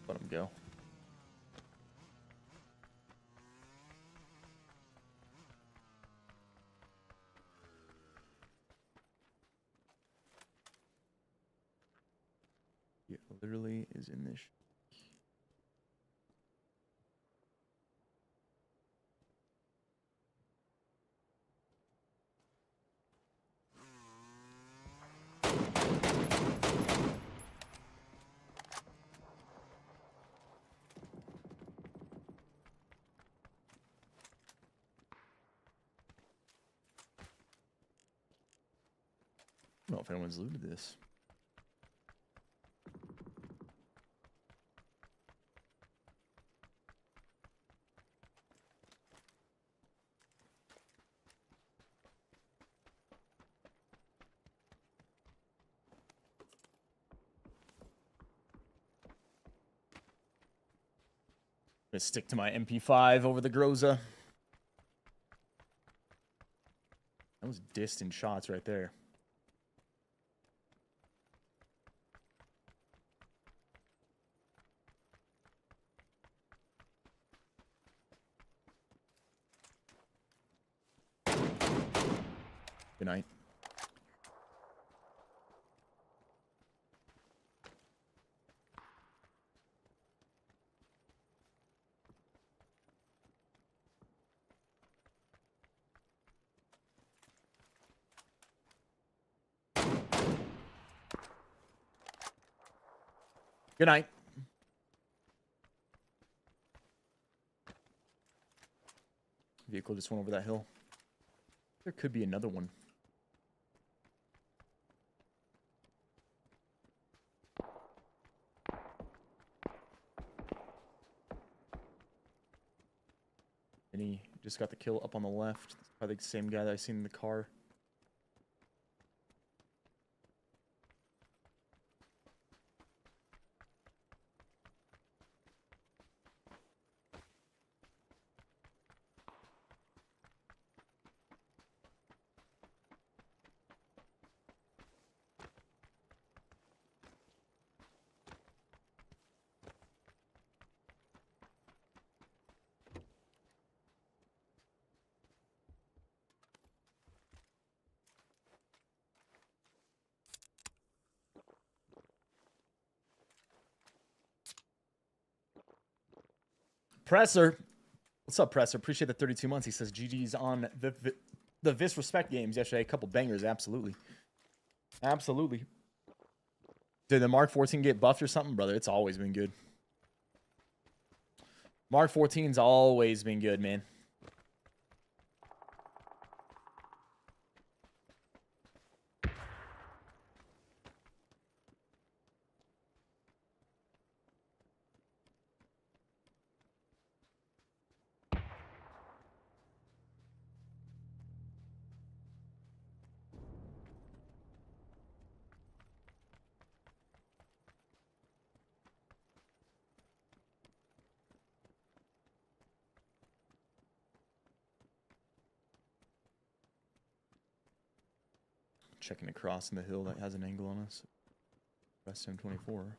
Let him go. He literally is in this. I don't know if anyone's looted this. Gonna stick to my MP5 over the Groza. That was distant shots right there. Good night. Good night. Vehicle just went over that hill. There could be another one. And he just got the kill up on the left. Probably the same guy that I seen in the car. Presser. What's up, Presser? Appreciate the 32 months. He says GG's on the Viss Respect games yesterday. A couple bangers. Absolutely. Absolutely. Did the Mark 14 get buffed or something, brother? It's always been good. Mark 14's always been good, man. Checking across in the hill that has an angle on us. West M24.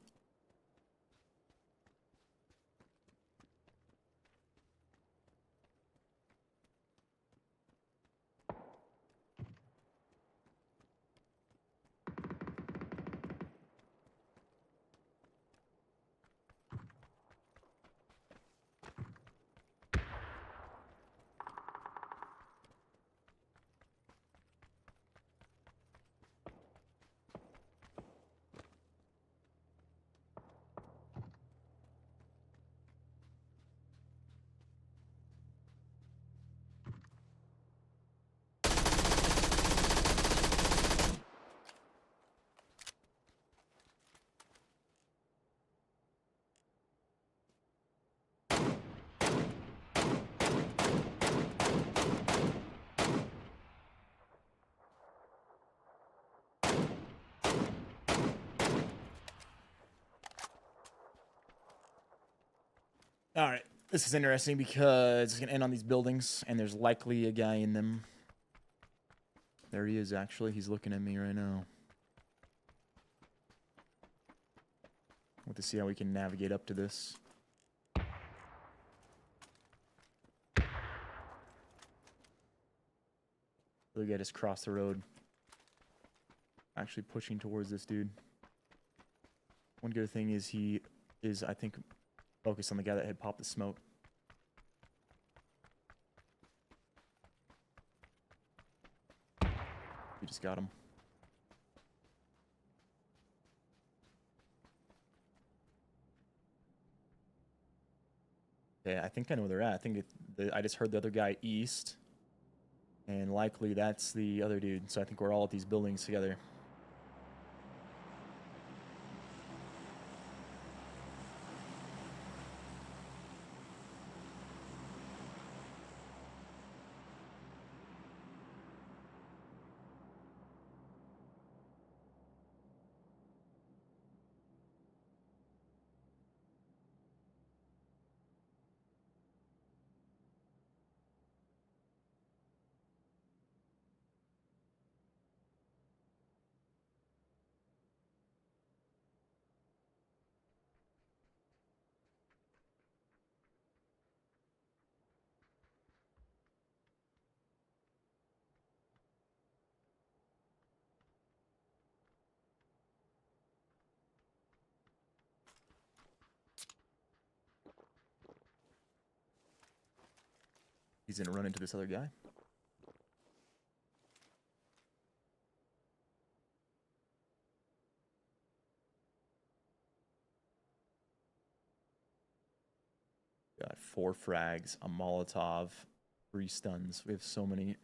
All right, this is interesting because it's going to end on these buildings, and there's likely a guy in them. There he is, actually. He's looking at me right now. We'll have to see how we can navigate up to this. The guy just crossed the road. Actually pushing towards this dude. One good thing is he is, I think, focused on the guy that had popped the smoke. We just got him. Yeah, I think I know where they're at. I think I just heard the other guy east. And likely that's the other dude. So I think we're all at these buildings together. He's gonna run into this other guy. Got 4 frags, a Molotov, 3 stuns. We have so many.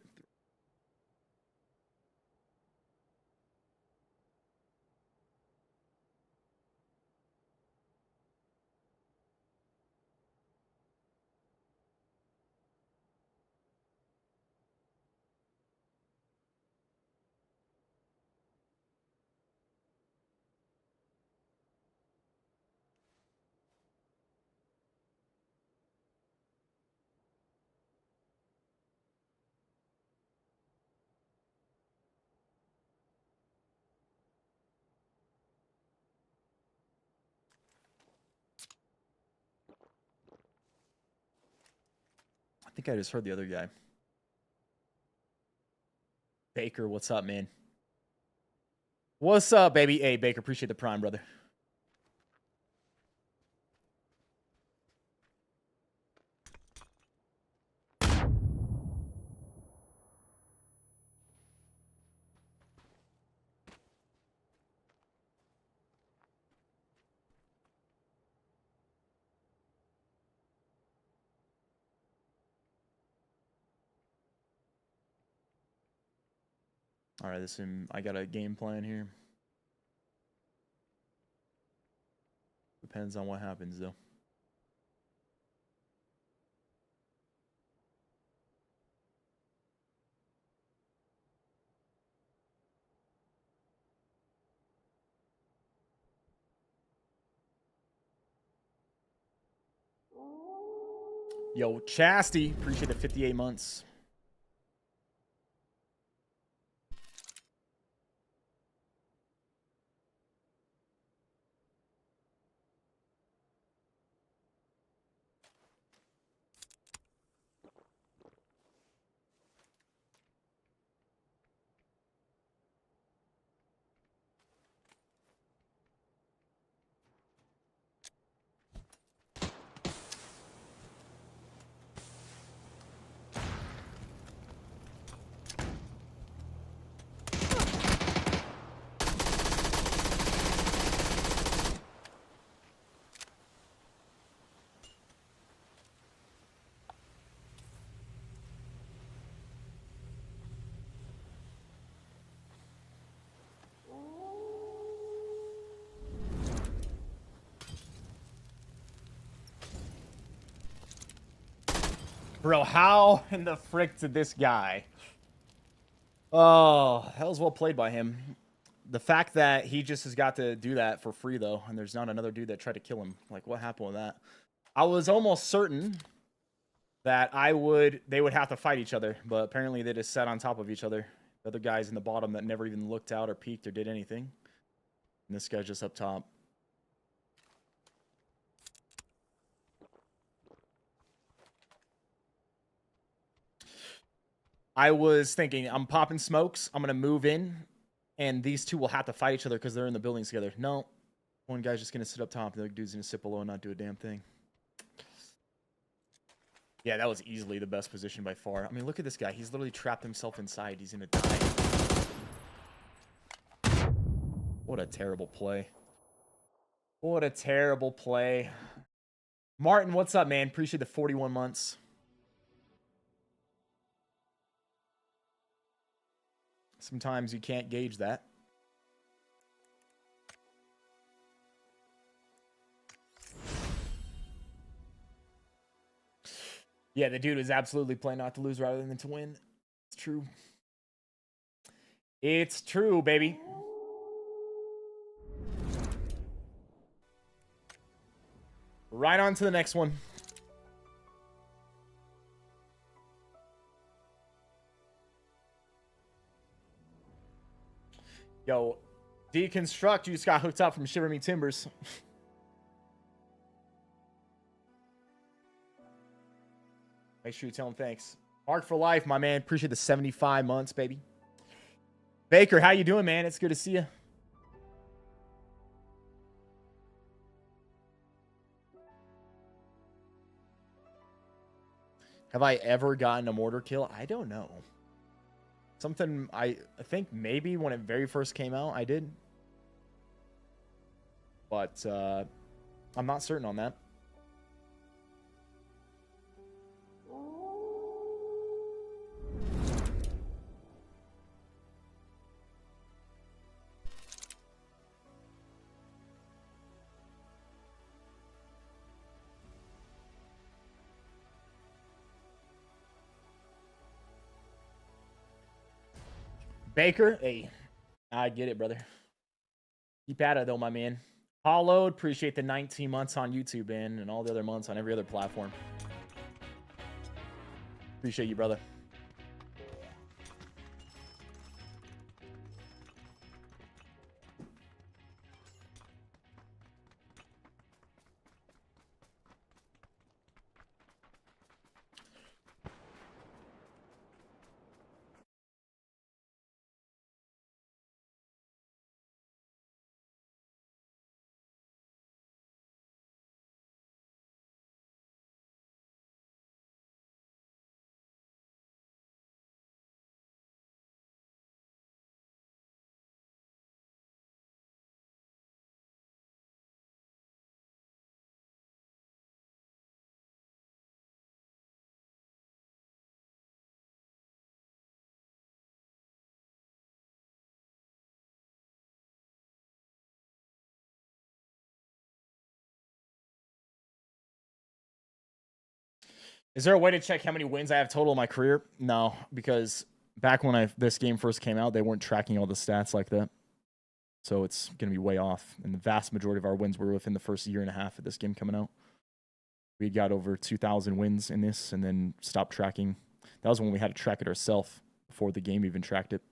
I think I just heard the other guy. Baker, what's up, man? What's up, baby? Hey, Baker, appreciate the prime, brother. All right, I got a game plan here. Depends on what happens, though. Yo, Chastity, appreciate the 58 months. Bro, how in the frick did this guy? Oh, that was well played by him. The fact that he just has got to do that for free, though, and there's not another dude that tried to kill him. Like, what happened with that? I was almost certain that they would have to fight each other, but apparently they just sat on top of each other. The other guys in the bottom that never even looked out or peeked or did anything. And this guy's just up top. I was thinking, I'm popping smokes. I'm going to move in, and these two will have to fight each other because they're in the buildings together. No. One guy's just going to sit up top. The other dude's going to sit below and not do a damn thing. Yeah, that was easily the best position by far. I mean, look at this guy. He's literally trapped himself inside. He's going to die. What a terrible play. What a terrible play. Martin, what's up, man? Appreciate the 41 months. Sometimes you can't gauge that. Yeah, the dude was absolutely playing not to lose rather than to win. It's true. It's true, baby. Right on to the next one. Yo, Deconstruct, you just got hooked up from Shiver Me Timbers. Make sure you tell him thanks. Mark for life, my man. Appreciate the 75 months, baby. Baker, how you doing, man? It's good to see you. Have I ever gotten a mortar kill? I don't know. Something I think maybe when it very first came out, I did. But I'm not certain on that. Baker, hey, I get it, brother. Keep at it, though, my man. Hollowed, appreciate the 19 months on YouTube, man, and all the other months on every other platform. Appreciate you, brother. Is there a way to check how many wins I have total in my career? No, because back when this game first came out, they weren't tracking all the stats like that. So it's going to be way off. And the vast majority of our wins were within the first year and a half of this game coming out. We got over 2,000 wins in this and then stopped tracking. That was when we had to track it ourselves before the game even tracked it.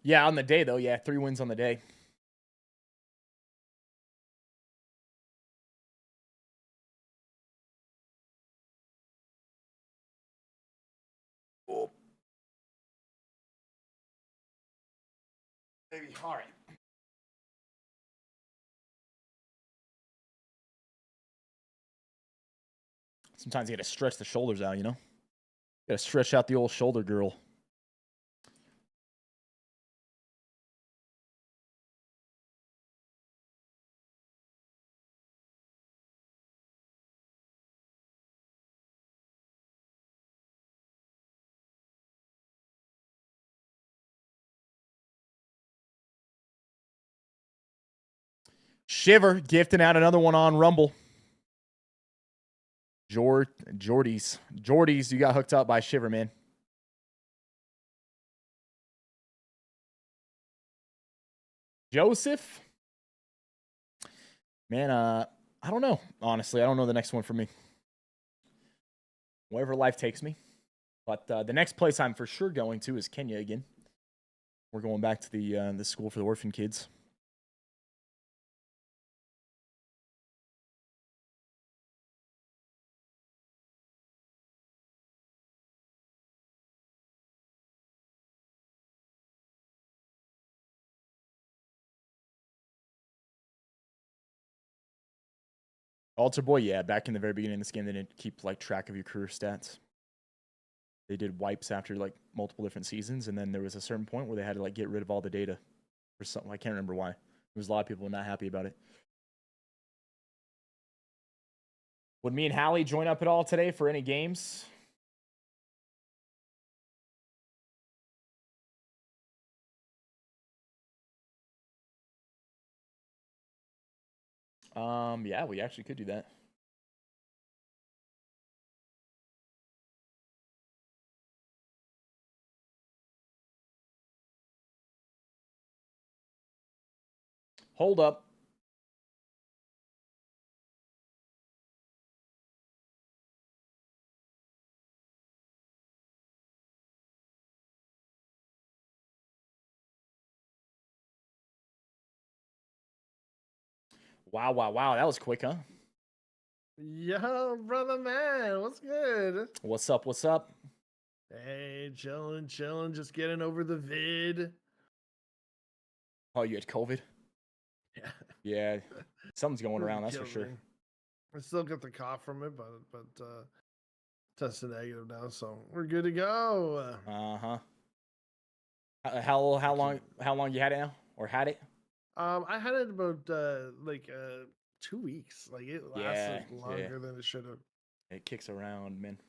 Yeah, on the day, though. Yeah, 3 wins on the day. Oh. Maybe. All right. Sometimes you got to stretch the shoulders out, you know? Got to stretch out the old shoulder girl. Shiver gifting out another one on Rumble. Jordy's, you got hooked up by Shiver, man. Joseph? Man, I don't know. Honestly, I don't know the next one for me. Wherever life takes me. But the next place I'm for sure going to is Kenya again. We're going back to the school for the orphan kids. Altar Boy, yeah, back in the very beginning of this game, they didn't keep like track of your career stats. They did wipes after like multiple different seasons, and then there was a certain point where they had to like get rid of all the data or something. I can't remember why. There was a lot of people not happy about it. Would me and Hallie join up at all today for any games? Yeah, we actually could do that. Hold up. Wow, wow, wow. That was quick, huh? Yo, brother man, what's good? What's up? What's up? Hey, chilling, just getting over the vid. Oh, you had COVID? Yeah. Yeah. Something's going around, that's for Killed sure. me. I still got the cough from it, but tested negative now, so we're good to go. Uh-huh. How long you had it now? Or had it? I had it about 2 weeks. Like it lasted Yeah, longer than it should have. It kicks around, man.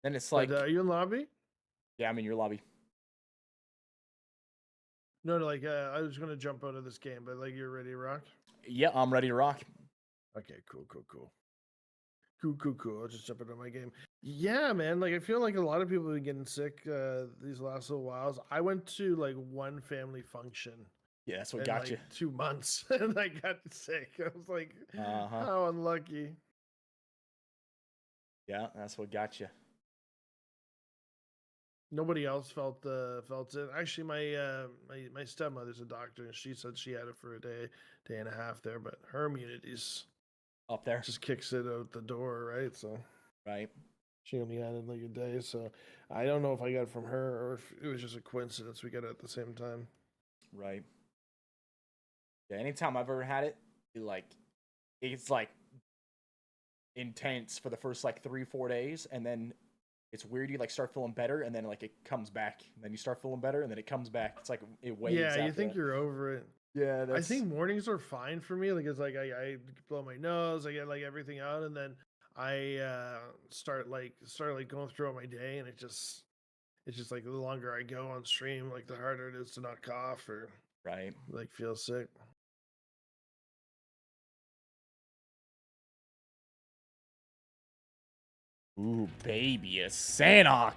Then it's like, But, are you in lobby? yeah, I'm in your lobby. No, like I was gonna jump out of this game, but like you're ready to rock. Yeah, I'm ready to rock. Okay, cool. I'll just jump into my game. Yeah, man. Like I feel like a lot of people have been getting sick these last little whiles. I went to like one family function. Yeah, that's what in, got like, you. 2 months, and I got sick. I was like, Uh-huh. how unlucky. Yeah, that's what got you. Nobody else felt it. Actually, my stepmother's a doctor, and she said she had it for a day and a half there, but her immunity's Up there. just kicks it out the door, right? So Right. she only had it like a day, so I don't know if I got it from her or if it was just a coincidence we got it at the same time. Right. Yeah, anytime I've ever had it, it's like intense for the first like 3-4 days, and then it's weird. You like start feeling better, and then like it comes back. And then you start feeling better, and then it comes back. It's like it waves. Yeah, you think that. you're over it. Yeah, I think mornings are fine for me. Like it's like I blow my nose, I get like everything out, and then I start going throughout my day, and it's just like the longer I go on stream, like the harder it is to not cough or right. like feel sick. Ooh, baby, a Sanhok.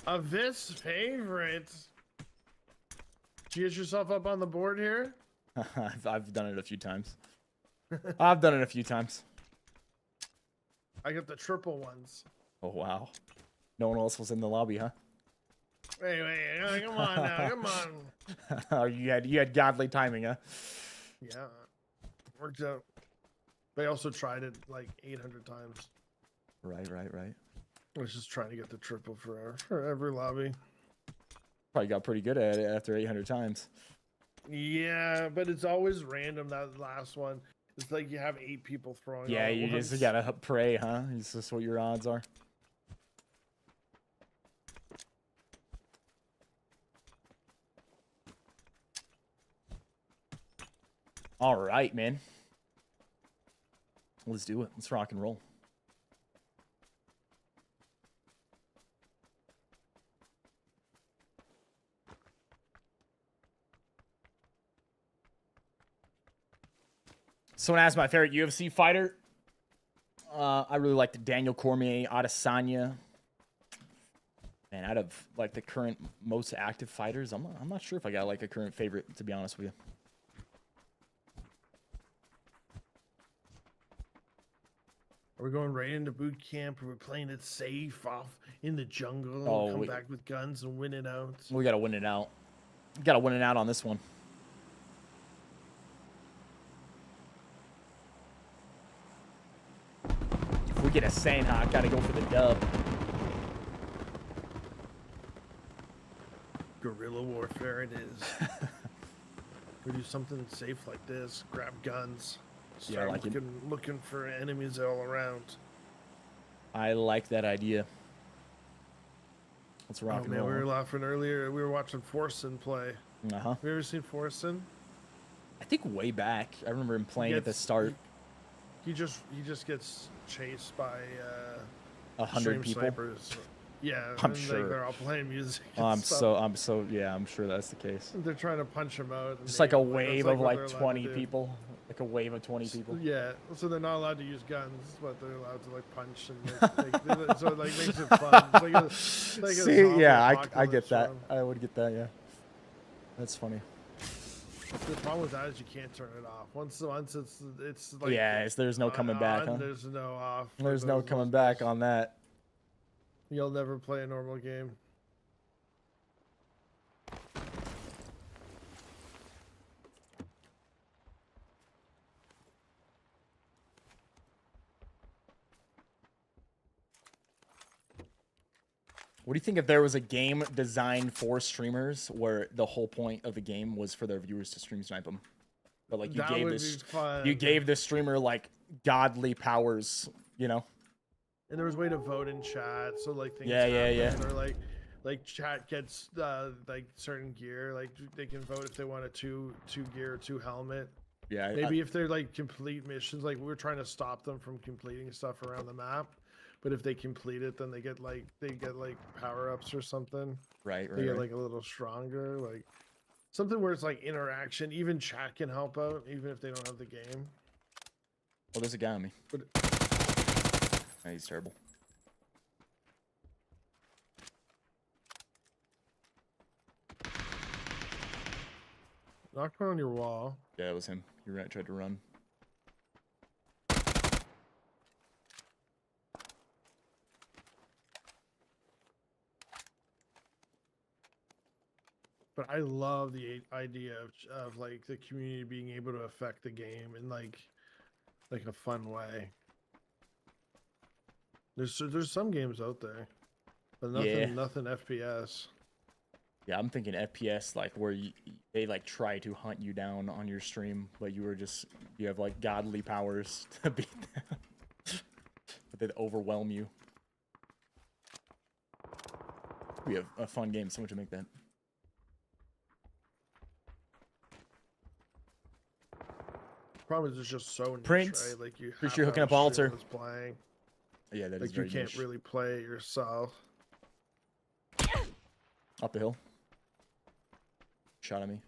A Viss favorite. Did you get yourself up on the board here? I've done it a few times. I've done it a few times. I got the triple ones. Oh wow. No one else was in the lobby, huh? Wait, come on now, come on. Oh, you had godly timing, huh? Yeah, worked out. They also tried it like 800 times. Right. I was just trying to get the triple for every lobby. Probably got pretty good at it after 800 times. Yeah, but it's always random, that last one. It's like you have 8 people throwing. Yeah, you just gotta pray, huh? Is this what your odds are? All right, man. Let's do it. Let's rock and roll. Someone asked my favorite UFC fighter. I really like the Daniel Cormier, Adesanya. Man, out of like the current most active fighters, I'm not sure if I got like a current favorite, to be honest with you. Are we going right into boot camp? Are we playing it safe off in the jungle? Oh, come back with guns and win it out. We gotta win it out. Gotta win it out on this one. If we get a Sanhok, gotta go for the dub. Guerrilla warfare it is. We do something safe like this. Grab guns. Start like looking for enemies all around. I like that idea. Let's rock Oh and man, roll. we were laughing earlier. We were watching Forsen play. Uh-huh. Have you ever seen Forsen? I think way back. I remember him playing at the start. He just gets chased by 100 people. snipers. Yeah, I'm and, sure. Like, they're all playing music. Oh, and stuff. yeah, I'm sure that's the case. They're trying to punch him out. and Just like a that's wave like of what like they're allowed to 20 do. people. Like a wave of 20 people. Yeah, so they're not allowed to use guns, but they're allowed to like punch and so it like makes it fun. It's like a See, zombie yeah, I get apocalypse that. one. I would get that, yeah. That's funny. The problem with that is you can't turn it off. Once it's like Yeah, there's no coming back, huh? There's no off. There's no coming back on that. You'll never play a normal game. What do you think if there was a game designed for streamers where the whole point of the game was for their viewers to stream snipe them? But like you gave the streamer like godly powers, you know? And there was a way to vote in chat, so like things yeah. Or like chat gets like certain gear, like they can vote if they want a two gear, 2 helmet. Yeah. Maybe if they're like complete missions, like we're trying to stop them from completing stuff around the map. But if they complete it, then they get like power ups or something. Right. They get like a little stronger, like something where it's like interaction. Even chat can help out, even if they don't have the game. Oh, there's a guy on me. Oh, he's terrible. Knocked one on your wall. Yeah, it was him. He tried to run. But I love the idea of like the community being able to affect the game in like a fun way. There's some games out there, but nothing FPS. Yeah, I'm thinking FPS, like where they like try to hunt you down on your stream, but you have like godly powers to beat them, but they overwhelm you. We have a fun game. Someone should make that. Problem is, it's just so niche, Prince, right? Like you appreciate you hooking up altar. Playing. Yeah, that like is you very can't niche. really play it yourself. Up the hill. Shot at me.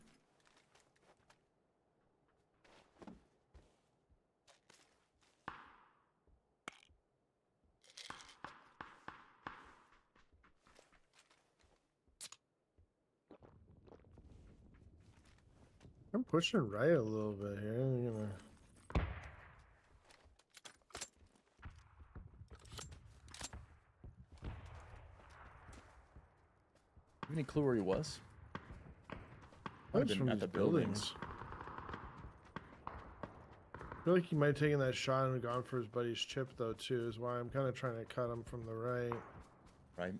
I'm pushing right a little bit here. I'm gonna... Any clue where he was? That's from at these the buildings. I feel like he might have taken that shot and gone for his buddy's chip though too, is why I'm kind of trying to cut him from the right. Right.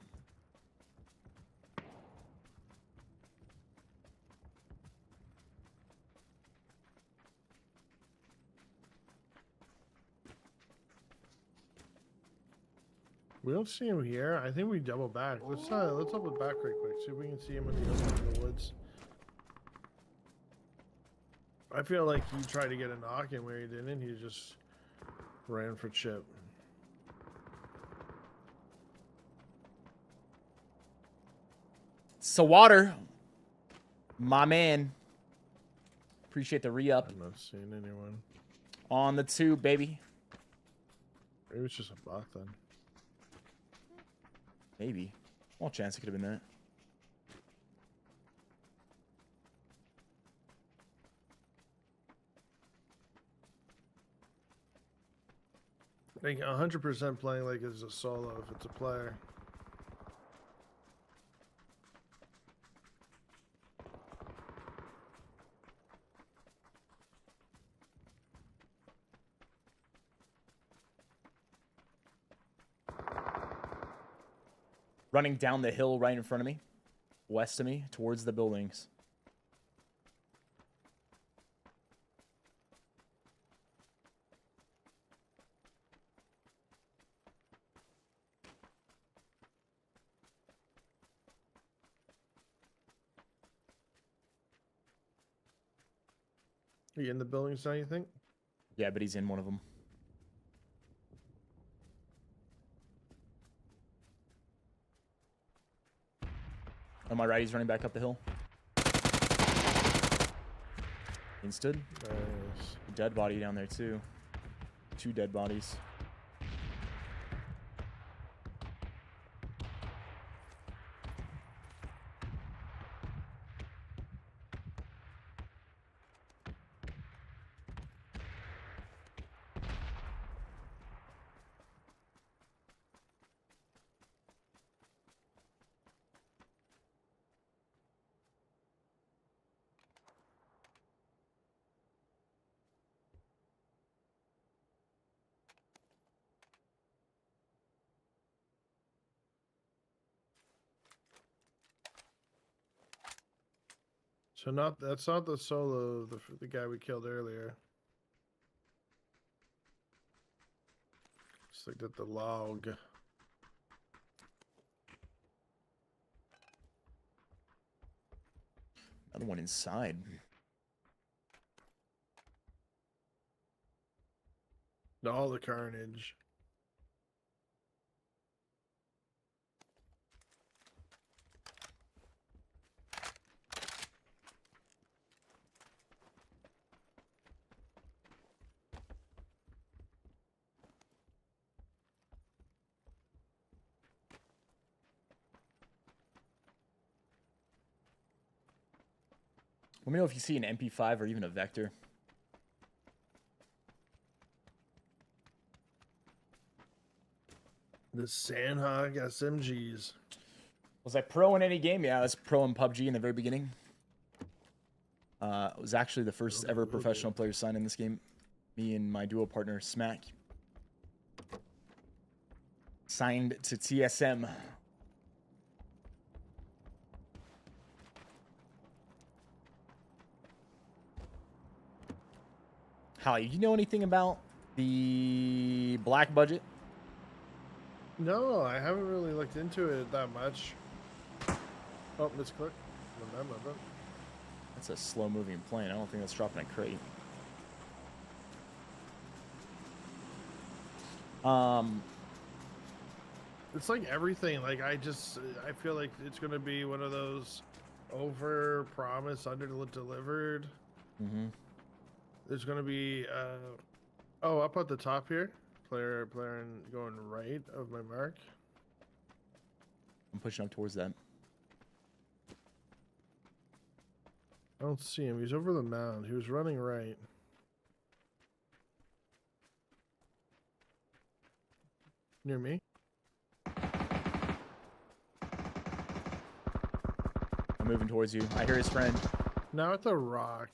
We don't see him here. I think we double back. Let's double back right quick. See if we can see him in the woods. I feel like he tried to get a knock in where he didn't. He just ran for chip. So water, my man. Appreciate the re-up. I'm not seeing anyone. On the tube, baby. Maybe it's just a bot then. Maybe. Small chance it could have been that. Like 100% playing like it's a solo if it's a player. Running down the hill right in front of me. West of me, towards the buildings. Are you in the buildings now, you think? Yeah, but he's in one of them. On my right, he's running back up the hill. Instood. Nice. Dead body down there, too. 2 dead bodies. So that's not the solo, the guy we killed earlier. Just looked at the log. Another one inside. All the carnage. Let me know if you see an MP5 or even a Vector. The Sandhawk SMGs. Was I pro in any game? Yeah, I was pro in PUBG in the very beginning. It was actually the first ever professional player signed in this game. Me and my duo partner, Smack. Signed to TSM. Holly, you know anything about the black budget? No, I haven't really looked into it that much. Oh, misclick. That's a slow-moving plane. I don't think that's dropping a crate. It's like everything. Like I feel like it's gonna be one of those over promise, under delivered. Mm-hmm. There's gonna be oh, up at the top here, player going right of my mark. I'm pushing up towards that. I don't see him. He's over the mound. He was running right. Near me. I'm moving towards you. I hear his friend. Now at the rock.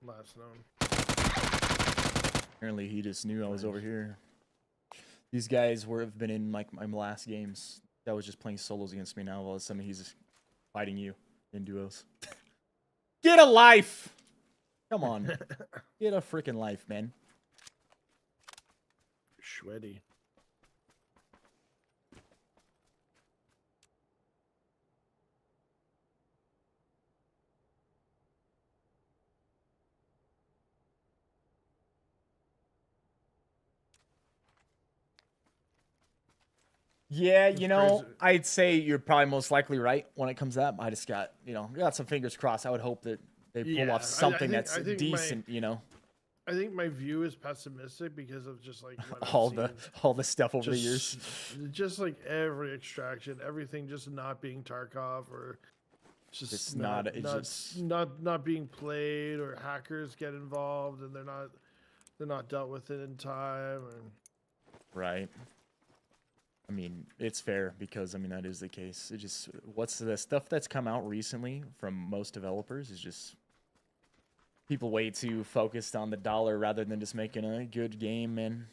Last known. Apparently he just knew I was over here. These guys have been in like my last games. That was just playing solos against me. Now all of a sudden he's fighting you in duos. Get a life! Come on. Get a freaking life, man. Sweaty. Yeah, It's you know, crazy. I'd say you're probably most likely right when it comes to that. I just got, got some fingers crossed. I would hope that they pull Yeah, off I something think- that's I think decent, I think my view is pessimistic because of just like what I've all seen. the stuff over the years. Just like every extraction, everything just not being Tarkov or just It's not, not- it's not, just- not being played, or hackers get involved and they're not dealt with it in time. And Right. I mean, it's fair because, I mean, that is the case. It just, what's the stuff that's come out recently from most developers is just people way too focused on the dollar rather than just making a good game, man.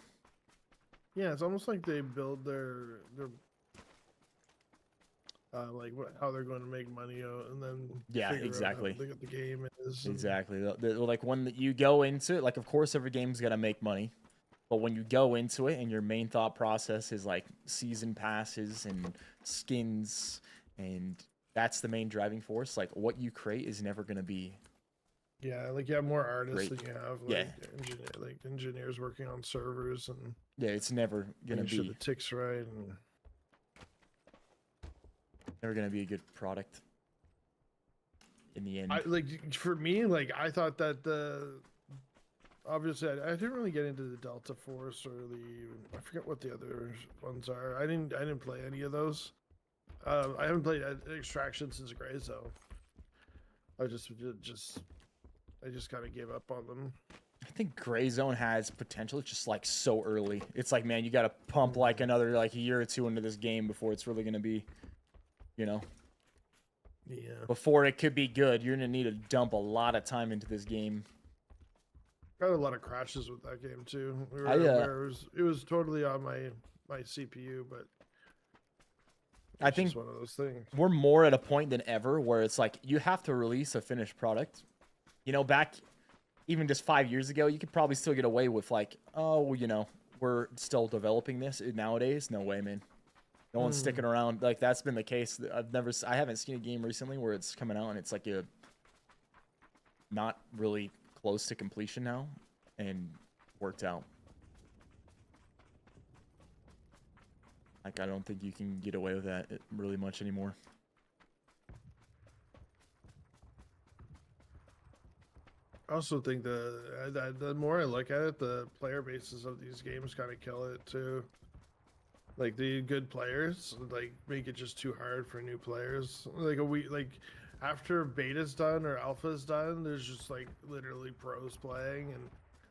yeah, it's almost like they build their like how they're going to make money out, and then Yeah, figure out exactly. how big the game is. and- Exactly. Like when you go into it, like of course every game's gotta make money, but when you go into it and your main thought process is like season passes and skins, and that's the main driving force, like what you create is never gonna be. Yeah, like you have more artists Great. than you have Yeah. engineers working on servers and Yeah, it's never gonna making sure be the ticks right. And never gonna be a good product in the end. I like for me, like I thought that obviously I didn't really get into the Delta Force or I forget what the other ones are. I didn't play any of those. I haven't played Extraction since Grey, so I just kind of gave up on them. I think Gray Zone has potential. It's just like so early. It's like, man, you got to pump like another like a year or two into this game before it's really gonna be, Yeah. before it could be good. You're gonna need to dump a lot of time into this game. Got a lot of crashes with that game too. I, Where it was totally on my CPU, but I It's think just one of those things. we're more at a point than ever where it's like you have to release a finished product. You know, back even just 5 years ago, you could probably still get away with like, oh, well, you know, we're still developing this. Nowadays, no way, man. No one's sticking around. Like that's been the case. I haven't seen a game recently where it's coming out and it's like a not really close to completion now and worked out. Like I don't think you can get away with that really much anymore. I also think the more I look at it, the player bases of these games kind of kill it too. Like the good players, like make it just too hard for new players. Like after beta's done or alpha's done, there's just like literally pros playing, and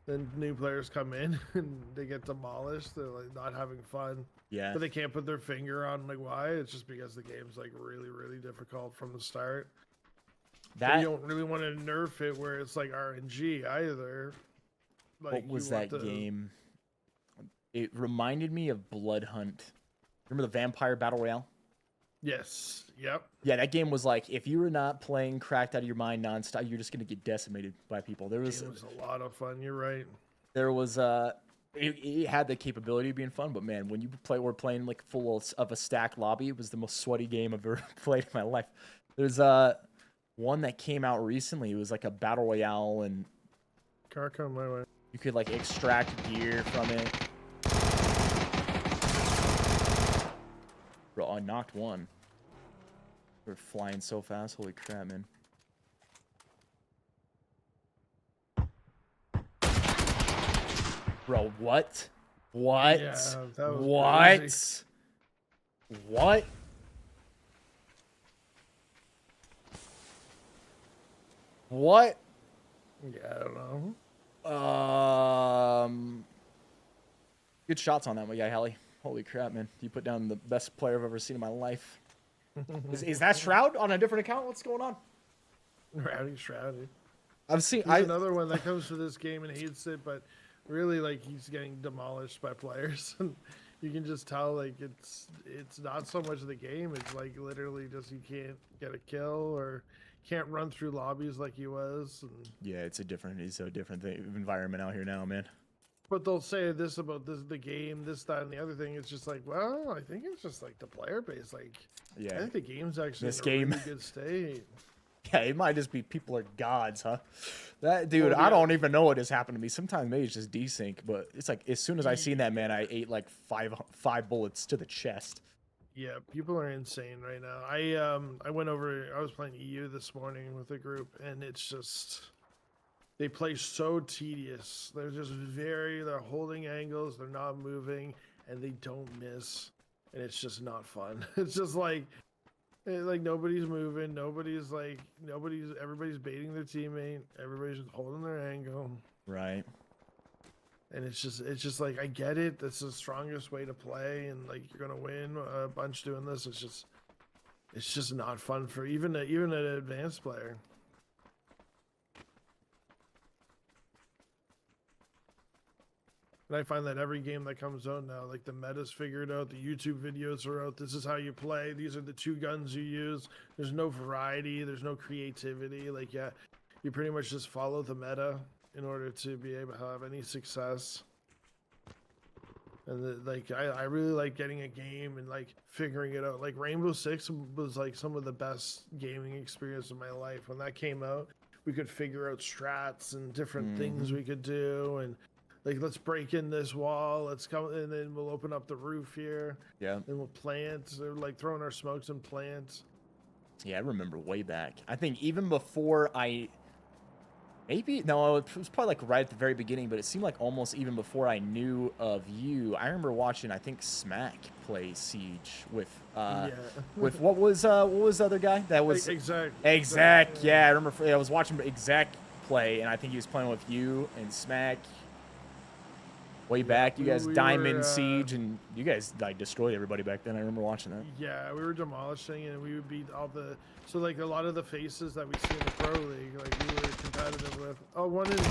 then new players come in and they get demolished. They're like not having fun. Yeah. But they can't put their finger on like why. It's just because the game's like really, really difficult from the start. But you don't really want to nerf it where it's like RNG either. Like, what was that game? It reminded me of Blood Hunt. Remember the Vampire Battle Royale? Yes. Yep. Yeah, that game was like, if you were not playing cracked out of your mind nonstop, you're just gonna get decimated by people. It was a lot of fun. You're right. There was it had the capability of being fun, but man, when you were playing like full of a stacked lobby, it was the most sweaty game I've ever played in my life. There's one that came out recently. It was like a battle royale, and car come my way. You could like extract gear from it. Bro, I knocked one. We're flying so fast. Holy crap, man. Bro, what? What? Yeah, that was what? crazy. What? What? Yeah, I don't know. Good shots on that one, guy, Hallie. Holy crap, man. You put down the best player I've ever seen in my life. Is that Shroud on a different account? What's going on? Rowdy Shrouded. I've seen another one that comes to this game and hates it, but really like he's getting demolished by players. And you can just tell like it's not so much the game, it's like literally just you can't get a kill or can't run through lobbies like he was. And yeah, it's a different environment out here now, man. But they'll say this about the game, this, that, and the other thing. It's just like, well, I think it's just like the player base. Like, yeah, I think the game's actually this in a game really good state. Yeah, it might just be people are gods, huh? That dude, Well, yeah. I don't even know what has happened to me. Sometimes maybe it's just desync, but it's like as soon as I seen that man, I ate like five bullets to the chest. Yeah, people are insane right now. I went over. I was playing EU this morning with a group, and it's just they play so tedious. They're just they're holding angles, they're not moving, and they don't miss, and it's just not fun. It's just like nobody's moving, everybody's baiting their teammate, everybody's just holding their angle. Right. And it's just like, I get it. That's the strongest way to play, and like you're gonna win a bunch doing this. It's just not fun for even an advanced player. And I find that every game that comes out now, like the meta's figured out, the YouTube videos are out. This is how you play. These are the two guns you use. There's no variety. There's no creativity. Like, yeah, you pretty much just follow the meta in order to be able to have any success. And I really like getting a game and like figuring it out. Like Rainbow Six was like some of the best gaming experience of my life. When that came out, we could figure out strats and different things we could do, and like, let's break in this wall, let's come, and then we'll open up the roof here. Yeah. Then we'll plant, or like throwing our smokes and plants. Yeah, I remember way back. I think even before it was probably like right at the very beginning, but it seemed like almost even before I knew of you. I remember watching, I think, Smack play Siege with with what was the other guy? That was Exact. Yeah, I remember. I was watching Exact play, and I think he was playing with you and Smack. Way back, you guys Diamond Siege, and you guys like destroyed everybody back then. I remember watching that. Yeah, we were demolishing, and we would beat all the. So like a lot of the faces that we see in the pro league, like we were competitive with. Oh, one in here.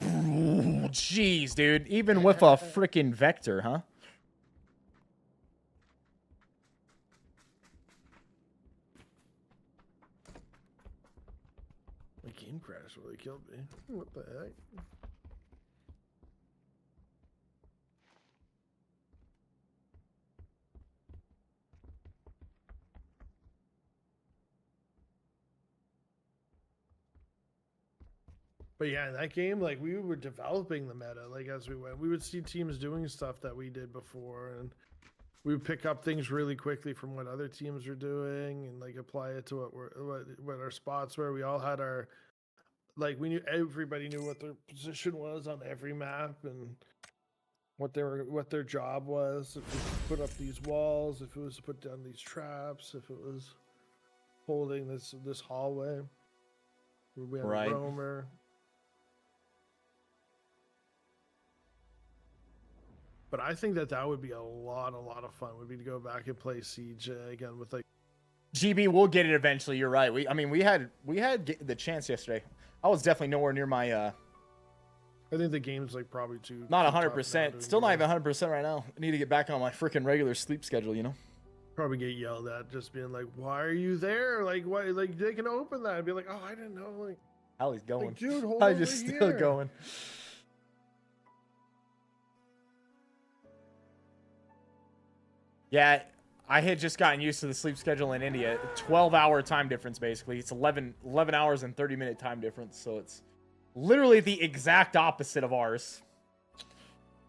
Ooh, jeez, dude. Even with a freaking Vector, huh? really killed me. What the heck? But yeah, in that game, like we were developing the meta, like as we went, we would see teams doing stuff that we did before, and we would pick up things really quickly from what other teams were doing, and like apply it to what our spots were. We all had our, like we knew everybody knew what their position was on every map and what their job was. If it was to put up these walls, if it was to put down these traps, if it was holding this hallway. We had a roamer. But I think that would be a lot of fun. Would be to go back and play Siege again with like. GB, we'll get it eventually. You're right. We had the chance yesterday. I was definitely nowhere near my. I think the game's like probably too. Not 100%. Still not even 100% right now. I need to get back on my freaking regular sleep schedule. You know. Probably get yelled at, just being like, "Why are you there? Like, why? Like they can open that and be like, oh, I didn't know." Like, how he's going, like, dude, hold I over just here. still going. Yeah, I had just gotten used to the sleep schedule in India. 12-hour time difference, basically. It's 11 hours and 30-minute time difference. So it's literally the exact opposite of ours.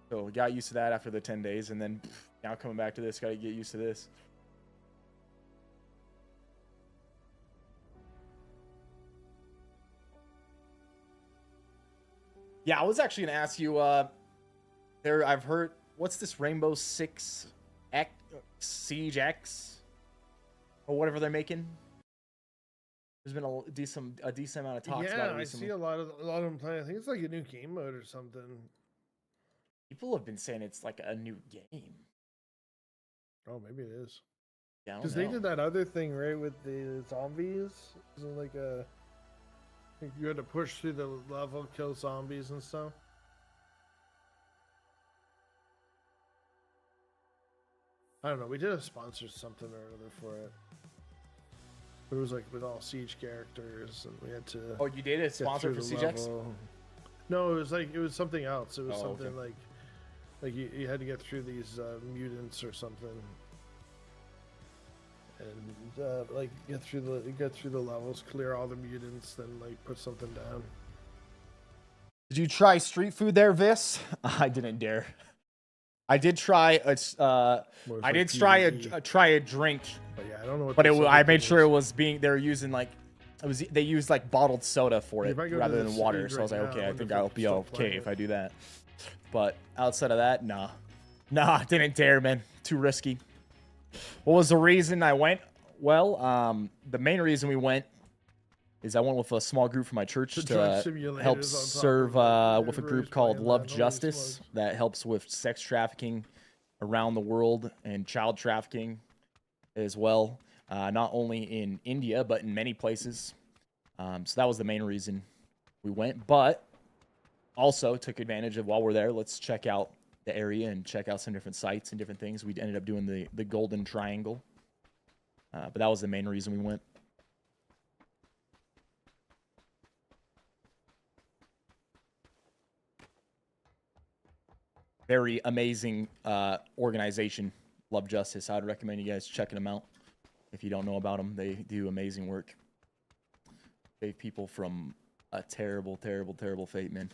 So we got used to that after the 10 days. And then now coming back to this, got to get used to this. Yeah, I was actually going to ask you, I've heard, what's this Rainbow Six X? Siege X or whatever they're making. There's been a decent amount of talks about it recently. I see a lot of them playing. I think it's like a new game mode or something. People have been saying it's like a new game. Oh, maybe it is. Yeah, because they did that other thing right with the zombies. Isn't like I think you had to push through the level, kill zombies and stuff. I don't know. We did a sponsor something or other for it. But it was like with all Siege characters, and we had to. Oh, you did a sponsor for Siege X? No, it was something else. It was something okay. like you had to get through these mutants or something, and like get through the levels, clear all the mutants, then like put something down. Did you try street food there, Viss? I didn't dare. I did try try a drink, but yeah, I don't know what. But I made sure it was they're using like they used like bottled soda for it rather than water. So I was like, okay, I think I'll be okay if I do that. But outside of that, nah, didn't dare, man. Too risky. What was the reason I went? Well, the main reason we went is I went with a small group from my church to help serve with a group called Love Justice that helps with sex trafficking around the world and child trafficking as well, not only in India but in many places. So that was the main reason we went, but also took advantage of while we're there, let's check out the area and check out some different sites and different things. We ended up doing the Golden Triangle, but that was the main reason we went. Very amazing organization, Love Justice. I'd recommend you guys checking them out. If you don't know about them, they do amazing work. Save people from a terrible, terrible, terrible fate, man.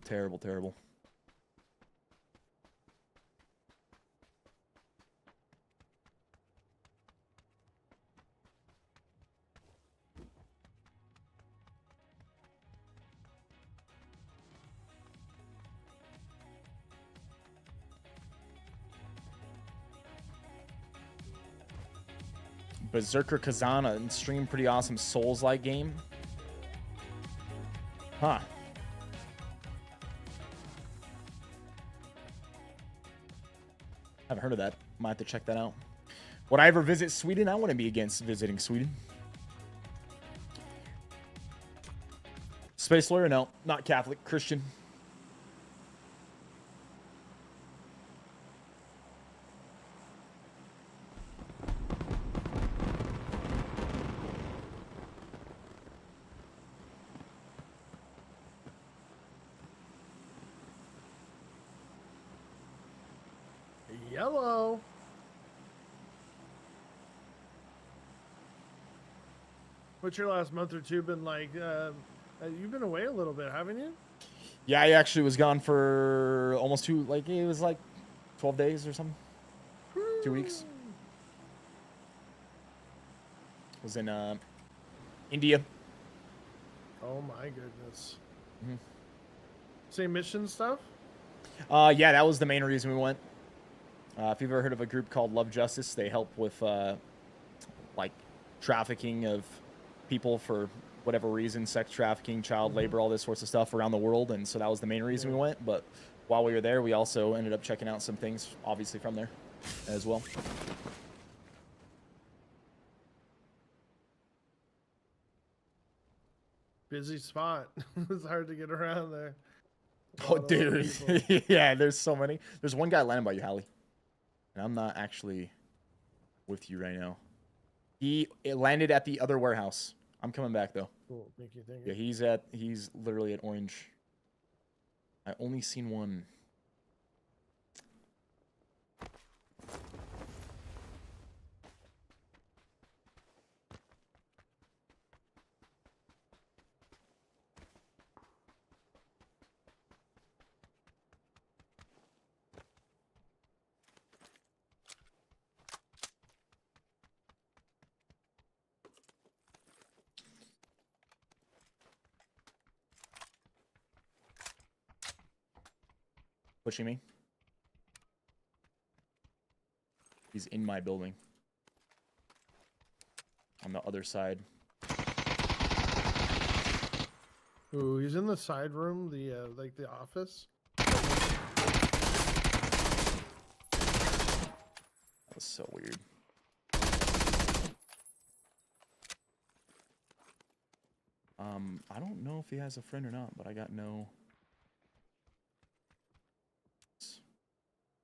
Terrible, terrible. Berserker Kazana and stream pretty awesome Souls-like game. Huh. Haven't heard of that. Might have to check that out. Would I ever visit Sweden? I wouldn't be against visiting Sweden. Space lawyer? No, not Catholic. Christian. Yellow. What's your last month or two been like? You've been away a little bit, haven't you? Yeah, I actually was gone for almost it was like 12 days or something. 2 weeks. Was in India. Oh my goodness. Mm-hmm. Same mission stuff? Yeah, that was the main reason we went. If you've ever heard of a group called Love Justice, they help with like trafficking of people for whatever reason, sex trafficking, child labor, all this sorts of stuff around the world. And so that was the main reason we went. But while we were there, we also ended up checking out some things, obviously, from there as well. Busy spot. It's hard to get around there. Oh, dude. Yeah, there's so many. There's one guy landing by you, Hallie. And I'm not actually with you right now. It landed at the other warehouse. I'm coming back, though. Cool. Thank you. Yeah, he's literally at orange. I only seen one. Pushing me. He's in my building. On the other side. Ooh, he's in the side room, the like the office. That was so weird. I don't know if he has a friend or not, but I got no.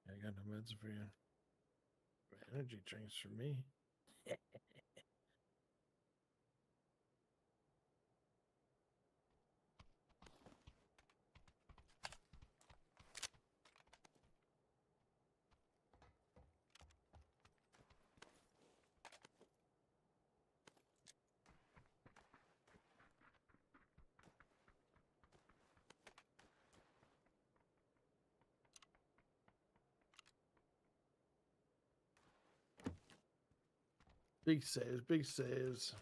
I got no meds for you. Energy drinks for me. Big saves, big saves.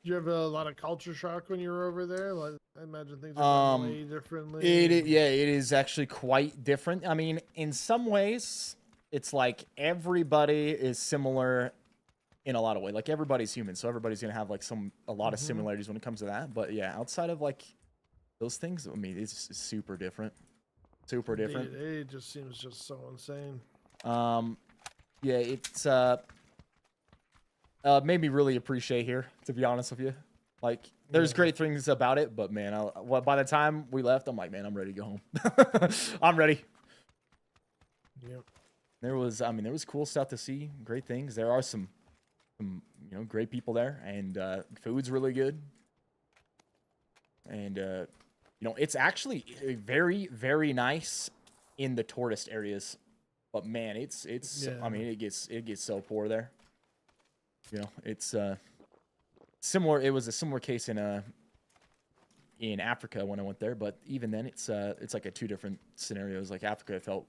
Did you have a lot of culture shock when you were over there? Like, I imagine things are done way differently. Yeah, it is actually quite different. I mean, in some ways, it's like everybody is similar in a lot of ways. Like everybody's human, so everybody's gonna have like a lot of similarities when it comes to that. But yeah, outside of like those things, I mean, it's just super different. Super different. It just seems just so insane. Yeah, it's made me really appreciate here, to be honest with you. Like, there's great things about it, but man, by the time we left, I'm like, man, I'm ready to go home. I'm ready. Yep. There was cool stuff to see, great things. There are some great people there, and food's really good. And it's actually very, very nice in the tourist areas, but man, it's I mean, it gets so poor there. It's similar. It was a similar case in Africa when I went there, but even then, it's like two different scenarios. Like Africa, I felt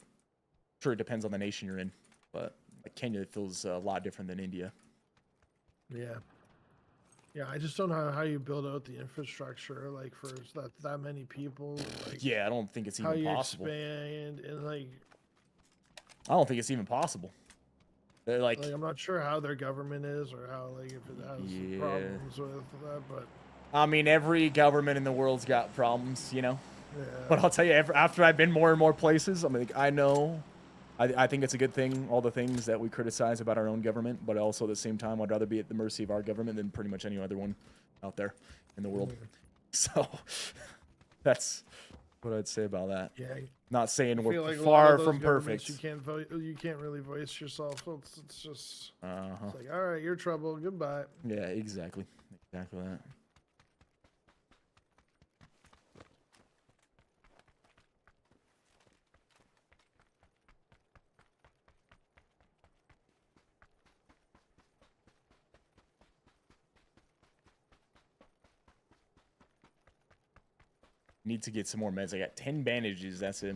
sure it depends on the nation you're in, but like Kenya feels a lot different than India. Yeah, I just don't know how you build out the infrastructure like for that many people. Like, yeah, I don't think it's even possible. Expand and like. I don't think it's even possible. They're like I'm not sure how their government is or how like if it has problems with that, but I mean every government in the world's got problems, Yeah. But I'll tell you, after I've been more and more places, I know, I think it's a good thing. All the things that we criticize about our own government, but also at the same time, I'd rather be at the mercy of our government than pretty much any other one out there. in the world. So that's what I'd say about that. Yeah. Not saying I we're feel like a lot far of those from governments, perfect. You can't really voice yourself. So it's just Uh-huh. it's like, all right, you're trouble. Goodbye. Yeah, exactly. Exactly that. Need to get some more meds. I got 10 bandages. That's it.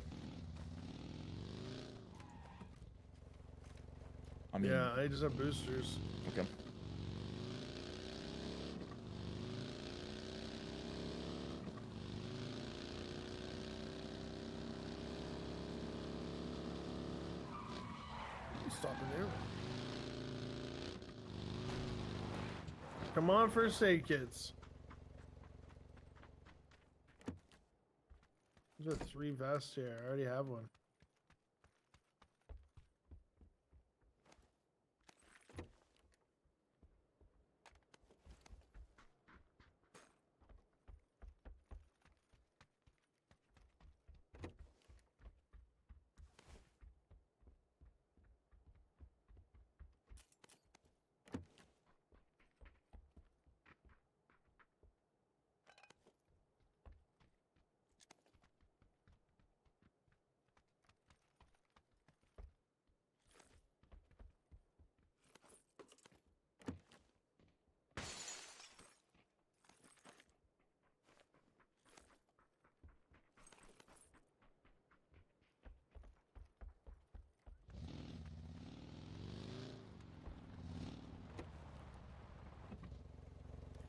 I mean, Yeah, I just have boosters. okay. Stopping there. Come on, first aid kits. There's a 3 vests here. I already have one.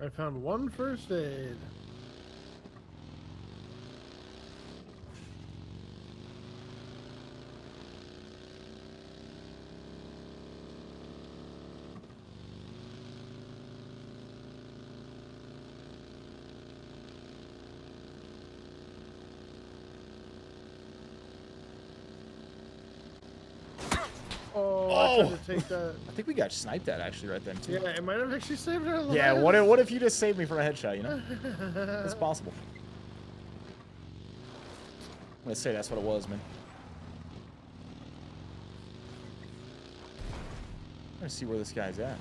I found 1 first aid. Oh, I tried to take that. I think we got sniped at actually right then too. Yeah, it might have actually saved our lives. Yeah, what if you just saved me from a headshot, you know? It's possible. I'm gonna say that's what it was, man. I'm gonna see where this guy's at.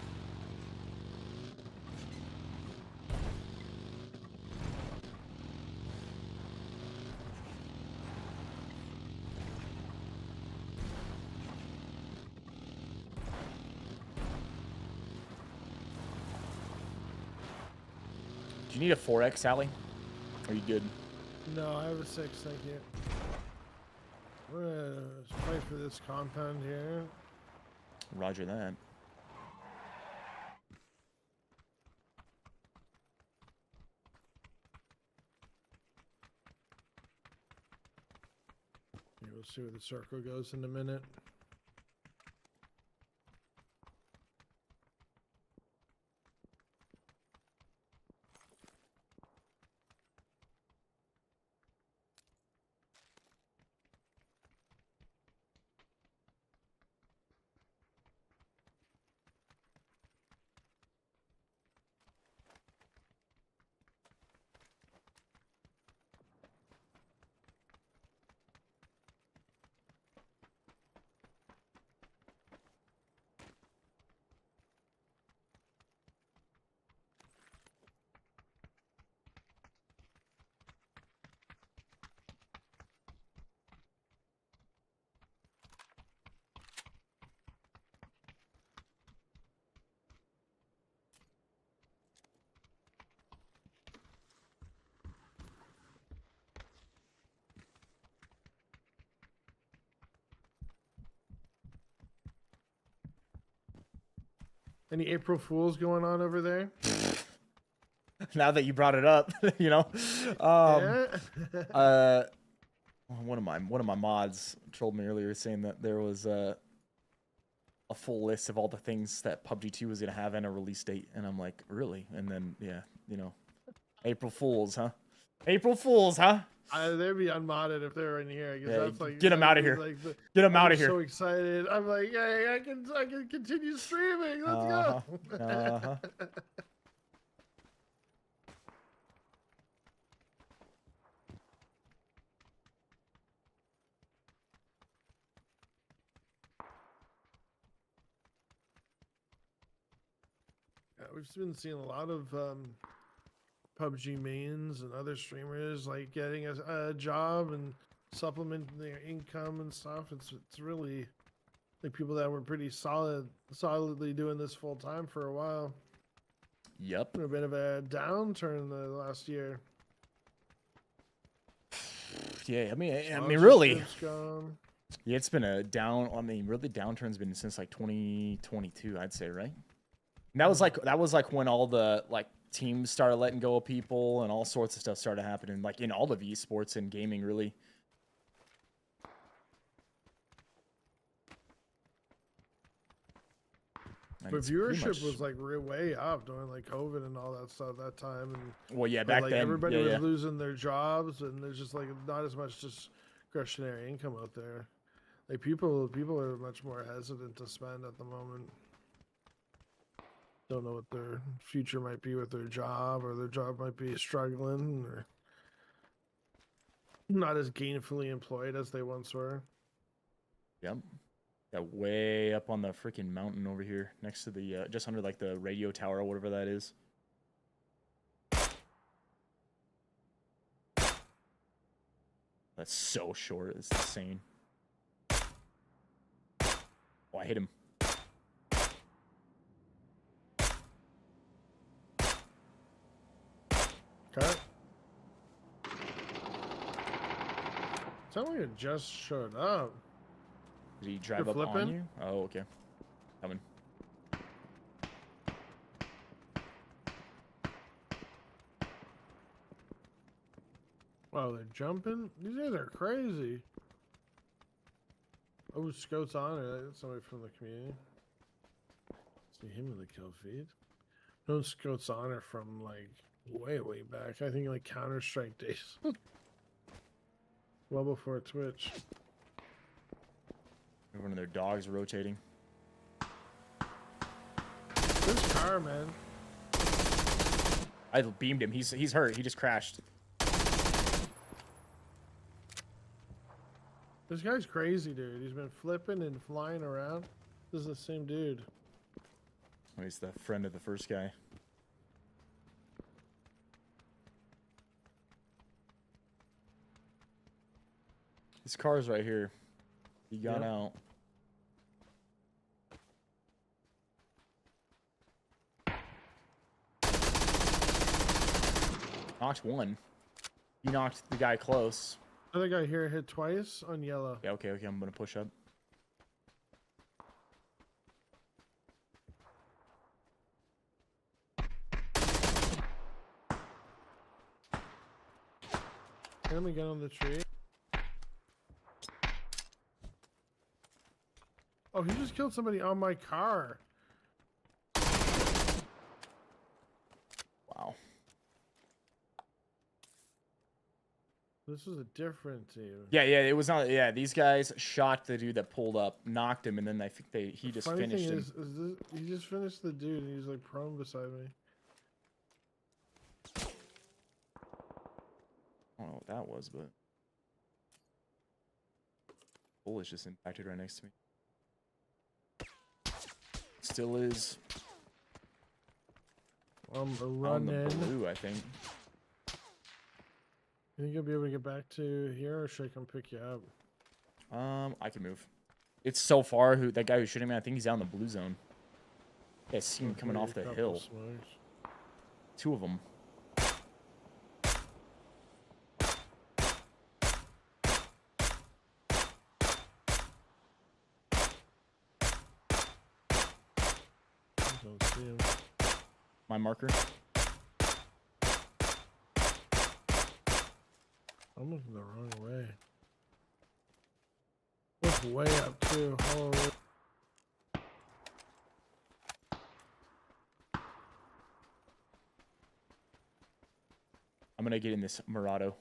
Do you need a 4X, Sally? Are you good? No, I have a 6, thank you. I'm gonna fight for this compound here. Roger that. Yeah, we'll see where the circle goes in a minute. Any April Fools going on over there? Now that you brought it up, you know. Yeah. One of my mods trolled me earlier saying that there was a full list of all the things that PUBG 2 was gonna have and a release date, and I'm like, really? And then yeah, you know, April Fools, huh? April Fools, huh? They'd be unmodded if they were in here. I guess Yeah, that's like get 'em that'd outta be here. Like Get them out of here. So excited! I'm like, yeah, I can continue streaming. Let's go. we've been seeing a lot of PUBG mains and other streamers like getting a job and supplementing their income and stuff. It's really like people that were pretty solidly doing this full time for a while. Yep. A bit of a downturn the last year. Yeah, I mean, really. Gone. Yeah, it's been a down. I mean, really, downturn's been since like 2022, I'd say, right? And that was like when all the like teams started letting go of people and all sorts of stuff started happening, like in all of esports and gaming, really. And But it's pretty viewership much- was like way up during like COVID and all that stuff that time. And well, yeah, but, back like, then everybody yeah, was losing their jobs, and there's just like not as much discretionary income out there. Like people are much more hesitant to spend at the moment. Don't know what their future might be with their job, or their job might be struggling, or not as gainfully employed as they once were. Yep. Yeah, way up on the freaking mountain over here, next to the just under like the radio tower or whatever that is. That's so short. It's insane. Oh, I hit him. Okay. Sound like it just showed up. Did he drive up on flipping? you? Oh, okay. Coming. Wow, they're jumping? These guys are crazy. Oh, Scout's on it. That's somebody from the community. See him in the kill feed. No, Scout's on it from like way back. I think like Counter-Strike days. Well before Twitch. One of their dogs rotating. This car, man. I beamed him. He's hurt. He just crashed. This guy's crazy, dude. He's been flipping and flying around. This is the same dude. Oh, he's the friend of the first guy. His car's right here. He got out. Knocked one. You knocked the guy close. Other guy here hit twice on yellow. Yeah, okay, I'm gonna push up. Let me get on the tree. Oh, he just killed somebody on my car. Wow. This is a different team. Yeah, it was not. Yeah, these guys shot the dude that pulled up, knocked him, and then I think he just Funny finished thing him. is he just finished the dude, and he's like prone beside me. I don't know what that was, but bullet just impacted right next to me. Still is I'm on the running. blue, I think. You think you'll be able to get back to here, or should I come pick you up? I can move. It's so far. That guy who's shooting me, I think he's down in the blue zone. Yeah, I see him coming off the Couple hill. smokes. Two of them. Don't see him. My marker. I'm looking the wrong way. Look way up too. Holy. I'm gonna get in this Murado.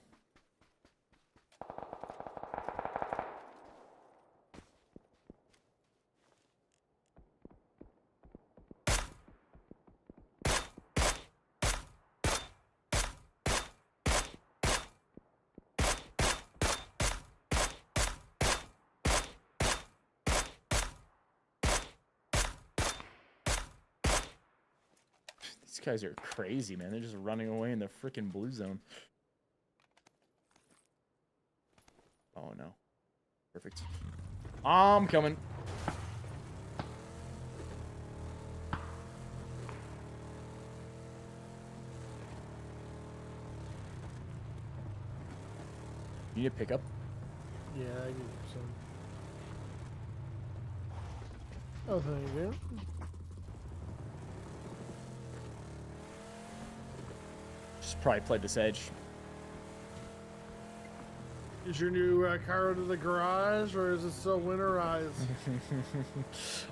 These guys are crazy, man. They're just running away in the freaking blue zone. Oh, no. Perfect. I'm coming. You need a pickup? Yeah, I give you some. Oh, thank you. Just probably played this edge. Is your new car out of the garage, or is it still winterized?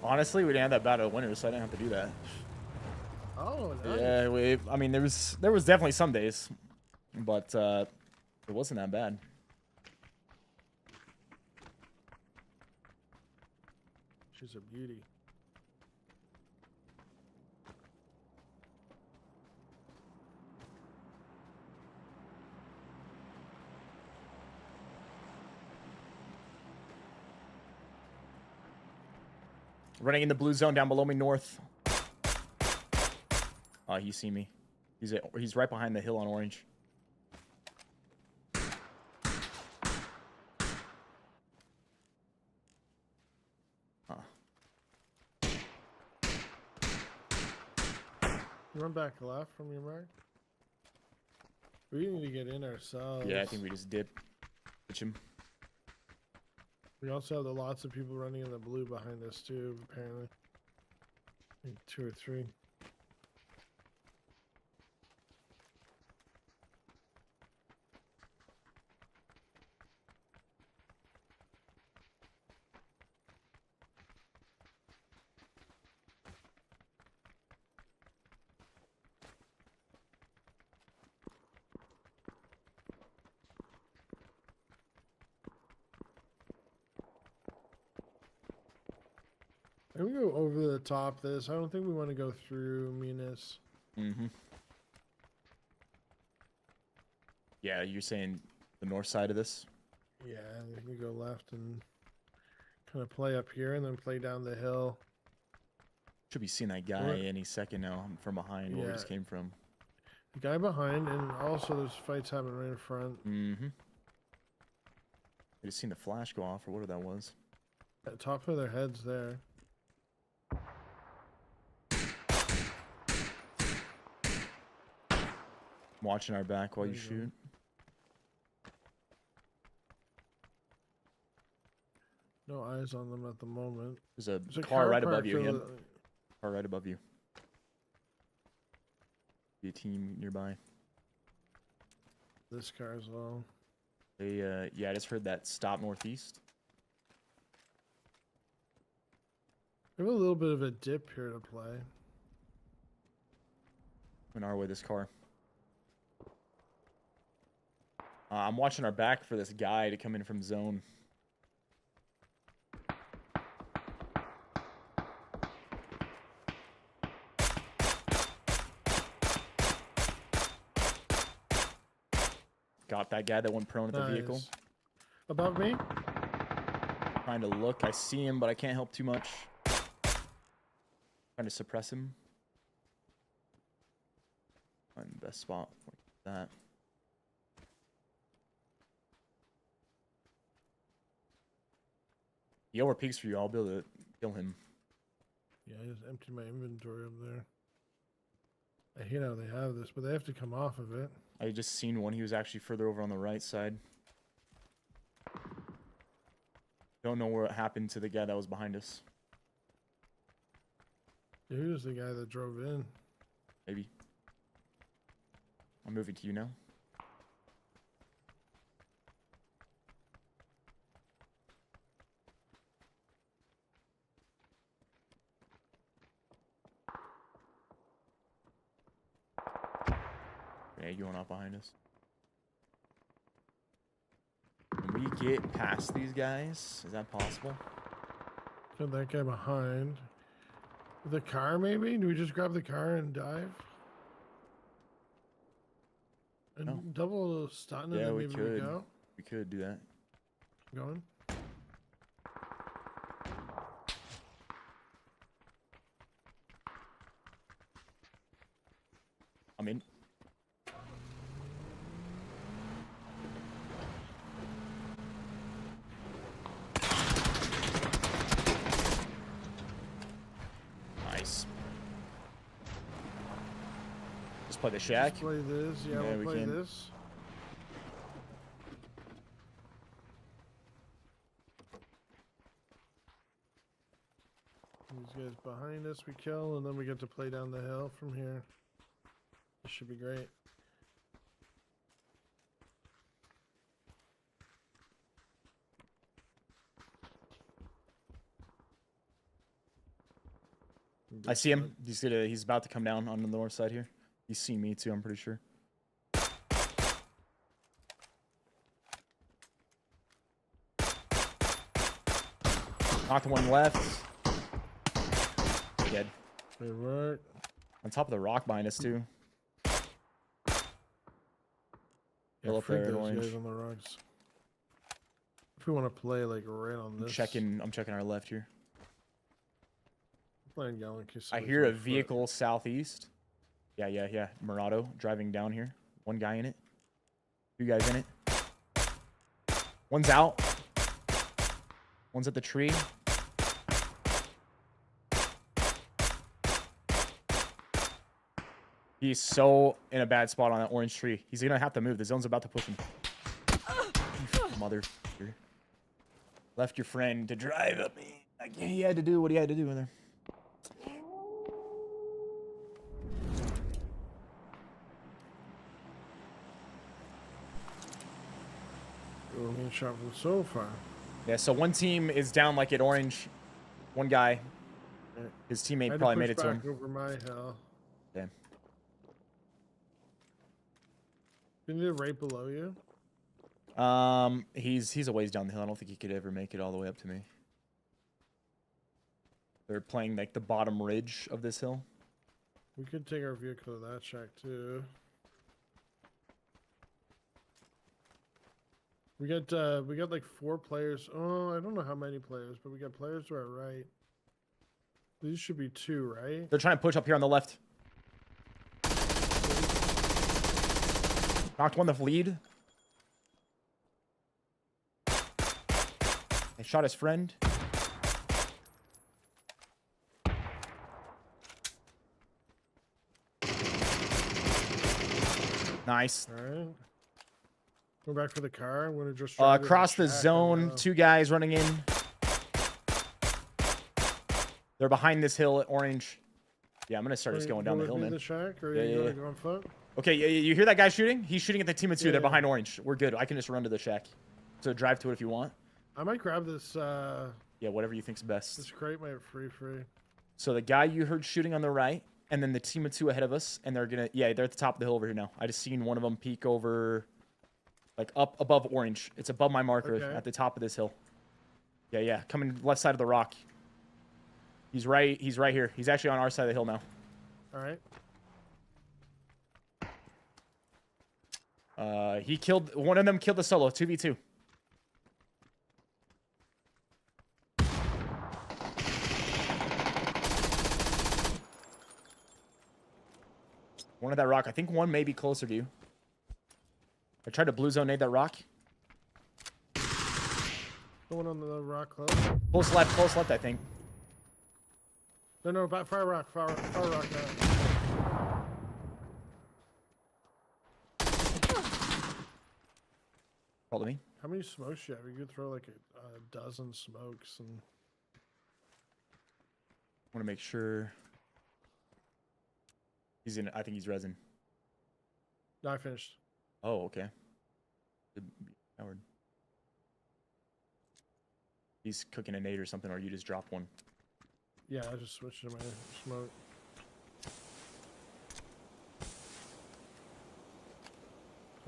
Honestly, we didn't have that bad of winners, so I didn't have to do that. Oh, nice. Yeah, I mean, there was definitely some days, but it wasn't that bad. She's a beauty. Running in the blue zone down below me north. Oh, he see me. He's right behind the hill on orange. Huh. Run back left from your mark. We need to get in ourselves. Yeah, I think we just dip. Pitch him. We also have lots of people running in the blue behind us too, apparently. I think 2 or 3. I'm gonna go over the top of this. I don't think we want to go through Munis. Mm-hmm. Yeah, you're saying the north side of this? Yeah, we can go left and kind of play up here and then play down the hill. Should be seeing that guy any second now from behind where we just came from. The guy behind, and also there's fights happening right in front. Mm-hmm. I just seen the flash go off or whatever that was. At the top of their heads there. I'm watching our back while you shoot. No eyes on them at the moment. There's a There's a car right above parked you. over Yep. the- Car right above you. Be a team nearby. This car as well. They yeah, I just heard that stop northeast. We have a little bit of a dip here to play. In our way, this car. I'm watching our back for this guy to come in from zone. Got that guy that went prone at the vehicle. Nice. Above me? Trying to look. I see him, but I can't help too much. Trying to suppress him. Find the best spot like that. He over peaks for you. I'll be able to kill him. Yeah, I just emptied my inventory up there. I hate how they have this, but they have to come off of it. I just seen one. He was actually further over on the right side. Don't know what happened to the guy that was behind us. Who's the guy that drove in? Maybe. I'm moving to you now. Yeah, you going off behind us. Can we get past these guys? Is that possible? Got that guy behind. The car, maybe? Do we just grab the car and dive? And No. double stun and Yeah, then we maybe could. we go? We could do that. Going? I'm in. Nice. Just play the shack. Let's play this. Yeah, Yeah, we'll we play can. this. These guys behind us we kill, and then we get to play down the hill from here. This should be great. I see him. He's about to come down on the north side here. He's seen me too, I'm pretty sure. Knocked one left. Dead. Good work. On top of the rock behind us too. Yeah, Hill up freak there in those orange. guys on the rocks. If we want to play like right on this. I'm checking our left here. Playing yellow in case I somebody's hear a on foot. vehicle southeast. Yeah. Murado driving down here. One guy in it. Two guys in it. One's out. One's at the tree. He's so in a bad spot on that orange tree. He's gonna have to move. The zone's about to push him. Mother. Left your friend to drive at me. He had to do what he had to do in there. Oh, man, shot from so far. Yeah, so one team is down like at orange. One guy. His I teammate had probably to made push it to back him. over my hill. Damn. Isn't it right below you? He's a ways down the hill. I don't think he could ever make it all the way up to me. They're playing like the bottom ridge of this hill. We could take our vehicle to that shack too. We got like 4 players. Oh, I don't know how many players, but we got players to our right. These should be 2, right? They're trying to push up here on the left. Knocked one the lead. They shot his friend. Nice. All right. Go back for the car. I'm gonna just drive to Across the shack zone, now. 2 guys running in. They're behind this hill at orange. Yeah, I'm gonna start just going down the hill, man. The shack, or Yeah, you yeah, gonna yeah. go on foot? Okay, you hear that guy shooting? He's shooting at the team of 2. Yeah, They're yeah. behind orange. We're good. I can just run to the shack. So drive to it if you want. I might grab this. Yeah, whatever you think's best. This crate might free. So the guy you heard shooting on the right, and then the team of 2 ahead of us, and they're they're at the top of the hill over here now. I just seen one of them peek over, like up above orange. It's above my marker Okay. at the top of this hill. Yeah, coming left side of the rock. He's right here. He's actually on our side of the hill now. All right. He killed one of them. Killed the solo 2v2. One at that rock. I think one may be closer to you. I tried to blue zone nade that rock. The one on the rock close. Close left, I think. No, back far rock now. Follow me. How many smokes do you have? You could throw like a dozen smokes and. I want to make sure. He's in. I think he's resin. No, I finished. Oh, okay. Good Howard. He's cooking a nade or something, or you just dropped one. Yeah, I just switched to my smoke.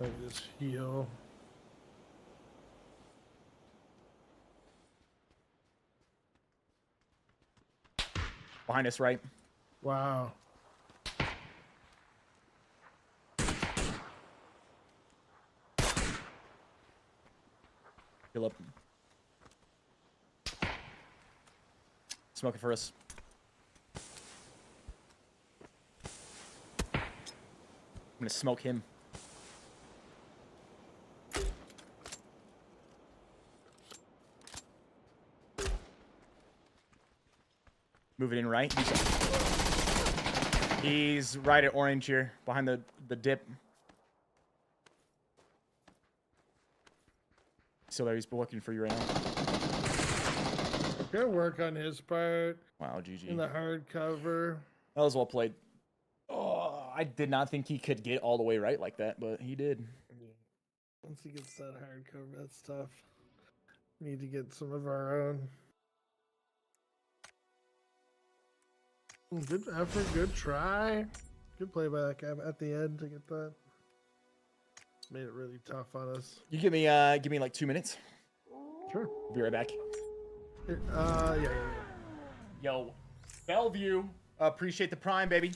I just heal. Behind us, right? Wow. Heal up. Smoking for us. gonna smoke him. Moving in right. He's right at orange here, behind the dip. So there, he's looking for you right now. Good work on his part. Wow, GG. In the hard cover. That was well played. Oh, I did not think he could get all the way right like that, but he did. Yeah. Once he gets that hard cover, that's tough. Need to get some of our own. Good effort, good try. Good play by that guy at the end to get that. Made it really tough on us. You give me like 2 minutes. Sure. Be right back. Yeah. Yo, Bellevue, appreciate the prime, baby.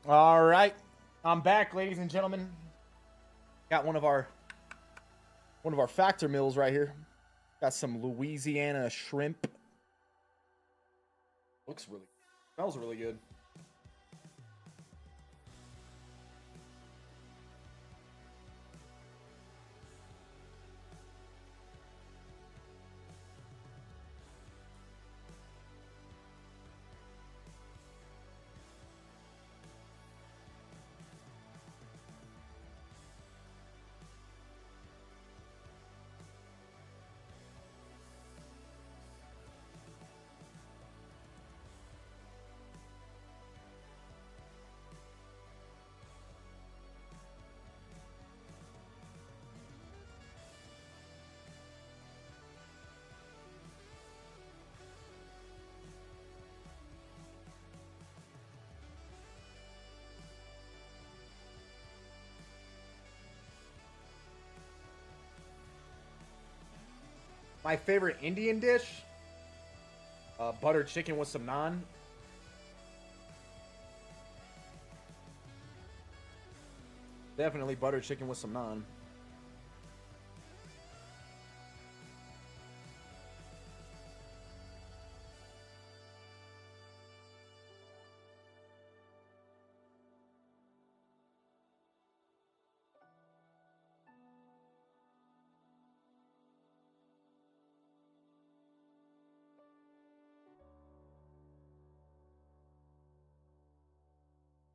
All right, I'm back, ladies and gentlemen. Got one of our factor meals right here. Got some Louisiana shrimp. Smells really good. My favorite Indian dish, butter chicken with some naan. Definitely butter chicken with some naan.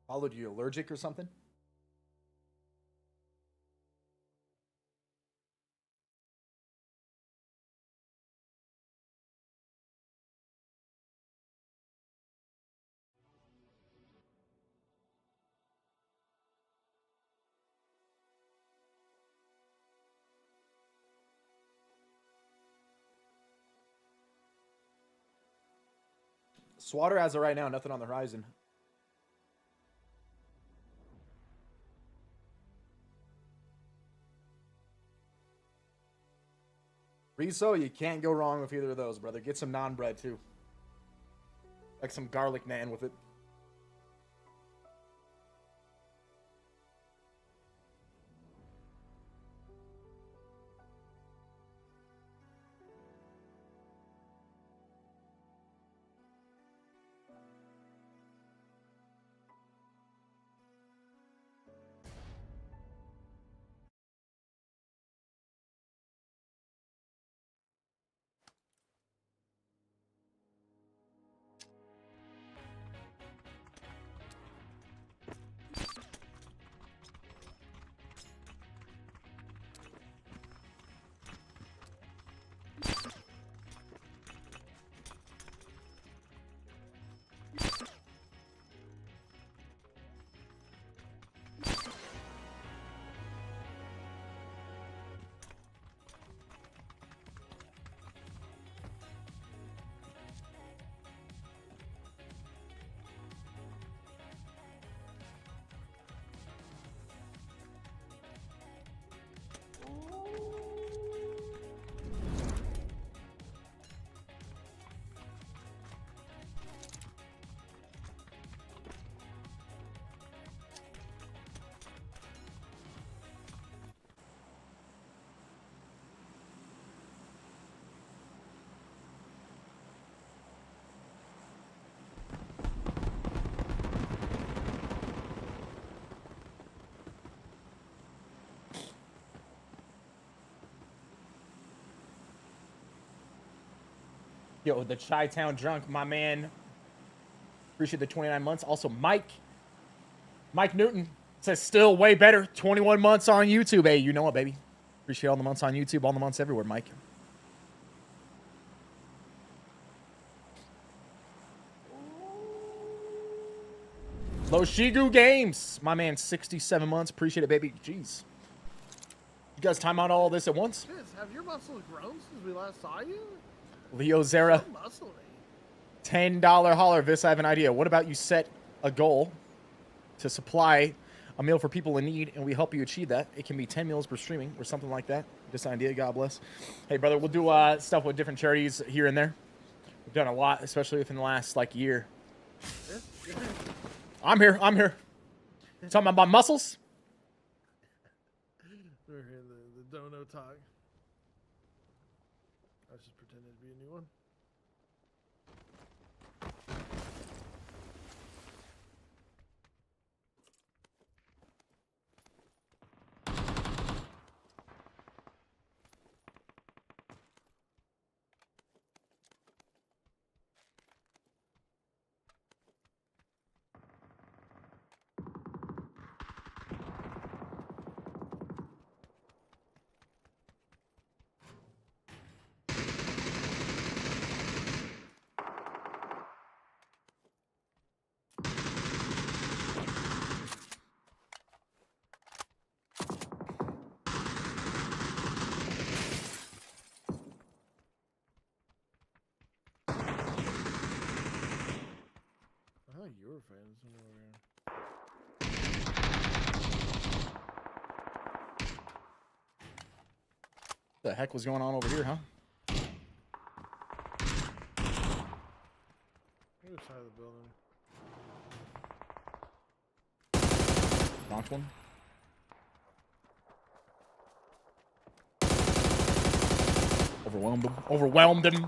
Followed you allergic or something? Swatter as of right now, nothing on the horizon. Riso, you can't go wrong with either of those, brother. Get some naan bread, too. Like some garlic naan with it. Yo, the Chi-Town Drunk, my man. Appreciate the 29 months. Also, Mike Newton says still way better. 21 months on YouTube. Hey, you know what, baby. Appreciate all the months on YouTube, all the months everywhere, Mike. Loshigu Games, my man, 67 months. Appreciate it, baby. Jeez. You guys time out all this at once? Have your muscles grown since we last saw you? Leo Zera, $10 holler. Viss, I have an idea. What about you set a goal to supply a meal for people in need, and we help you achieve that? It can be 10 meals per streaming or something like that. This idea, God bless. Hey, brother, we'll do stuff with different charities here and there. We've done a lot, especially within the last, year. I'm here. Talking about muscles? We're here, the dono talk. I was just pretending to be a new one. I thought you were fighting somewhere over here. The heck was going on over here, huh? Other side of the building. Knocked one. Overwhelmed him. Overwhelmed him.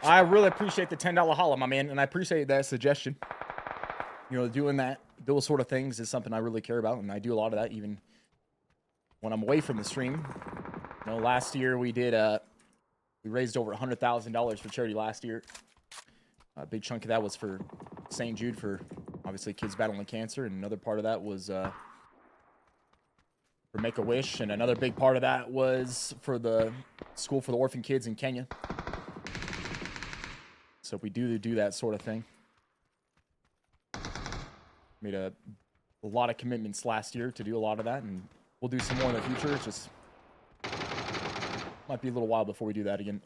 I really appreciate the $10 holla, my man, and I appreciate that suggestion. You know, doing those sort of things is something I really care about, and I do a lot of that even when I'm away from the stream. You know, last year we raised over $100,000 for charity last year. A big chunk of that was for St. Jude, for obviously kids battling cancer, and another part of that was for Make-A-Wish, and another big part of that was for the School for the Orphan Kids in Kenya. So we do that sort of thing. Made a lot of commitments last year to do a lot of that, and we'll do some more in the future. It's just might be a little while before we do that again.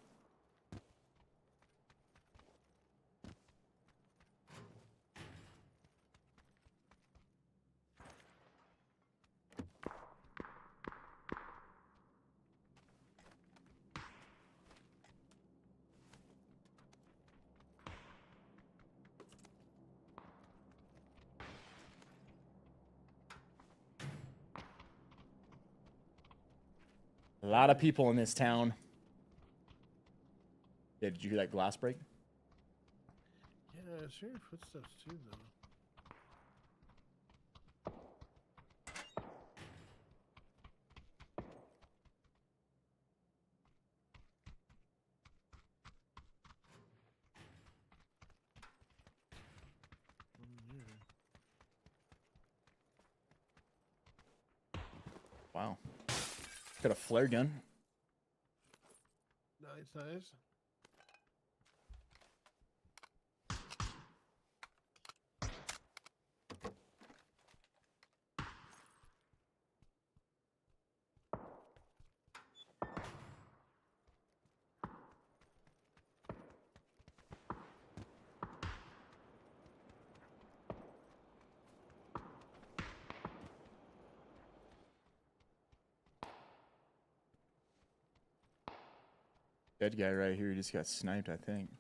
A lot of people in this town. Yeah, did you hear that glass break? Yeah, I hear footsteps too, though. Wow. Got a flare gun. Nice, nice. Dead guy right here. He just got sniped, I think.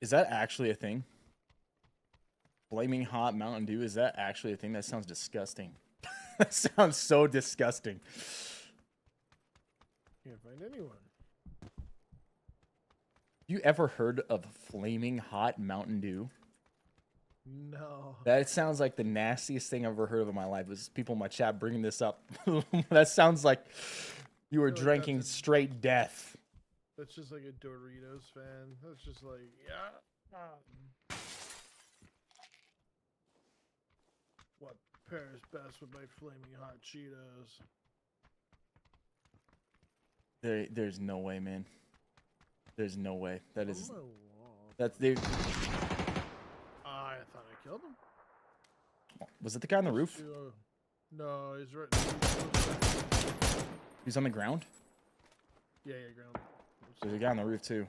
Is that actually a thing? Flaming hot Mountain Dew, is that actually a thing? That sounds disgusting. That sounds so disgusting. Can't find anyone. You ever heard of flaming hot Mountain Dew? No. That sounds like the nastiest thing I've ever heard of in my life. Was people in my chat bringing this up? That sounds like you were I feel like drinking that's straight death. That's just like a Doritos fan. That's just like, yeah. What pairs best with my flaming hot Cheetos? There's no way, man. There's no way. That is. On my wall. That's the. I thought I killed him. Was it the guy on the roof? No, he's right. He's on the ground. Yeah, ground. There's a guy on the roof too.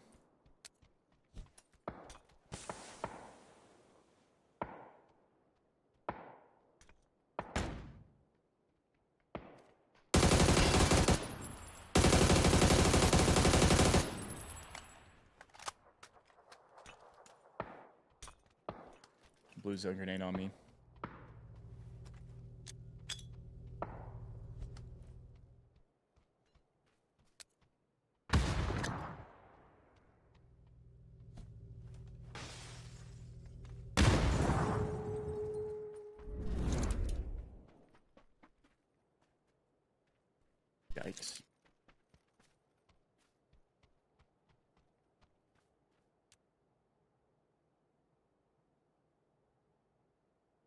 Blue zone grenade on me. Yikes.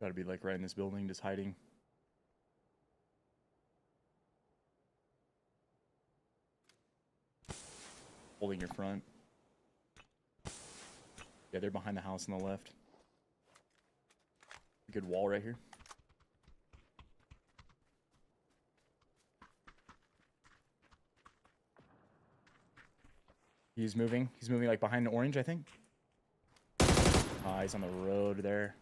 Gotta be like right in this building, just hiding. Holding your front. Yeah, they're behind the house on the left. A good wall right here. He's moving. He's moving like behind the orange, I think. He's on the road there.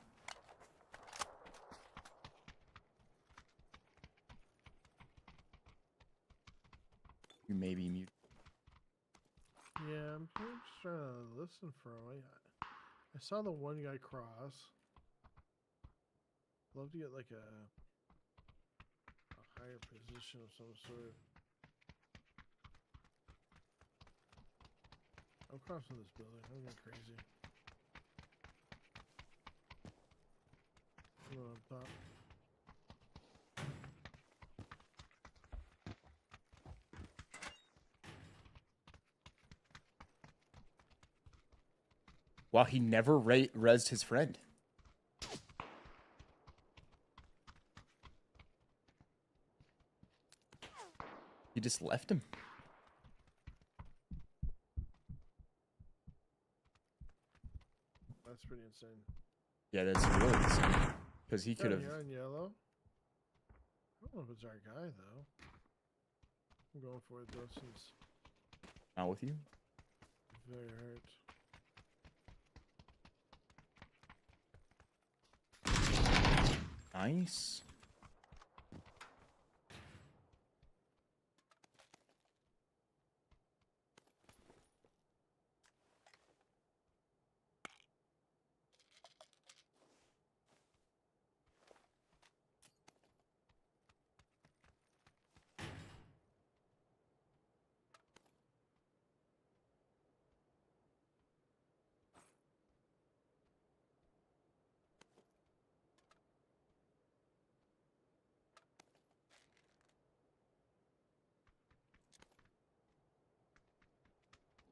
You may be mute. Yeah, I'm just trying to listen for him. I saw the one guy cross. Love to get like a higher position of some sort. I'm crossing this building. I'm going crazy. I'm on top. Wow, he never rezzed his friend. He just left him. That's pretty insane. Yeah, that's really insane. Because he could have. Here on yellow. I don't know if it's our guy though. I'm going for it though since Not with you. very hurt. Nice.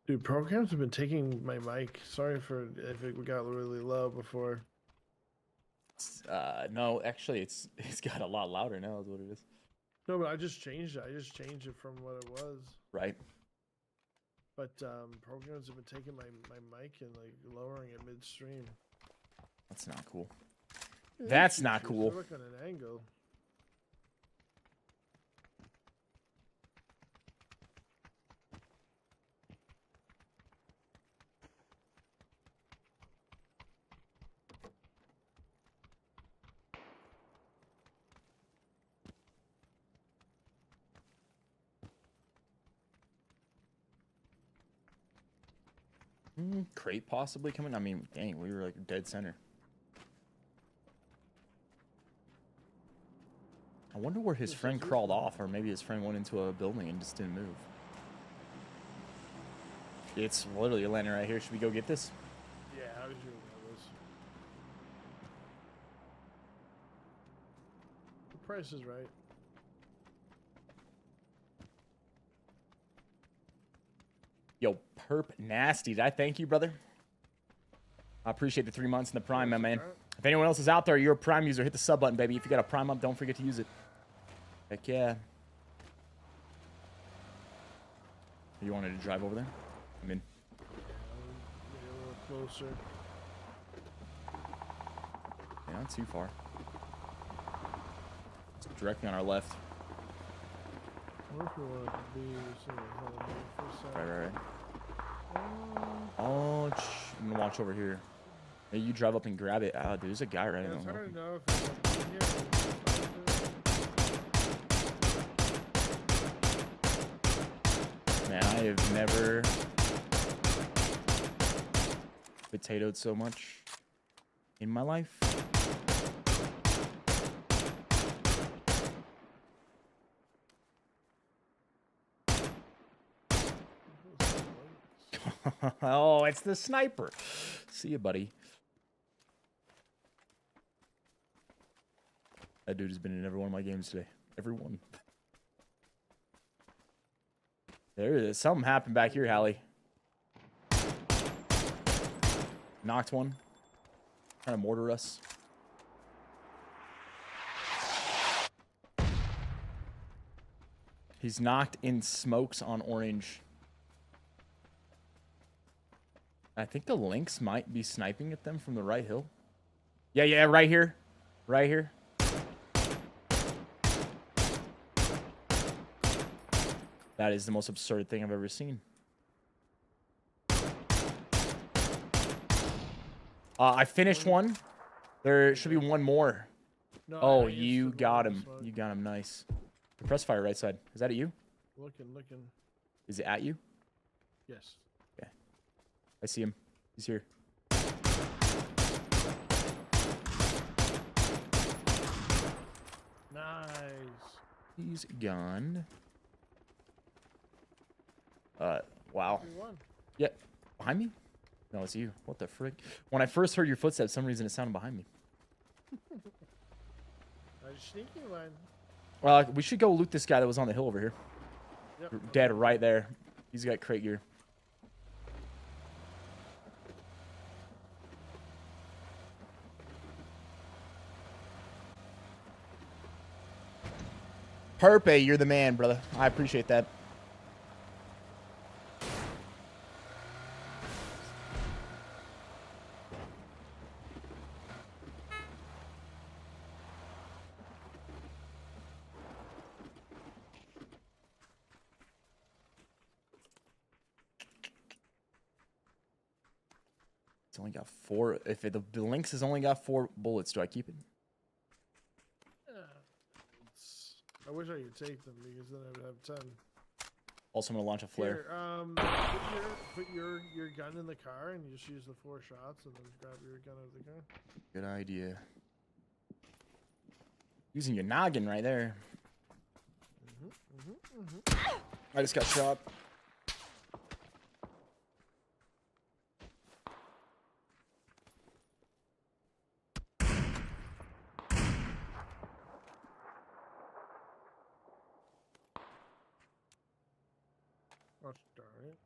Dude, programs have been taking my mic. Sorry for if it got really low before. No, actually, it's got a lot louder now. Is what it is. No, but I just changed it. I just changed it from what it was. Right. But programs have been taking my mic and like lowering it midstream. That's not cool. Yeah, That's not features. cool. They work on an angle. Crate possibly coming. I mean, dang, we were like dead center. I wonder where his friend crawled off, or maybe his friend went into a building and just didn't move. It's literally a lantern right here. Should we go get this? Yeah, I was doing this. The price is right. Yo, perp nasty. Did I thank you, brother? I appreciate the 3 months in the prime, my man. If anyone else is out there, you're a prime user, hit the sub button, baby. If you got a prime up, don't forget to use it. Heck yeah. You wanted to drive over there? I'm in. Yeah, a little closer. Yeah, not too far. It's directly on our left. I wonder if we want to be for a second. Right. Oh, I'm gonna watch over here. Hey, you drive up and grab it. Ah, dude, there's a guy right now. It's hard to know if it's in here. Man, I have never potatoed so much in my life. Oh, it's the sniper. See you, buddy. That dude has been in every one of my games today. Every one. There it is. Something happened back here, Hallie. Knocked one. Trying to mortar us. He's knocked in smokes on orange. I think the Lynx might be sniping at them from the right hill. Yeah, right here. Right here. That is the most absurd thing I've ever seen. I finished one. There should be one more. No, Oh, I used you to got love him. smoke. You got him. Nice. Press fire right side. Is that at you? Looking. Is it at you? Yes. Okay. I see him. He's here. Nice. He's gone. Wow. We won. Yeah. Behind me? No, it's you. What the frick? When I first heard your footsteps, for some reason it sounded behind me. A sneaky one. We should go loot this guy that was on the hill over here. Yep. Dead right there. He's got crate gear. Perpe, you're the man, brother. I appreciate that. It's only got 4. If the Lynx has only got 4 bullets, do I keep it? I wish I could take them because then I would have 10. Also, I'm gonna launch a flare. Here, put your gun in the car and you just use the 4 shots and then grab your gun out of the car. Good idea. Using your noggin right there. I just got shot. Gosh darn it.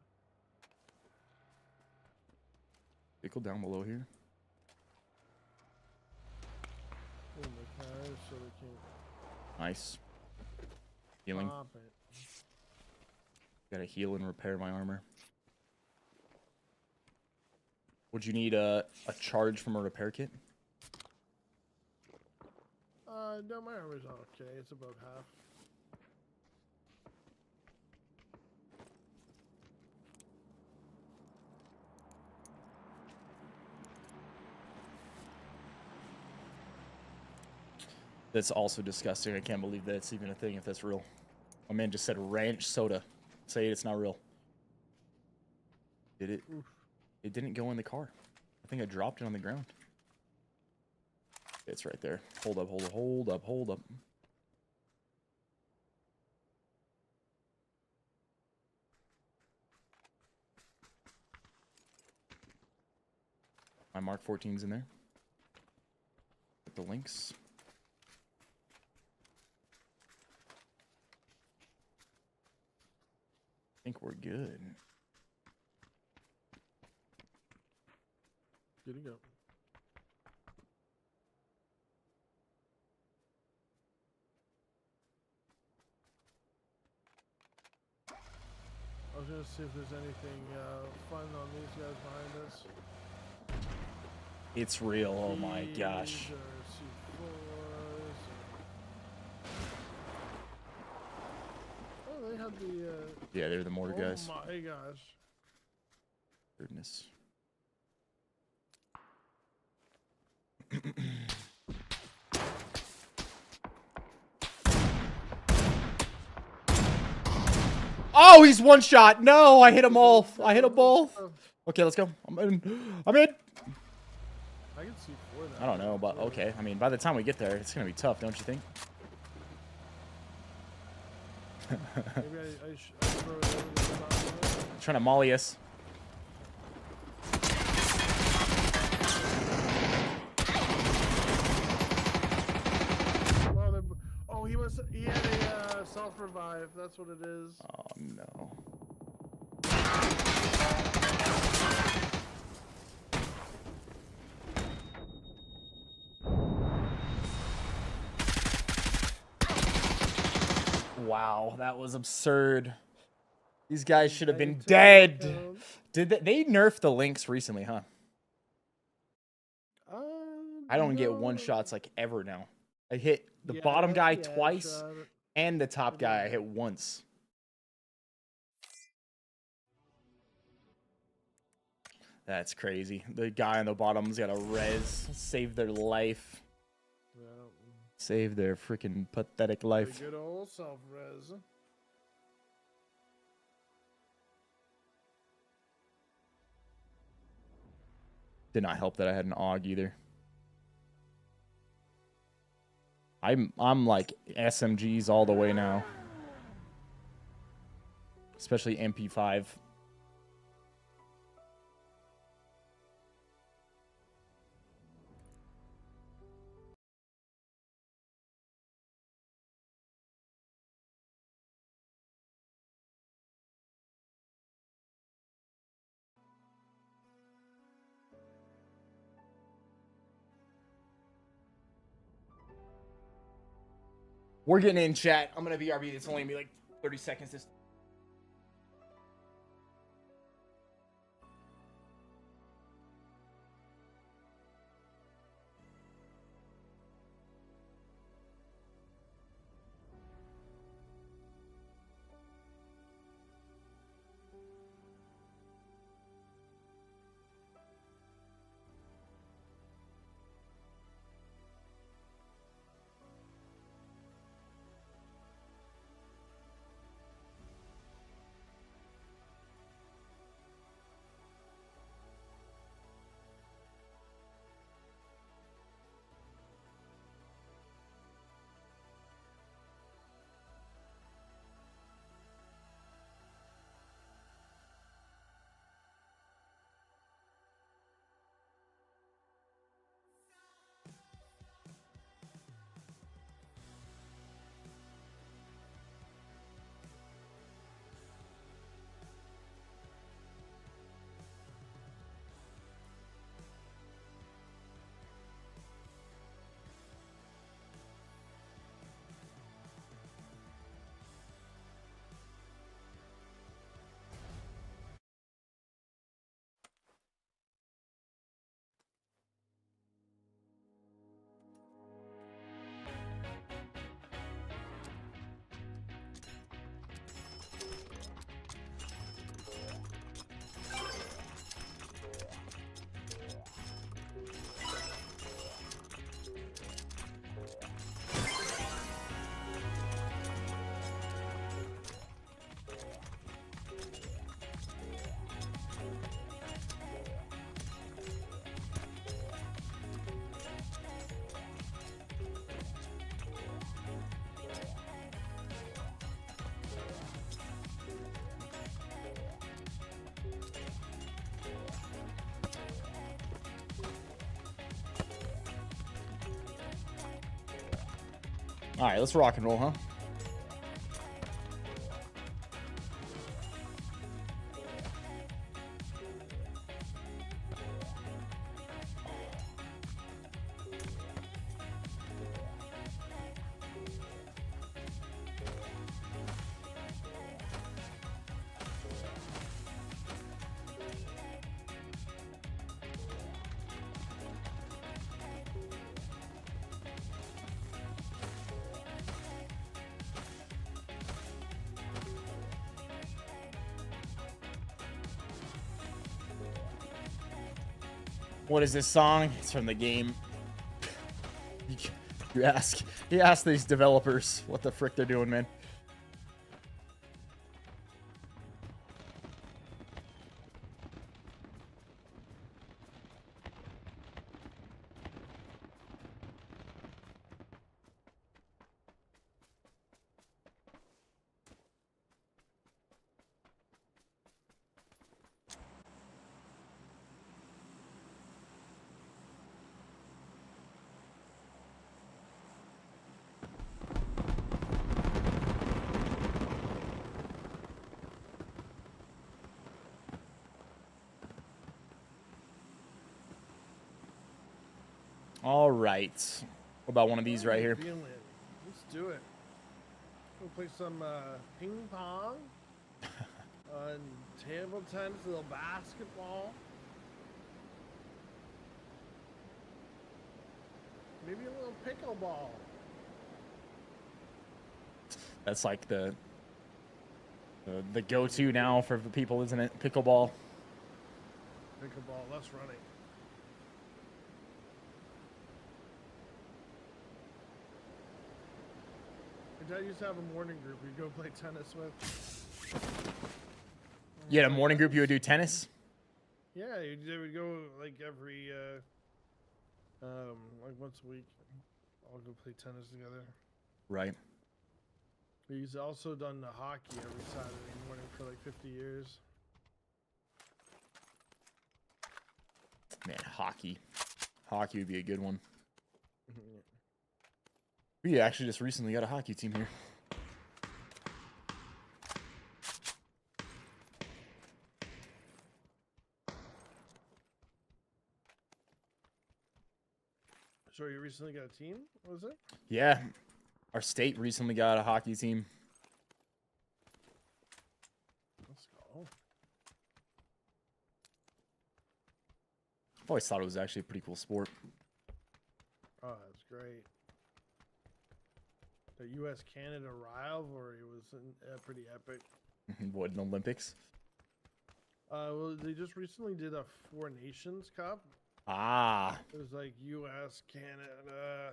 Vehicle down below here. In the car so we can Nice. Healing. pop it. Gotta heal and repair my armor. Would you need a charge from a repair kit? No, my armor's okay. It's about half. That's also disgusting. I can't believe that's even a thing if that's real. My man just said ranch soda. Say it's not real. Did it? Oof. It didn't go in the car. I think I dropped it on the ground. It's right there. Hold up, hold up, hold up, hold up. My Mark 14's in there. Put the links. I think we're good. Good to go. I was gonna see if there's anything fun on these guys behind us. It's real. Oh my gosh. These are C4s. Oh, they had the. Yeah, they're the mortar guys. Oh my gosh. Goodness. Oh, he's one shot. No, I hit them all. I hit them both. Okay, let's go. I'm in. I'm in. I can see four now. I don't know, but okay. I mean, by the time we get there, it's gonna be tough, don't you think? Maybe I should throw it over to the top of it. Trying to molly us. Oh, he had a self-revive. That's what it is. Oh no. Wow, that was absurd. These guys should have been dead. Did they nerfed the links recently, huh? I don't get one shots like ever now. I hit the bottom guy twice and the top guy I hit once. That's crazy. The guy on the bottom's got a res. Save their life. Save their freaking pathetic life. Good old self-res. Did not help that I had an AUG either. I'm like SMGs all the way now. Especially MP5. We're getting in, chat. I'm gonna BRB. It's only gonna be like 30 seconds this. All right, let's rock and roll, huh? What is this song? It's from the game. You ask these developers what the frick they're doing, man. All right. What about one of these right here? Let's do it. We'll play some ping pong, table tennis, a little basketball. Maybe a little pickleball. That's like the go-to now for the people, isn't it? Pickleball. Pickleball, less running. My dad used to have a morning group we'd go play tennis with. You had a morning group you would do tennis? Yeah, they would go like every like once a week. All go play tennis together. Right. He's also done the hockey every Saturday morning for like 50 years. Man, hockey. Hockey would be a good one. We actually just recently got a hockey team here. So you recently got a team? What was it? Yeah. Our state recently got a hockey team. Let's go. I've always thought it was actually a pretty cool sport. Oh, that's great. The U.S.-Canada rivalry was pretty epic. What, an Olympics? Well, they just recently did a Four Nations Cup. Ah. It was like U.S., Canada,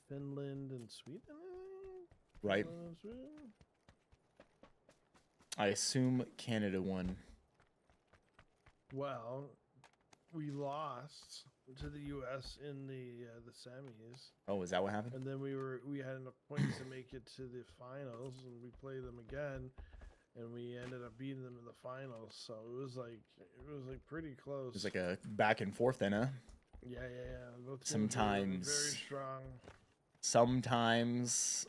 Finland and Sweden. Right. I assume Canada won. Well, we lost to the U.S. in the semis. Oh, is that what happened? And then we had enough points to make it to the finals, and we played them again, and we ended up beating them in the finals. So it was like pretty close. It was like a back and forth then, huh? Yeah. Both teams Sometimes were very strong. Sometimes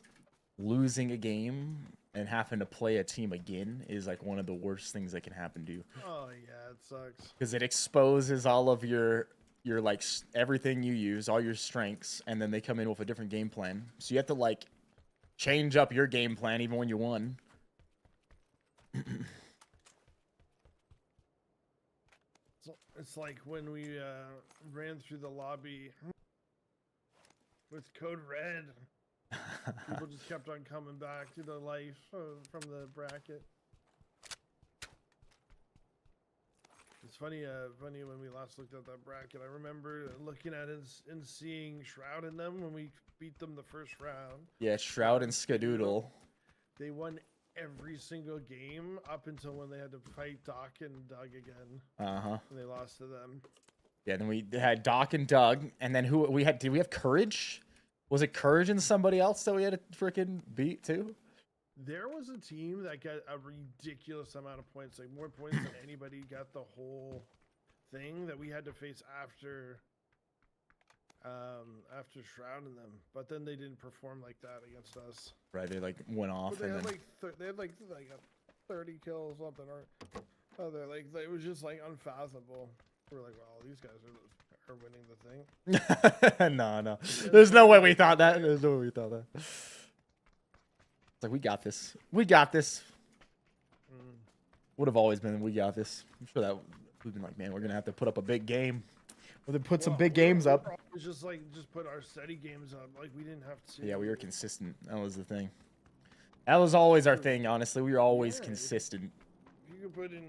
losing a game and having to play a team again is like one of the worst things that can happen to you. Oh yeah, it sucks. Because it exposes all of your like everything you use, all your strengths, and then they come in with a different game plan. So you have to like change up your game plan even when you won. It's like when we ran through the lobby with Code Red. People just kept on coming back to the life from the bracket. It's funny when we last looked at that bracket. I remember looking at it and seeing Shroud in them when we beat them the first round. Yeah, Shroud and Skadoodle. They won every single game up until when they had to fight Doc and Doug again. Uh-huh. And they lost to them. Yeah, then we had Doc and Doug, and then who we had? Did we have Courage? Was it Courage and somebody else that we had to freaking beat too? There was a team that got a ridiculous amount of points, like more points than anybody got the whole thing that we had to face after after shrouding them, but then they didn't perform like that against us. Right, they like went off. But they and had then... they had like a 30 kills something or other. Like it was just like unfathomable. We're like, well, these guys are winning the thing. No. There's no way we thought that. There's no way we thought that. It's like, we got this. We got this. Would have always been, we got this. I'm sure that we've been like, man, we're going to have to put up a big game. We're going to put some big games up. Just put our steady games up. Like, we didn't have to. Yeah, we were consistent. That was the thing. That was always our thing, honestly. We were always consistent. You could put in,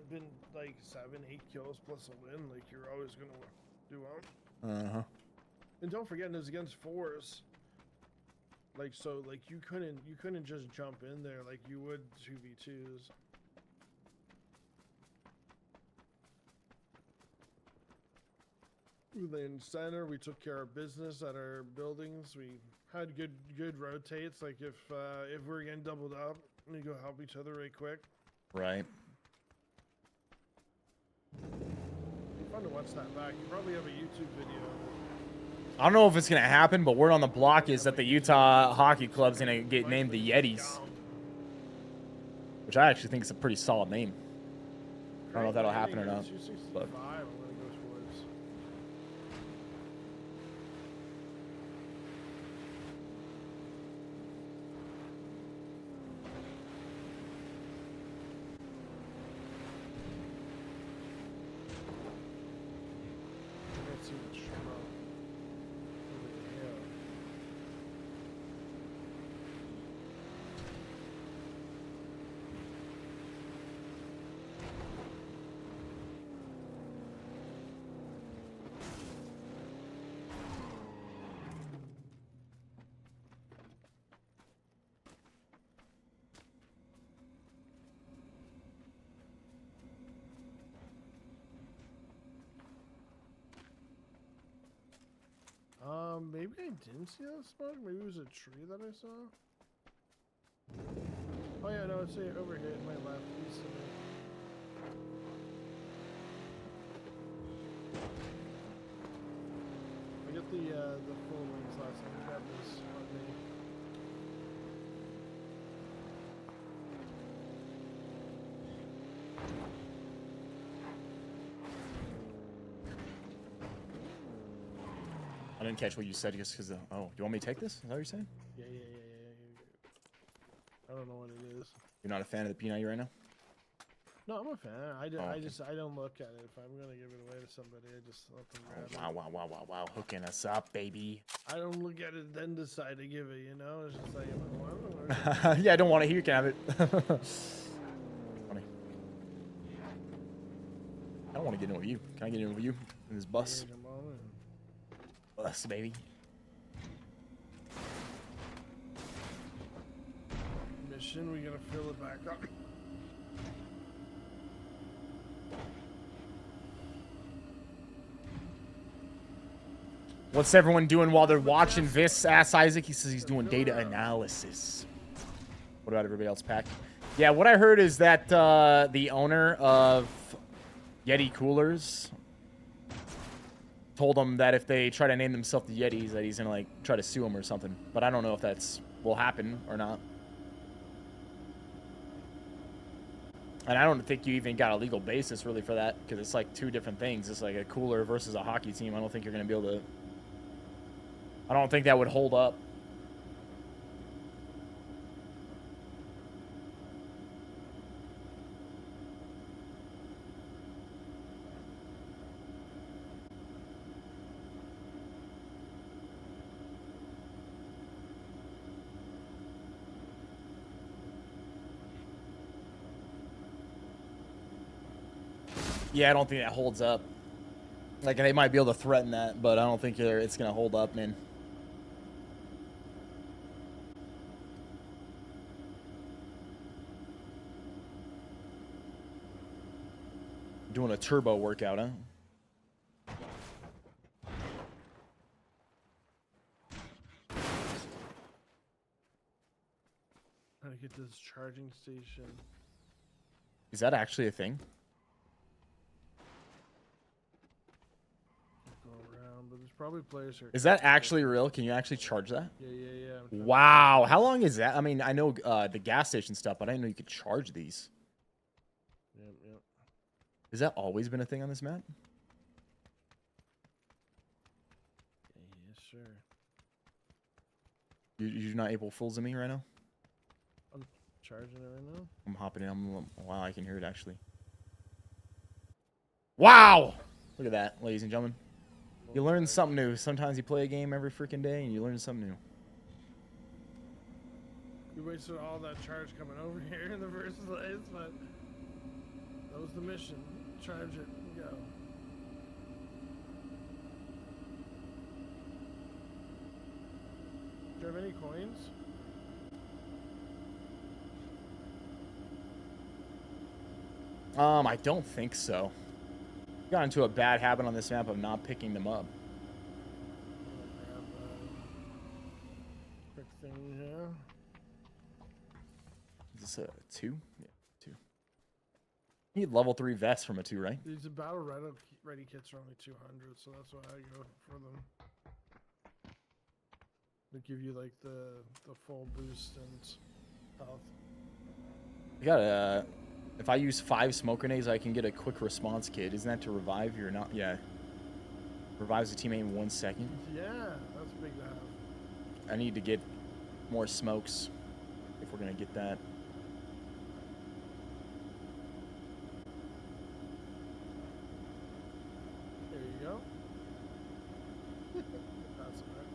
been like 7, 8 kills plus a win. Like, you're always going to do well. Uh-huh. And don't forget, it was against fours. Like, so, like, you couldn't just jump in there like you would 2v2s. Then center, we took care of business at our buildings. We had good rotates. Like if we're getting doubled up, we go help each other right quick. Right. Fun to watch that back. You probably have a YouTube video. I don't know if it's going to happen, but word on the block is that the Utah Hockey Club's going to get named the Yetis. Which I actually think is a pretty solid name. I don't know if that'll happen or not. But maybe I didn't see that smoke. Maybe it was a tree that I saw. Oh yeah, no, it's over here in my left. East of me. I get the full wings last time. I grabbed this on me. I didn't catch what you said just because. Oh, do you want me to take this? Is that what you're saying? Yeah. I don't know what it is. You're not a fan of the P90 right now? No, I'm a fan. I don't look at it. If I'm gonna give it away to somebody, I just let them grab it. Wow. Hooking us up, baby. I don't look at it then decide to give it, you know? It's just like, if I want it, Yeah, I don't want it here. You can have it. Funny. I don't want to get in with you. Can I get in with you in this bus? Bus, baby. Mission, we gotta fill it back up. What's everyone doing while they're watching Viss? Ask Isaac. He says he's doing data analysis. What about everybody else, Pack? Yeah, what I heard is that the owner of Yeti Coolers told them that if they try to name themselves the Yetis, that he's gonna like try to sue them or something. But I don't know if that's will happen or not. And I don't think you even got a legal basis really for that, because it's like two different things. It's like a cooler versus a hockey team. I don't think you're gonna be able to. I don't think that would hold up. Yeah, I don't think that holds up. Like, they might be able to threaten that, but I don't think it's going to hold up, man. Doing a turbo workout, huh? Trying to get this charging station. Is that actually a thing? Go around, but there's probably players here. Is that actually real? Can you actually charge that? Yeah. I'm trying to- Wow. How long is that? I mean, I know the gas station stuff, but I didn't know you could charge these. Yep. Has that always been a thing on this map? Yeah, sure. You're not able fulls of me right now? I'm charging it right now. I'm hopping in. Wow, I can hear it actually. Wow! Look at that, ladies and gentlemen. You learn something new. Sometimes you play a game every freaking day and you learn something new. We wasted all that charge coming over here in the first place, but that was the mission. Charge it and go. Do you have any coins? I don't think so. Got into a bad habit on this map of not picking them up. Grab quick thing here. Is this a 2? Yeah, 2. You need level 3 vests from a 2, right? These battle ready kits are only 200, so that's why I go for them. They give you like the full boost and health. You got a. If I use 5 smoke grenades, I can get a quick response kit. Isn't that to revive your not? Yeah. Revives a teammate in 1 second. Yeah, that's big to have. I need to get more smokes if we're gonna get that. There you go. That's right.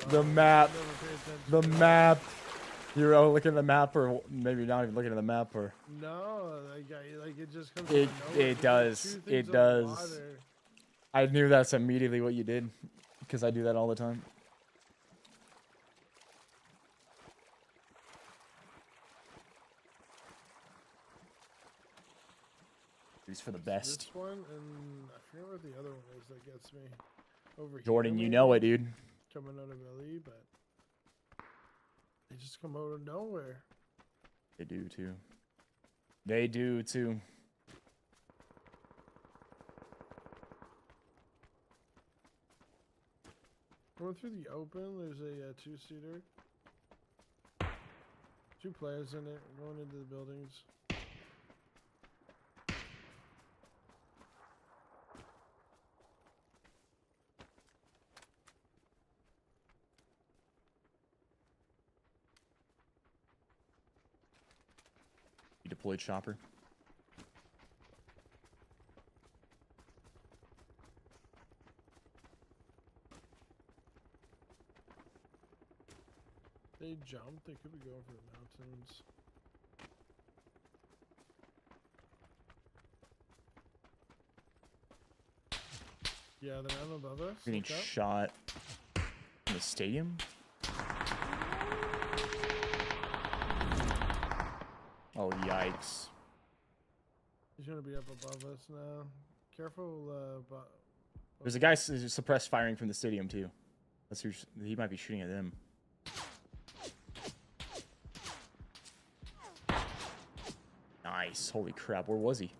The map. The map. You're looking at the map, or maybe not even looking at the map, or. No, like it just comes. It does. It does. I knew that's immediately what you did, because I do that all the time. These for the best. This one, and I forget what the other one is that gets me over Jordan, here. you know it, dude. Coming out of LE, but they just come out of nowhere. They do too. They do too. Going through the open, there's a 2-seater. 2 players in it, going into the buildings. You deployed chopper. They jumped, they could be going for the mountains. Yeah, the mountain above us. Getting look up. shot in the stadium. Oh, yikes. He's gonna be up above us now. Careful, There's a guy suppressed firing from the stadium, too. He might be shooting at them. Nice. Holy crap. Where was he?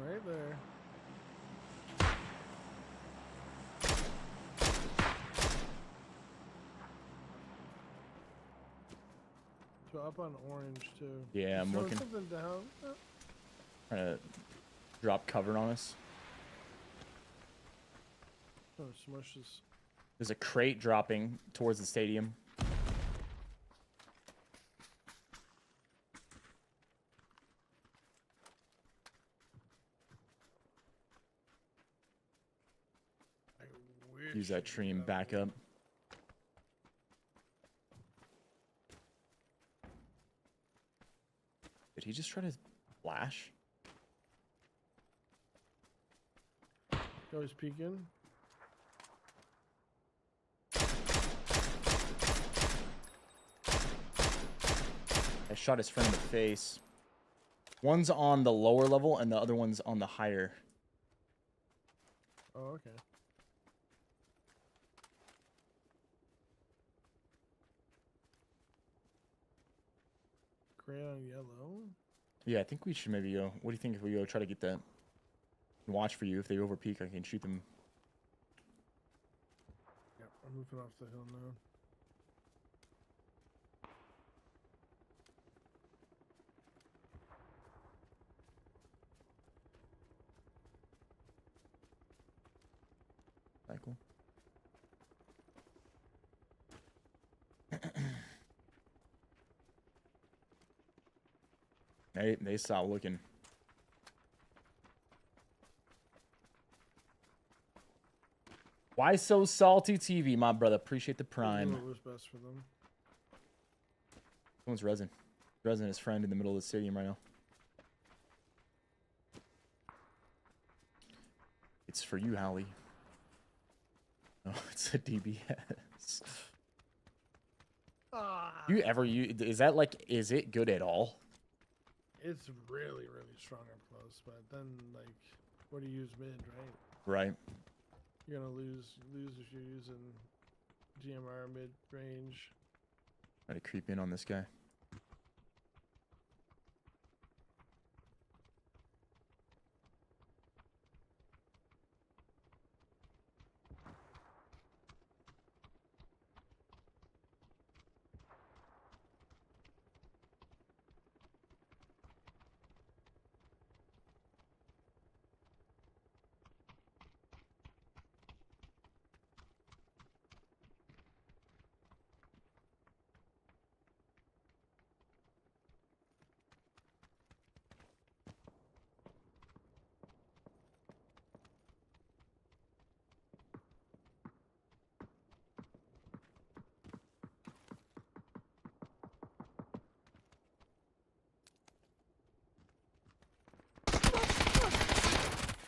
right there. So up on orange too. Yeah, I'm Throw looking. something down. Trying to drop cover on us. Oh, smush this. There's a crate dropping towards the stadium. I wish Use that tree and back up. Did he just try to flash? Oh, he's peeking. I shot his friend in the face. One's on the lower level and the other one's on the higher. Oh, okay. Gray on yellow. Yeah, I think we should maybe go. What do you think if we go try to get that? Watch for you. If they overpeak, I can shoot them. Yep, I'm moving off the hill now. Cycle. They stopped looking. Why so salty, TV, my brother? Appreciate the prime. What was best for them? Someone's resin. Resin, his friend, in the middle of the stadium right now. It's for you, Hallie. Oh, it's a DBS. You ever use? Is that like? Is it good at all? It's really, really strong up close, but then like, what do you use mid, right? Right. You're gonna lose if you're using GMR mid range. Try to creep in on this guy.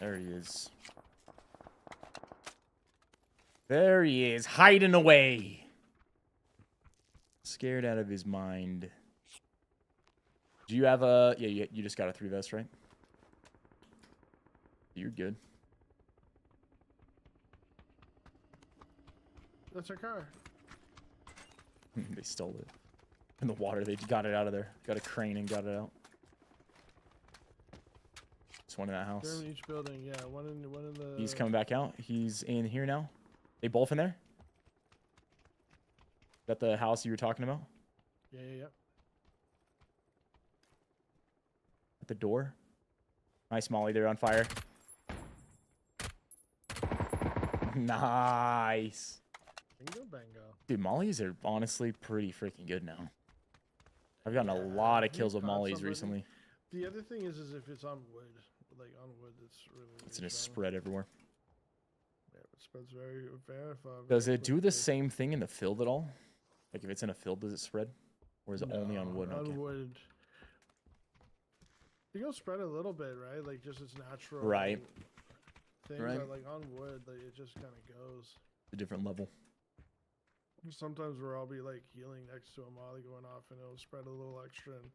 There he is. There he is, hiding away. Scared out of his mind. Do you have a... Yeah, you just got a 3 vest, right? You're good. That's our car. They stole it. In the water, they got it out of there. Got a crane and got it out. It's one in that house. They're in each building, yeah. One in the... He's coming back out. He's in here now. They both in there? Is that the house you were talking about? Yeah. At the door? Nice, Molly. They're on fire. Nice. Bingo bango. Dude, Mollies are honestly pretty freaking good now. I've gotten a lot of kills with Mollies recently. The other thing is if it's on wood. Like on wood, it's really It's in a strong. spread everywhere. Yeah, it spreads very far. Does very it do the quickly. same thing in the field at all? Like if it's in a field, does it spread? Or is it only on wood? On Okay. wood. You go spread a little bit, right? Like just its natural Right. thing, Right. but like on wood, like it just kind of goes. A different level. Sometimes where I'll be like healing next to a molly going off and it'll spread a little extra and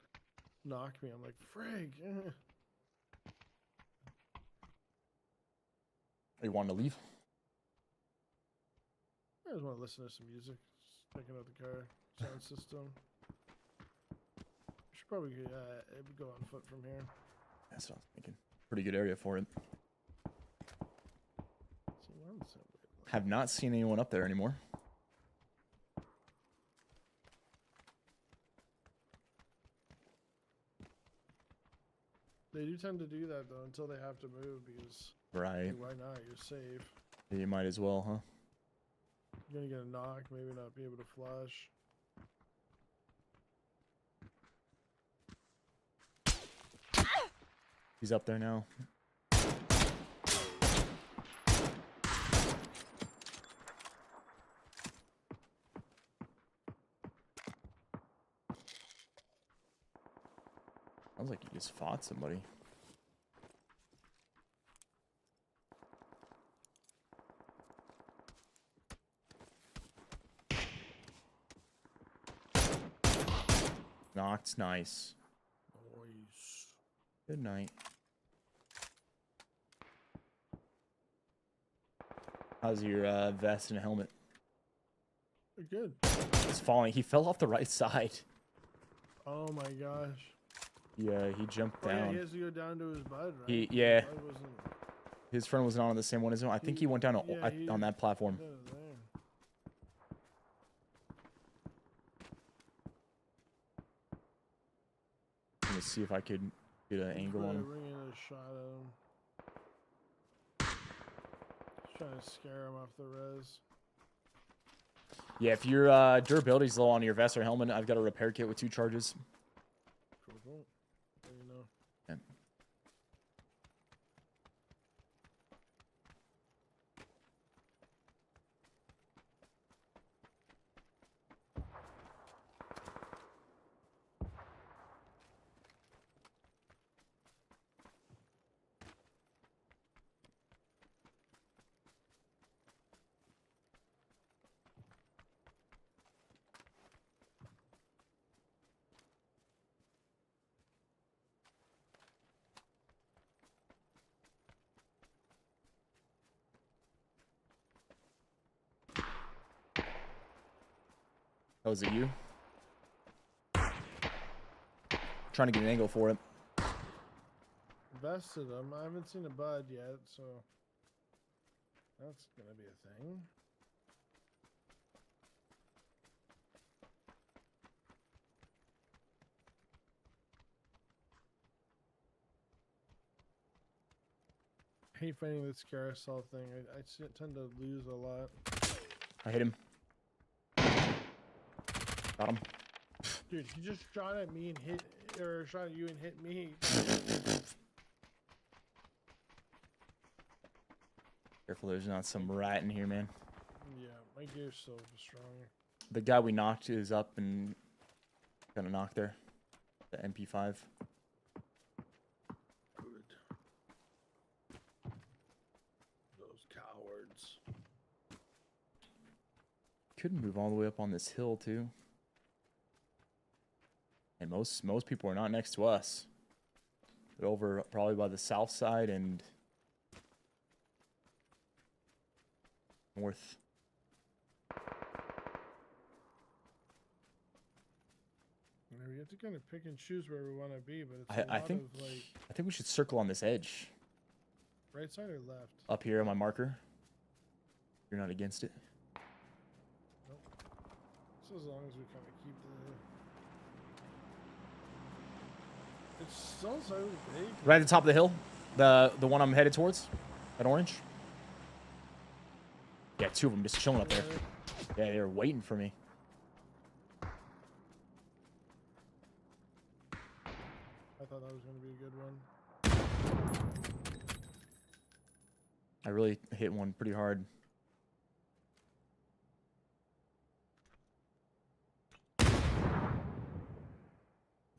knock me. I'm like, frig. You want to leave? I just want to listen to some music. Just checking out the car sound system. Should probably go on foot from here. That's what I was thinking. Pretty good area for it. See, one assembly. Have not seen anyone up there anymore. They do tend to do that though until they have to move because Right. why not? You're safe. You might as well, huh? You're gonna get a knock, maybe not be able to flush. He's up there now. Sounds like you just fought somebody. Knocked. Nice. Nice. Good night. How's your vest and helmet? Good. He's falling. He fell off the right side. Oh my gosh. Yeah, he jumped Oh, yeah, down. he has to go down to his bud, right? He, yeah. His bud wasn't- His friend was not on the same one as him. I think he went down on that platform. Yeah, there. Let me see if I could get an angle on him. Ringing a shot at him. Just trying to scare him off the res. Yeah, if your durability's low on your vest or helmet, I've got a repair kit with 2 charges. Cool. There you know. Yeah. Oh, is it you? Trying to get an angle for it. Vested him. I haven't seen a bud yet, so that's gonna be a thing. I hate fighting this carousel thing. I tend to lose a lot. I hit him. Got him. Dude, he just shot at me and hit, or shot at you and hit me. Careful, there's not some rat in here, man. Yeah, my gear's so strong. The guy we knocked is up and gonna knock there. The MP5. Good. Those cowards. Couldn't move all the way up on this hill too. And most people are not next to us. They're over probably by the south side and north. You know, we have to kind of pick and choose where we want to be, but it's I think of, like, I think we should circle on this edge. right side or left? Up here on my marker. You're not against it. Nope. So as long as we kind of keep the... It's so big. Right at the top of the hill. The one I'm headed towards. That orange. Yeah, 2 of them just chilling up there. Yeah, they were waiting for me. I thought that was going to be a good one. I really hit one pretty hard.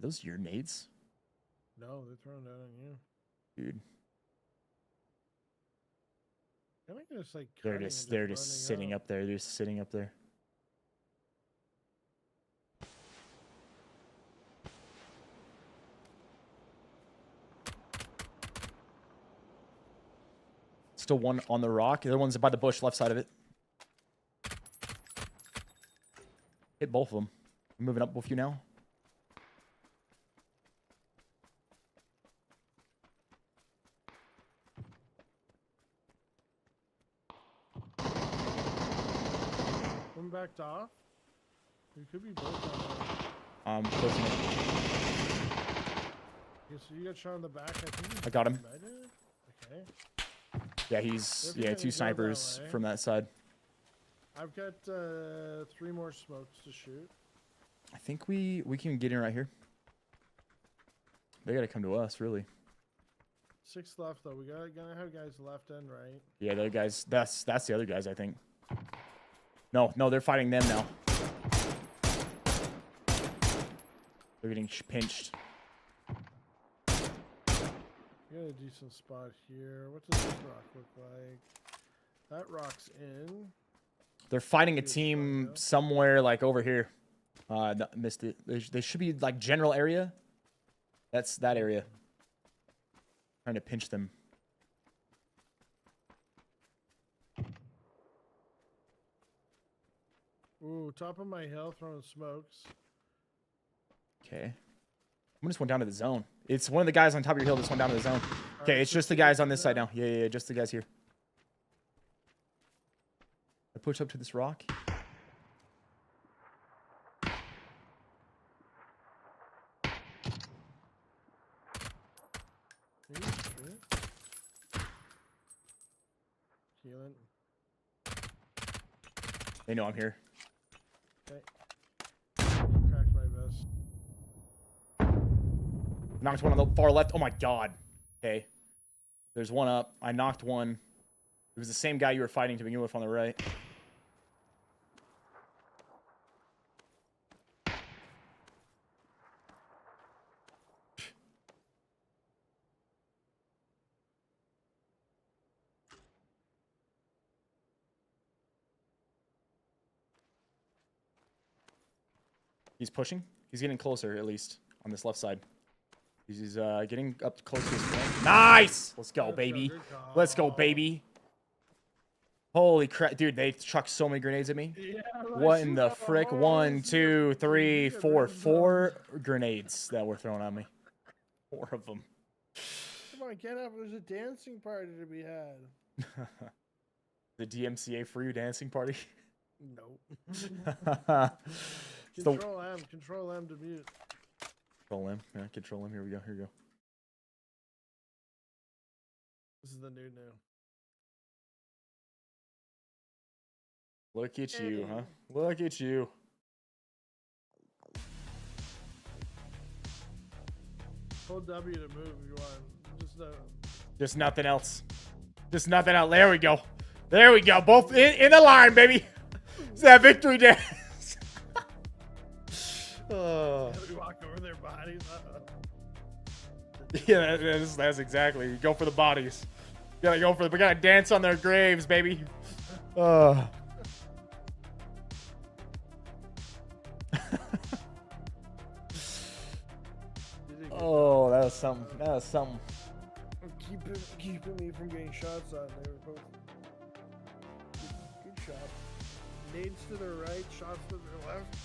Those your nades? No, they're throwing that on you. Dude. I think they're just like They're just sitting up there. They're just sitting up there. Still one on the rock. The other one's by the bush, left side of it. Hit both of them. I'm moving up with you now. One backed off. We could be both on there. Closing it. Okay, so you got shot in the back. I think I got him. Okay. Yeah, he's They're 2 gonna go snipers that way. from that side. I've got 3 more smokes to shoot. I think we can get in right here. They gotta come to us, really. 6 left though. We gotta have guys left and right. Yeah, the other guys. That's the other guys, I think. No, they're fighting them now. They're getting pinched. We got a decent spot here. What does this rock look like? That rock's in. They're fighting a team somewhere like over here. Missed it. They should be like general area. That's that area. Trying to pinch them. Ooh, top of my hill, throwing smokes. Okay. I just went down to the zone. It's one of the guys on top of your hill just went down to the zone. Okay, it's just the guys on this side now. Yeah, just the guys here. I push up to this rock. Healing. They know I'm here. Okay. Cracked my vest. Knocked one on the far left. Oh my god. Okay. There's one up. I knocked one. It was the same guy you were fighting to begin with on the right. He's pushing. He's getting closer, at least, on this left side. He's getting up close to his flank. Nice! Let's go, baby. Let's go, baby. Holy crap. Dude, they chucked so many grenades at me. Yeah, What in the frick? 1, 2, 3, 4. 4 grenades that were thrown at me. 4 of them. Come on, get up. There's a dancing party to be had. The DMCA for you dancing party? Nope. Control M. Control M to mute. Control M. Yeah, control M. Here we go. Here we go. This is the new. Look at you, huh? Look at you. Hold W to move if you want. Just nothing else. Just nothing else. There we go. There we go. Both in the line, baby. It's that victory dance. We walk over their bodies. Yeah, that's exactly. You go for the bodies. You gotta go for we gotta dance on their graves, baby. Oh, that was something. That was something. Keeping me from getting shots on. They were both good shots. Nades to their right, shots to their left.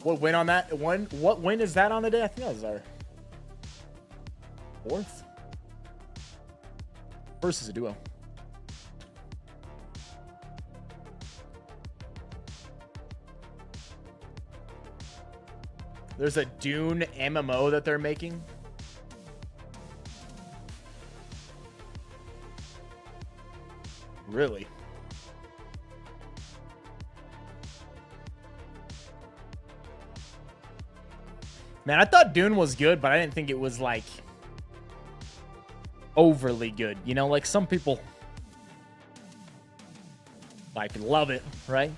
What win on that? What win is that on the day? I think that was our 4th. First is a duo. There's a Dune MMO that they're making. Really? Man, I thought Dune was good, but I didn't think it was, like, overly good. You know, like, some people, like, love it, right?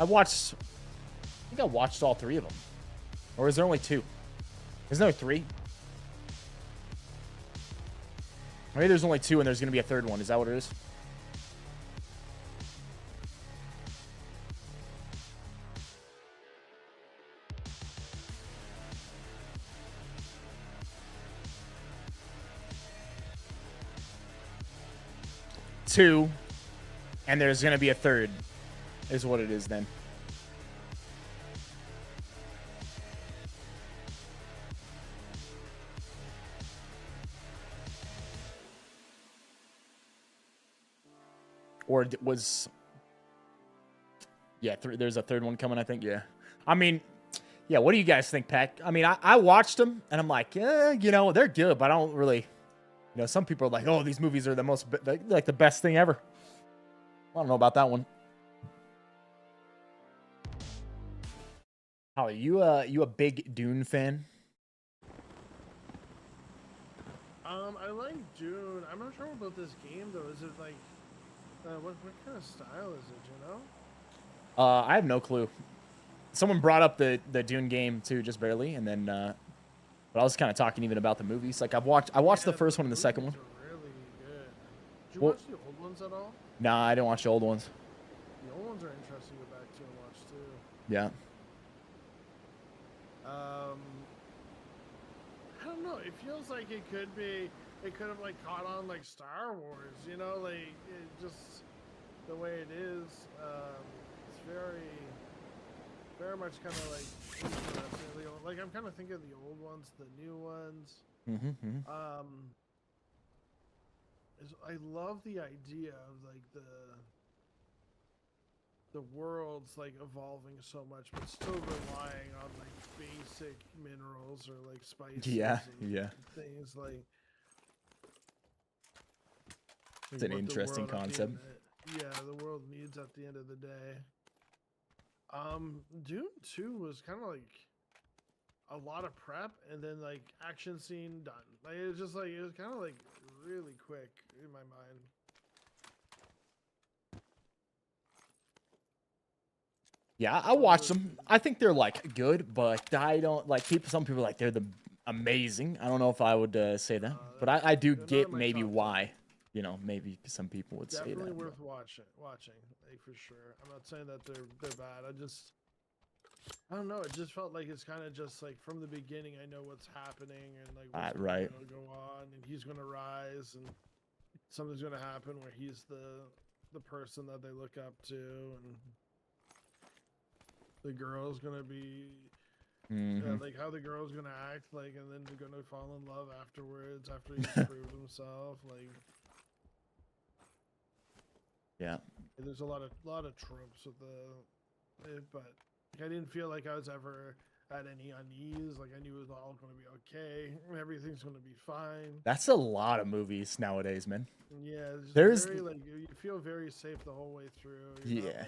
I think I watched all 3 of them. Or is there only 2? Isn't there 3? Maybe there's only 2 and there's going to be a 3rd one. Is that what it is? Two, and there's gonna be a 3rd, is what it is then. Or was, yeah, there's a 3rd one coming, I think. Yeah, I mean, Yeah, what do you guys think, Peck? I mean, I watched them, and I'm like, you know, they're good, but I don't really, you know, some people are like, oh, these movies are the most, like the best thing ever. I don't know about that one. Holly, you a big Dune fan? I like Dune. I'm not sure about this game though. Is it like, what kind of style is it? You know? I have no clue. Someone brought up the Dune game too, just barely, and then, but I was kind of talking even about the movies. Like I watched the first one and the second one. Really good. Did you Well, watch the old ones at all? Nah, I didn't watch the old ones. The old ones are interesting to go back to and watch too. Yeah. I don't know. It feels like it could be. It could have like caught on like Star Wars. You know, like it just the way it is. It's very much kind of like interesting. Like I'm kind of thinking of the old ones, the new ones. I love the idea of like the world's like evolving so much, but still relying on like basic minerals or like spices. Yeah, and yeah. things like. It's an what the interesting world at the concept. the world needs at the end of the day. Dune 2 was kind of like a lot of prep and then like action scene done. Like it was just like it was kind of like really quick in my mind. Yeah, I watched them. I think they're like good, but I don't like people. Some people are like they're the amazing. I don't know if I would say that, but I do they're not get in my maybe top why. You know, maybe some people would say Definitely that. worth watching, like for sure. I'm not saying that they're bad. I don't know. It just felt like it's kind of just like from the beginning. I know what's happening and like what's right. going to go on, and he's going to rise, and something's going to happen where he's the person that they look up to, and the girl's going to be like how the girl's going to act, like, and then they're going to fall in love afterwards after he's proved himself, like. Yeah. There's a lot of tropes with it, but I didn't feel like I was ever at any unease. Like I knew it was all going to be okay. Everything's going to be fine. That's a lot of movies nowadays, man. Yeah, it's There's very, like you feel very safe the whole way through. Yeah. You're not, like,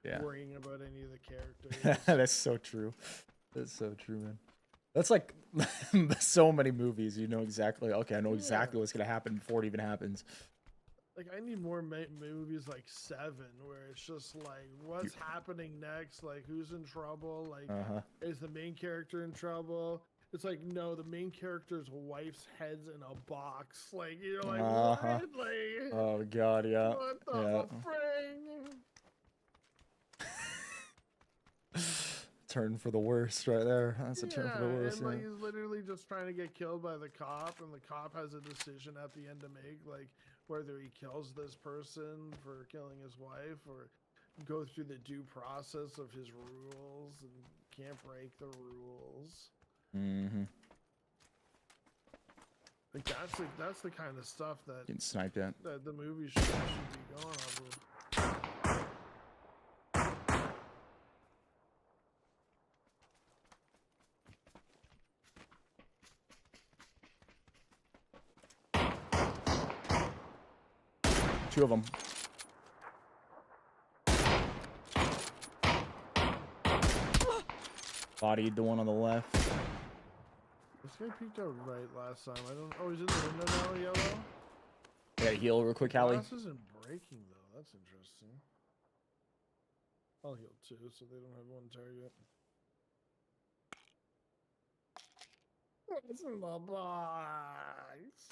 Yeah. worrying about any of the characters. That's so true. That's so true, man. That's like so many movies. You know exactly. Okay, I know exactly what's gonna happen before it even happens. Like I need more movies like Seven, where it's just like what's happening next, like who's in trouble, like is the main character in trouble? It's like no, the main character's wife's head's in a box. Like you're like what? Like oh god, yeah. what the frig? Turn for the worst right there. That's a turn for the worst. And like he's literally just trying to get killed by the cop, and the cop has a decision at the end to make, like whether he kills this person for killing his wife or go through the due process of his rules and can't break the rules. Like that's the kind of stuff that getting sniped at. That the movie should be going off of. Two of them. Bodied the one on the left. This guy peeked out right last time. I don't. Oh, he's in the window now, yellow. I gotta heal real quick, Hallie. Glass isn't breaking though. That's interesting. I'll heal too, so they don't have one target. What's in the box?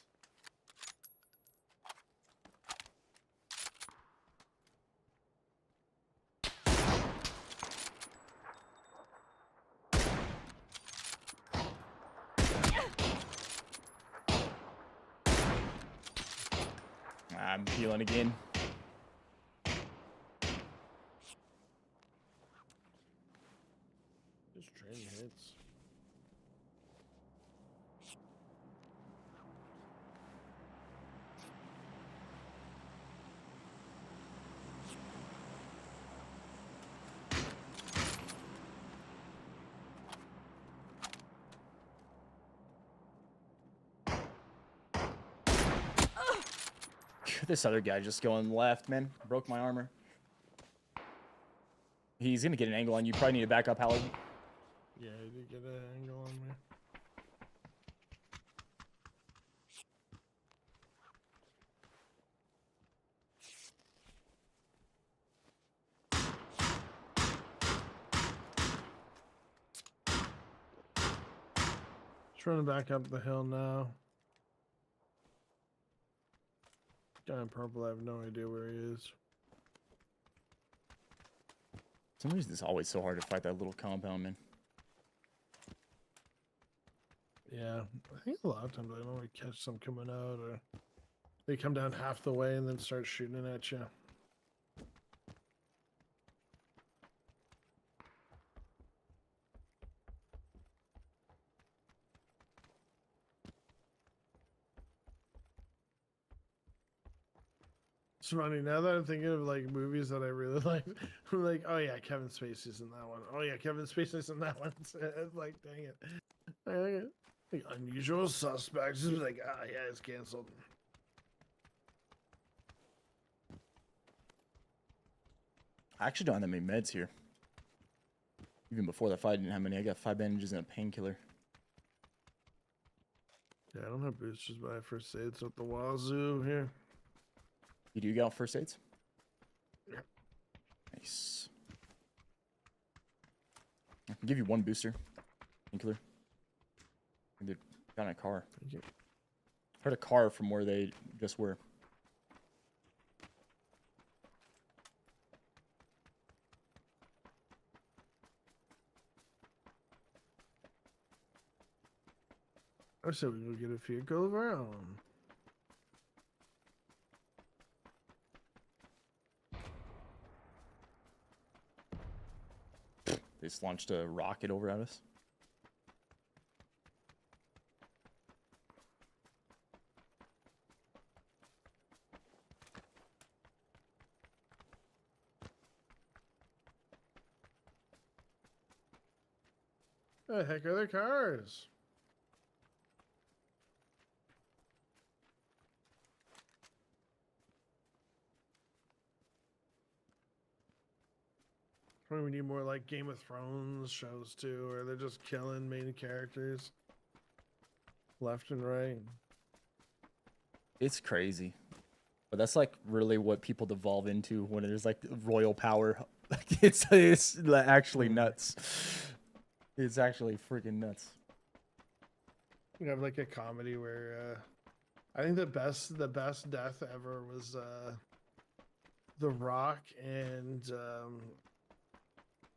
I'm healing again. Just train hits. This other guy just going left, man. Broke my armor. He's gonna get an angle on you. Probably need to back up, Howard. Yeah, he did get an angle on me. Just running back up the hill now. Guy in purple, I have no idea where he is. For some reason, it's always so hard to fight that little compound, man. Yeah, I think a lot of times I normally catch some coming out, or they come down half the way and then start shooting at you. It's funny now that I'm thinking of like movies that I really like. I'm like, oh yeah, Kevin Spacey's in that one. Oh yeah, Kevin Spacey's in that one. It's like, dang it. Like, Unusual Suspects. It's like, ah, yeah, it's canceled. I actually don't have that many meds here. Even before the fight, I didn't have many. I got 5 bandages and a painkiller. Yeah, I don't have boosters, but I have first aids at the wazoo here. You do got first aids? Yeah. Nice. I can give you 1 booster. Painkiller. They got in a car. Thank you. Heard a car from where they just were. I said we go get a vehicle of our own. They just launched a rocket over at us. The heck are their cars? Probably we need more like Game of Thrones shows too, where they're just killing main characters left and right. It's crazy. But that's like really what people devolve into when there's like royal power. it's actually nuts. It's actually freaking nuts. We have like a comedy where I think the best death ever was The Rock and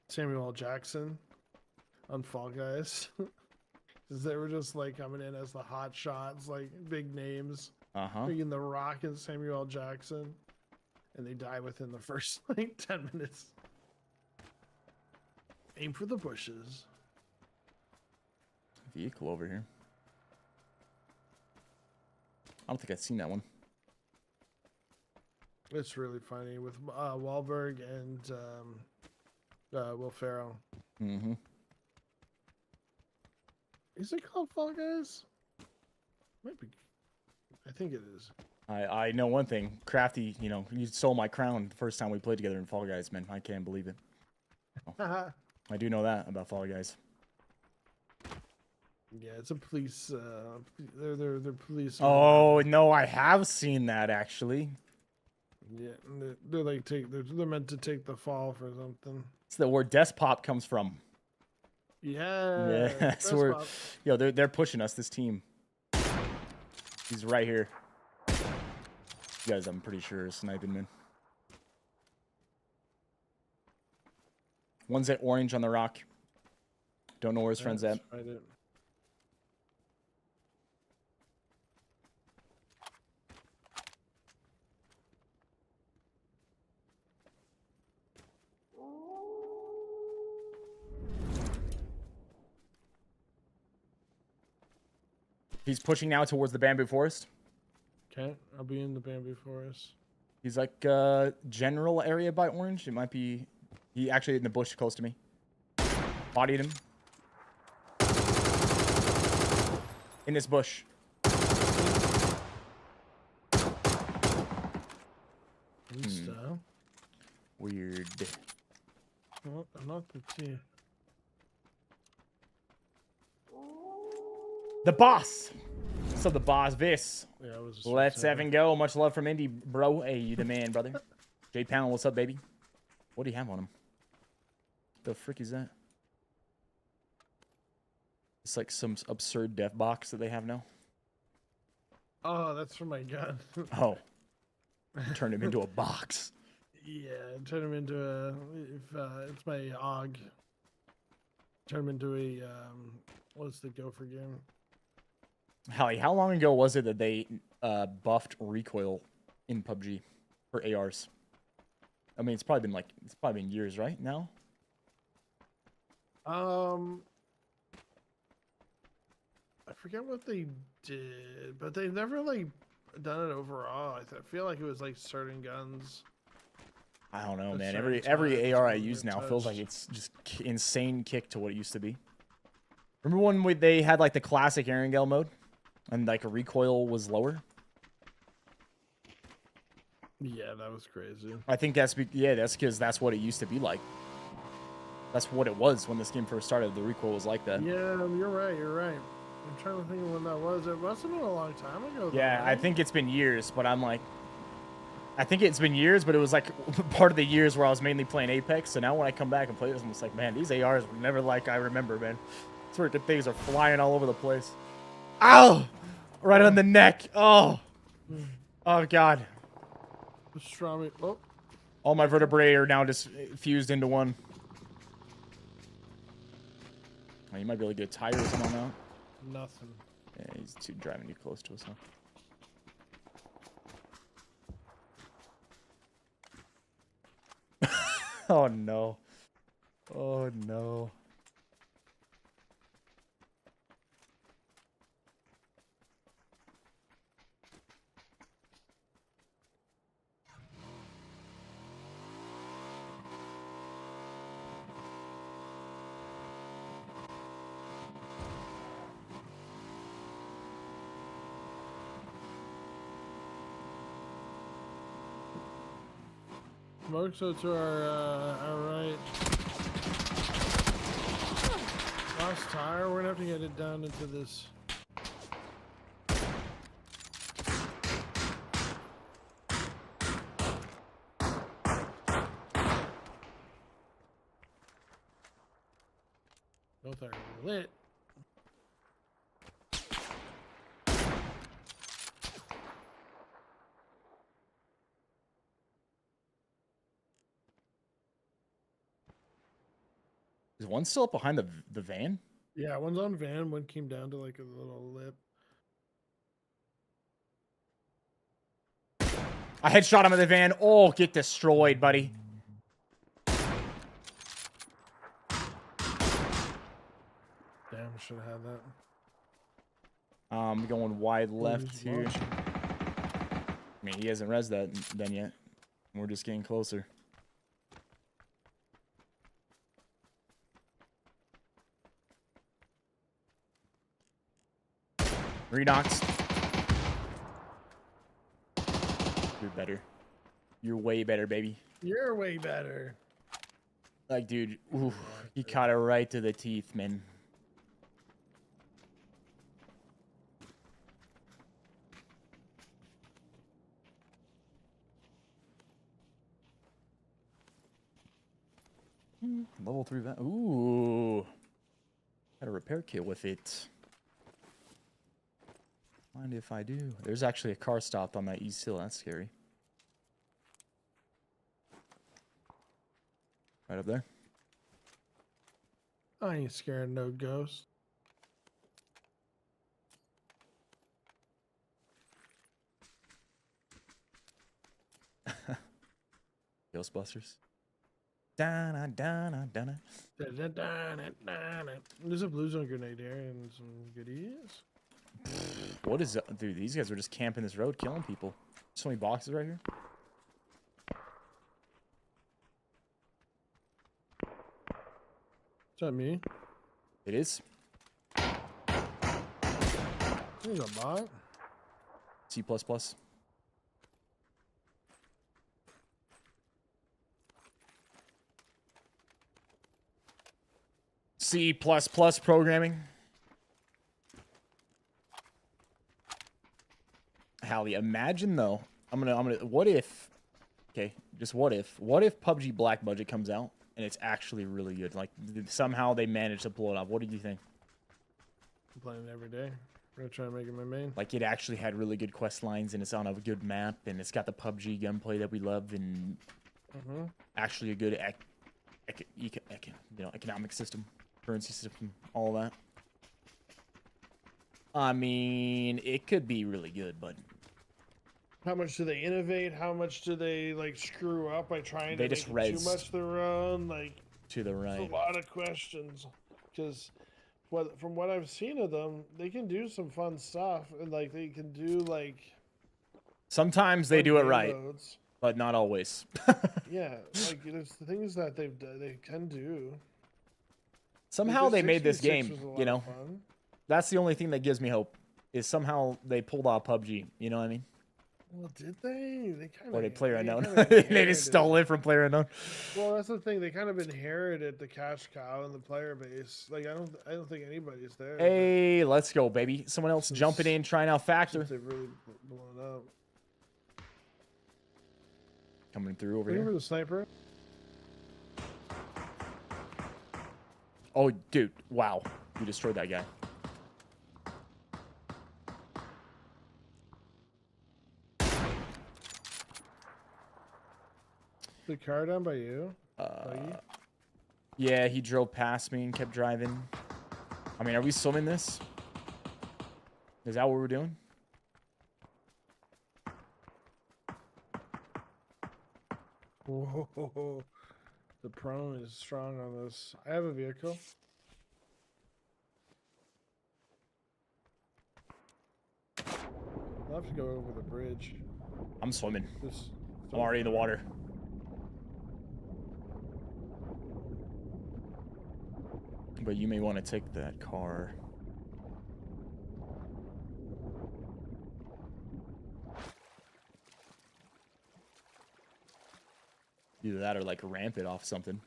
Samuel L. Jackson on Fall Guys. Because they were just like coming in as the hot shots, like big names. Freaking The Rock and Samuel L. Jackson. And they die within the first like 10 minutes. Aim for the bushes. Vehicle over here. I don't think I've seen that one. It's really funny with Wahlberg and Will Ferrell. Mm-hmm. Is it called Fall Guys? Might be. I think it is. I know one thing. Crafty, you know, you stole my crown the first time we played together in Fall Guys, man. I can't believe it. Oh, I do know that about Fall Guys. Yeah, it's a police. They're police. Oh no, I have seen that actually. Yeah, and they're like they're meant to take the fall for something. It's where Despop comes from. Yeah. Yeah, so we're, yo, they're pushing us. This team. He's right here. You guys, I'm pretty sure, are sniping, man. One's at orange on the rock. Don't know where his friend's at. He's pushing now towards the bamboo forest. Okay, I'll be in the bamboo forest. He's like general area by orange. It might be. He actually in the bush close to me. Bodied him. In this bush. Weird. Well, I'm not the T. The boss. So the boss, Viss. Yeah, I was just Let's Evan go. Much love from Indy, bro. Hey, you the man, brother. J Pound, what's up, baby? What do you have on him? The frick is that? It's like some absurd death box that they have now. Oh, that's for my gun. Oh. Turned him into a box. Yeah, turn him into a. It's my AUG. Turn him into a. What's the Gopher game? How long ago was it that they buffed recoil in PUBG for ARs? I mean, it's probably been years, right? Now. I forget what they did, but they've never like done it overall. I feel like it was like certain guns. I don't know, At man. certain Every times AR I when use they're now feels like touched. it's just insane kick to what it used to be. Remember when they had like the classic Erangel mode, and like a recoil was lower? Yeah, that was crazy. I think that's because that's what it used to be like. That's what it was when this game first started. The recoil was like that. Yeah, you're right. You're right. I'm trying to think of when that was. It must have been a long time ago. Though, Yeah, I right? think it's been years, but I'm like, I think it's been years, but it was like part of the years where I was mainly playing Apex. So now when I come back and play this, I'm just like, man, these ARs were never like I remember, man. Freaking things are flying all over the place. Ow! Right on the neck. Oh. Oh, God. Pastrami. Oh, All my vertebrae are now just fused into one. Oh, you might be able to get a tire or something on nothing. that. Yeah, he's driving too close to us, huh? Oh, no. Oh, no. Smoke, so to our right. Lost tire. We're gonna have to get it down into this. Both are lit. Is one still up behind the van? Yeah, one's on van. One came down to like a little lip. I headshot him in the van. Oh, get destroyed, buddy. Damn, should have had that. I'm going wide left he's here. launching. I mean, he hasn't rezzed that then yet. We're just getting closer. Redocks. You're better. You're way better, baby. You're way better. Like, dude, ooh, he caught it right to the teeth, man. Level 3 van. Ooh. Got a repair kit with it. Mind if I do? There's actually a car stopped on that east hill. That's scary. Right up there. I ain't scared of no ghost. Ghostbusters. Da-na, da-na, da-na. There's a blue zone grenade here and some goodies. What is that? Dude, these guys are just camping this road, killing people. So many boxes right here. Is that me? It is. There's a bot. C++. C++ programming. Hallie, imagine though. I'm gonna. What if? Okay, just what if? What if PUBG Black Budget comes out and it's actually really good? Like somehow they managed to pull it off. What do you think? I'm playing it every day. I'm gonna try to make it my main. Like it actually had really good quest lines and it's on a good map and it's got the PUBG gunplay that we love and actually a good economic system, currency system, all that. I mean, it could be really good, but how much do they innovate? How much do they like screw up by trying they to just make it too much their own? Like to the right. There's a lot of questions because from what I've seen of them, they can do some fun stuff and like they can do like. Sometimes they do it right, modes. but not always. Yeah, like there's the things that they can do. Somehow they made this 66 game, was a lot you know. of fun. That's the only thing that gives me hope. Is somehow they pulled off PUBG. You know what I mean? Well, did they? They kind of. Or they PlayerUnknown. They They just stole it from PlayerUnknown. Well, that's the thing. They kind of inherited the cash cow and the player base. Like I don't think anybody's there. Hey, let's go, baby. Someone else jumping in, trying out Factor. They've really blown up. Coming through over Remember here. the sniper? Oh, dude. Wow. You destroyed that guy. The car down by you? Yeah, he drove past me and kept driving. I mean, are we swimming this? Is that what we're doing? Whoa. The prone is strong on this. I have a vehicle. I'll have to go over the bridge. I'm swimming. This, I'm already in the water. But you may want to take that car. Either that or like ramp it off something.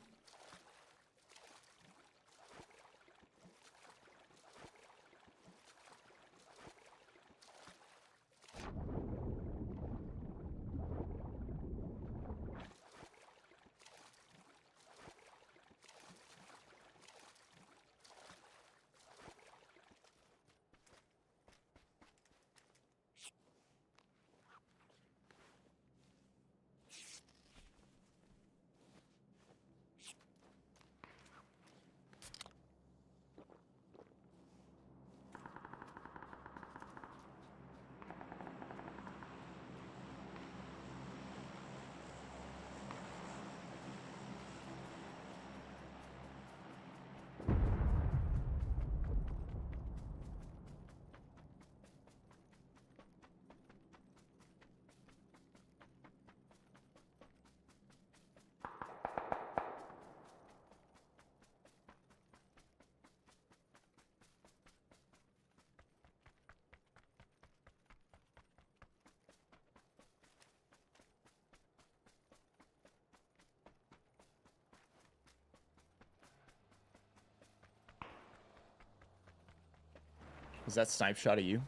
Was that snipe shot at you?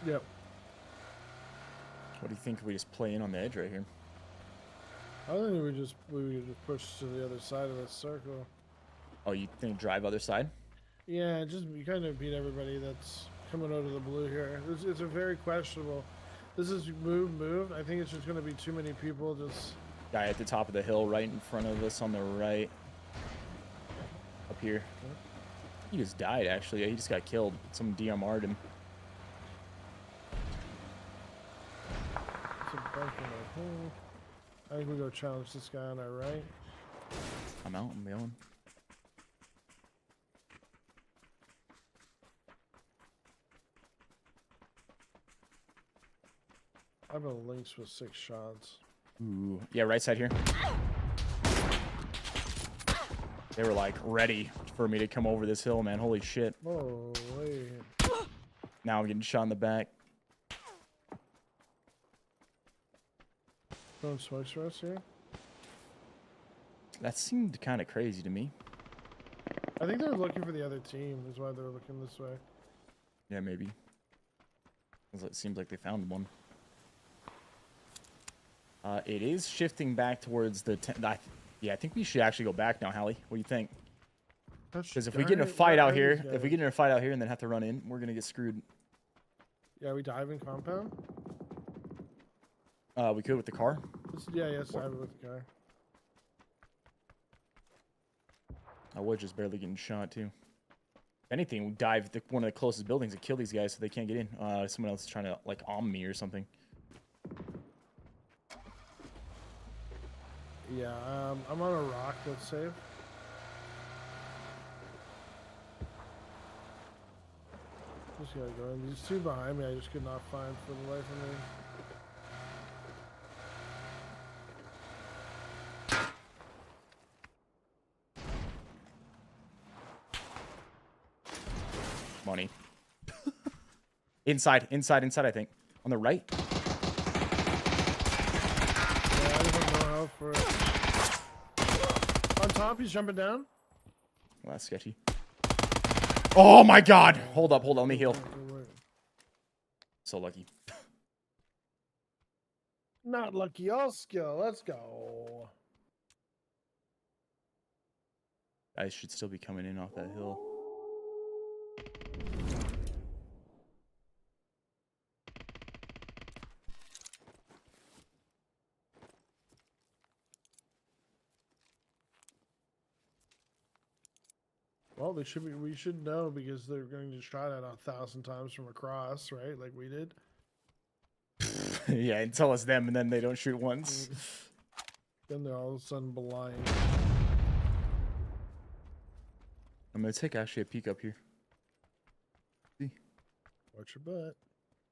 Yep. What do you think if we just play in on the edge right here? I think we just push to the other side of the circle. Oh, you think drive other side? Yeah, just you kind of beat everybody that's coming out of the blue here. It's a very questionable. This is move. I think it's just going to be too many people just. Guy at the top of the hill right in front of us on the right. Up here. He just died, actually. Yeah, he just got killed. Some DMR'd him. It's a bunch of my I think we go challenge this guy on our right. I'm out. I'm going. I have a lynx with 6 shots. Ooh. Yeah, right side here. They were like ready for me to come over this hill, man. Holy shit. Oh, wait. Now I'm getting shot in the back. Throwing smokes for us here? That seemed kind of crazy to me. I think they're looking for the other team. Is why they're looking this way. Yeah, maybe. It seems like they found one. It is shifting back towards the... yeah, I think we should actually go back now, Hallie. What do you think? Because if we get in a fight out here, if we get in a fight out here and then have to run in, we're going to get screwed. Yeah, we dive in compound? We could with the car. Yeah, yes, dive with the car. I was just barely getting shot, too. If anything, we dive one of the closest buildings and kill these guys so they can't get in. Someone else is trying to, like, me or something. Yeah, I'm on a rock. Let's save. Just gotta go in. These two behind me, I just could not find for the life of me. Money. inside, I think. On the right. Yeah, I don't know how for it. On top, he's jumping down. Well, that's sketchy. Oh my god! Hold up, let me heal. So lucky. Not lucky, all skill. Let's go. Guys should still be coming in off that hill. Well, they should be. We should know because they're going to try that 1,000 times from across, right? Like we did. Yeah, and tell us them, and then they don't shoot once. Then they're all of a sudden blind. I'm gonna take actually a peek up here. See? Watch your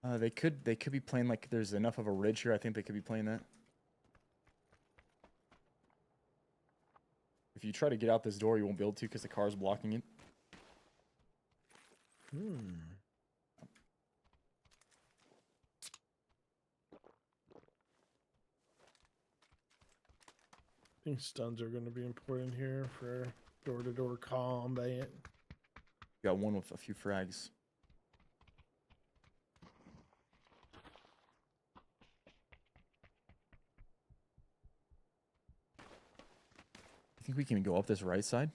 butt. They could be playing like there's enough of a ridge here. I think they could be playing that. If you try to get out this door, you won't be able to because the car's blocking it. I think stuns are going to be important here for door-to-door combat. Got one with a few frags. I think we can go up this right side.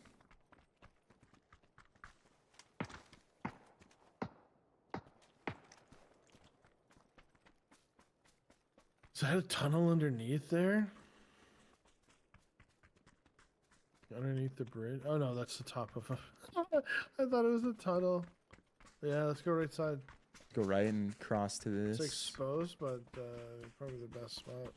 Is that a tunnel underneath there? Underneath the bridge? Oh no, that's the top of a... I thought it was a tunnel. Yeah, let's go right side. Go right and cross to this. It's exposed, but probably the best spot.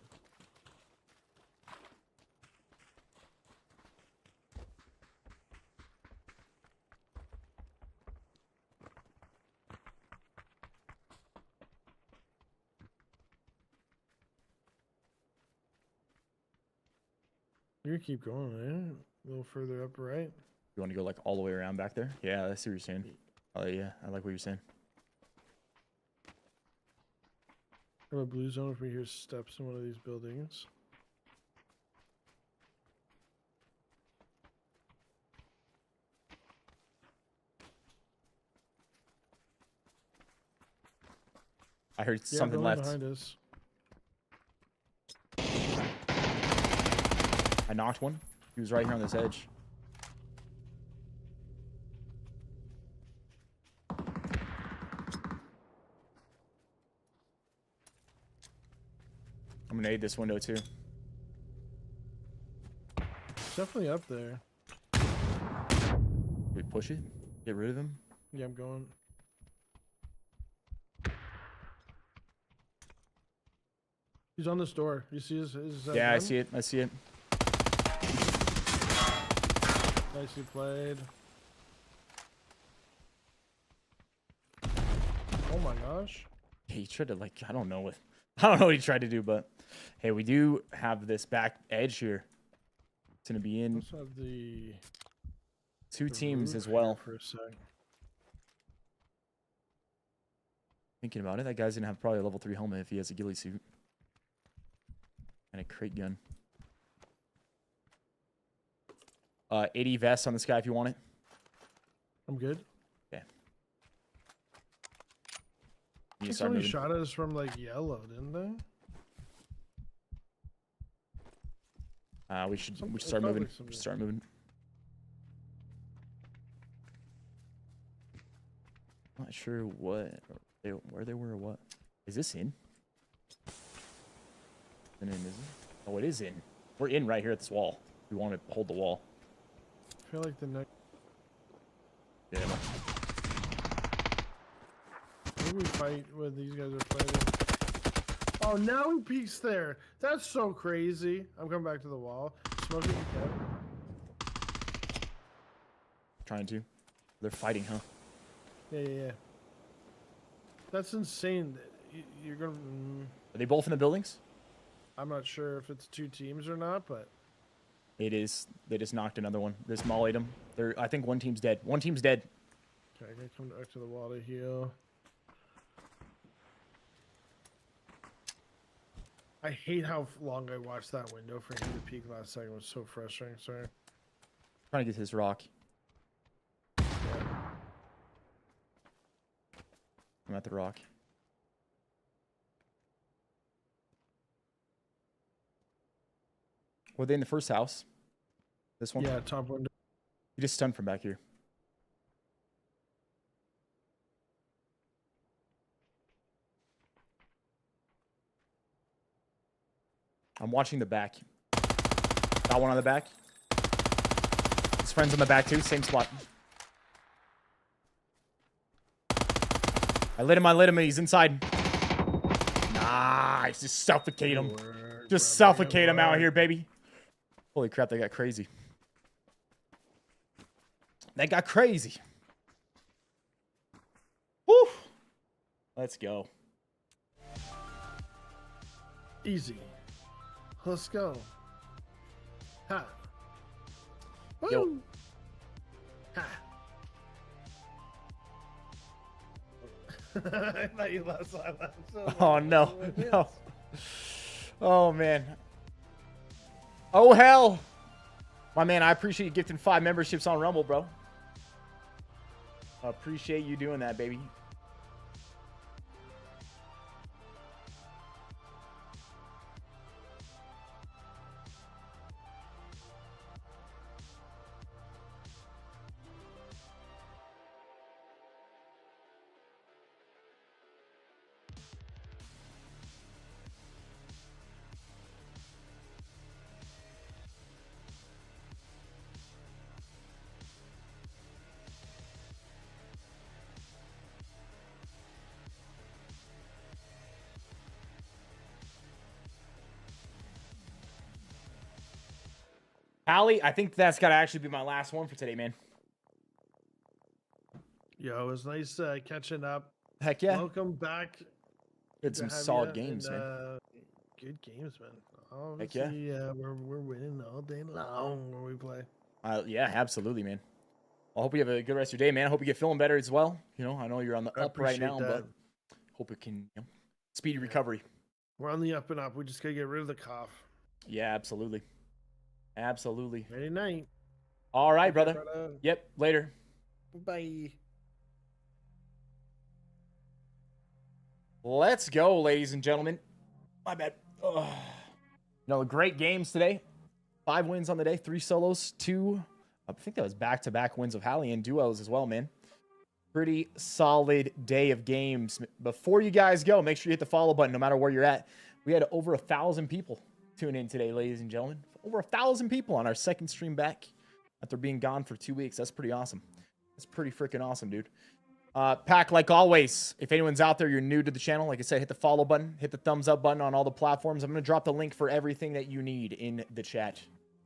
You can keep going, man. A little further up right. You want to go like all the way around back there? Yeah, I see what you're saying. Oh yeah, I like what you're saying. Have a blue zone if we hear steps in one of these buildings. I heard something left. Behind us. I knocked one. He was right here on this edge. I'm gonna aid this window too. It's definitely up there. We push it? Get rid of him? Yeah, I'm going. He's on this door. You see his yeah, gun? I see it. I see it. Nicely played. Oh my gosh. He tried to like, I don't know what he tried to do, but hey, we do have this back edge here. It's gonna be in Let's have the two teams roof as well. here for a sec. Thinking about it, that guy's gonna have probably a level 3 helmet if he has a ghillie suit. And a crate gun. 80 vest on this guy if you want it. I'm good. Okay. You Somebody start moving. shot at us from like yellow, didn't they? We should It start felt moving. like somebody- Start moving. Not sure where they were or what. Is this in? And then is it? Oh, it is in. We're in right here at this wall. We want to hold the wall. I feel like the next. Yeah. Maybe we fight when these guys are fighting. Oh, now he peeks there. That's so crazy. I'm coming back to the wall. Smoking the cat. Trying to. They're fighting, huh? Yeah. That's insane. You're gonna. Are they both in the buildings? I'm not sure if it's two teams or not, but It is. They just knocked another one. They mollied them. I think one team's dead. One team's dead. okay, I gotta come back to the wall to heal. I hate how long I watched that window for him to peek last second. It was so frustrating. Sorry. Trying to get to this rock. I'm at the rock. Were they in the first house? This one? Yeah, top window. You just stunned from back here. I'm watching the back. Got one on the back. His friend's on the back too, same spot. I lit him, and he's inside. Nice, just suffocate him. Just suffocate him out here, baby. Holy crap, that got crazy. That got crazy. Woo! Let's go. Easy. Let's go. Ha. Yo. Woo. Ha. I thought you lost silence. Oh, no. No. Oh, man. Oh, hell. My man, I appreciate you gifting 5 memberships on Rumble, bro. I appreciate you doing that, baby. Allie, I think that's got to actually be my last one for today, man. Yo, it was nice catching up. Heck yeah. Welcome back. Had some to have solid ya, games, and, man. Good games, man. Heck yeah. Obviously, we're winning all day long when we play. Yeah, absolutely, man. I hope you have a good rest of your day, man. I hope you get feeling better as well. You know, I know you're on the I up right now, appreciate but hope it can, speedy recovery. We're on the up and up. We just gotta get rid of the cough. Yeah, absolutely. Absolutely. Ready night. All right, Okay, brother. Yep, later. Bye. Let's go, ladies and gentlemen. My bad. Ugh. No, great games today. 5 wins on the day, 3 solos, 2. I think that was back-to-back wins of Hallie and duos as well, man. Pretty solid day of games. Before you guys go, make sure you hit the follow button no matter where you're at. We had over 1,000 people tune in today, ladies and gentlemen. Over 1,000 people on our second stream back after being gone for 2 weeks. That's pretty awesome. That's pretty freaking awesome, dude. Pack, like always, if anyone's out there, you're new to the channel, like I said, hit the follow button, hit the thumbs up button on all the platforms. I'm going to drop the link for everything that you need in the chat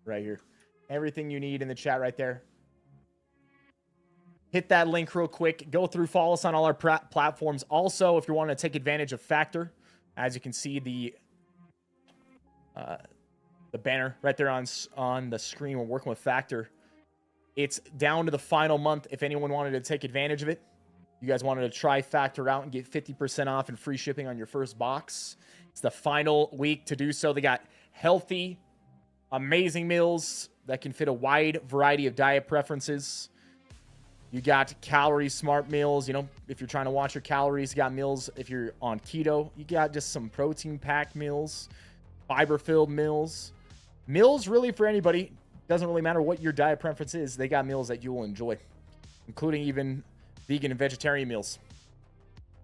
right here. Everything you need in the chat right there. Hit that link real quick. Go through, follow us on all our platforms. Also, if you want to take advantage of Factor, as you can see the banner right there on the screen, we're working with Factor. It's down to the final month if anyone wanted to take advantage of it. You guys wanted to try Factor out and get 50% off and free shipping on your first box. It's the final week to do so. They got healthy, amazing meals that can fit a wide variety of diet preferences. You got calorie smart meals. You know, if you're trying to watch your calories, you got meals. If you're on keto, you got just some protein packed meals, fiber filled meals. Meals really for anybody. Doesn't really matter what your diet preference is. They got meals that you will enjoy, including even vegan and vegetarian meals.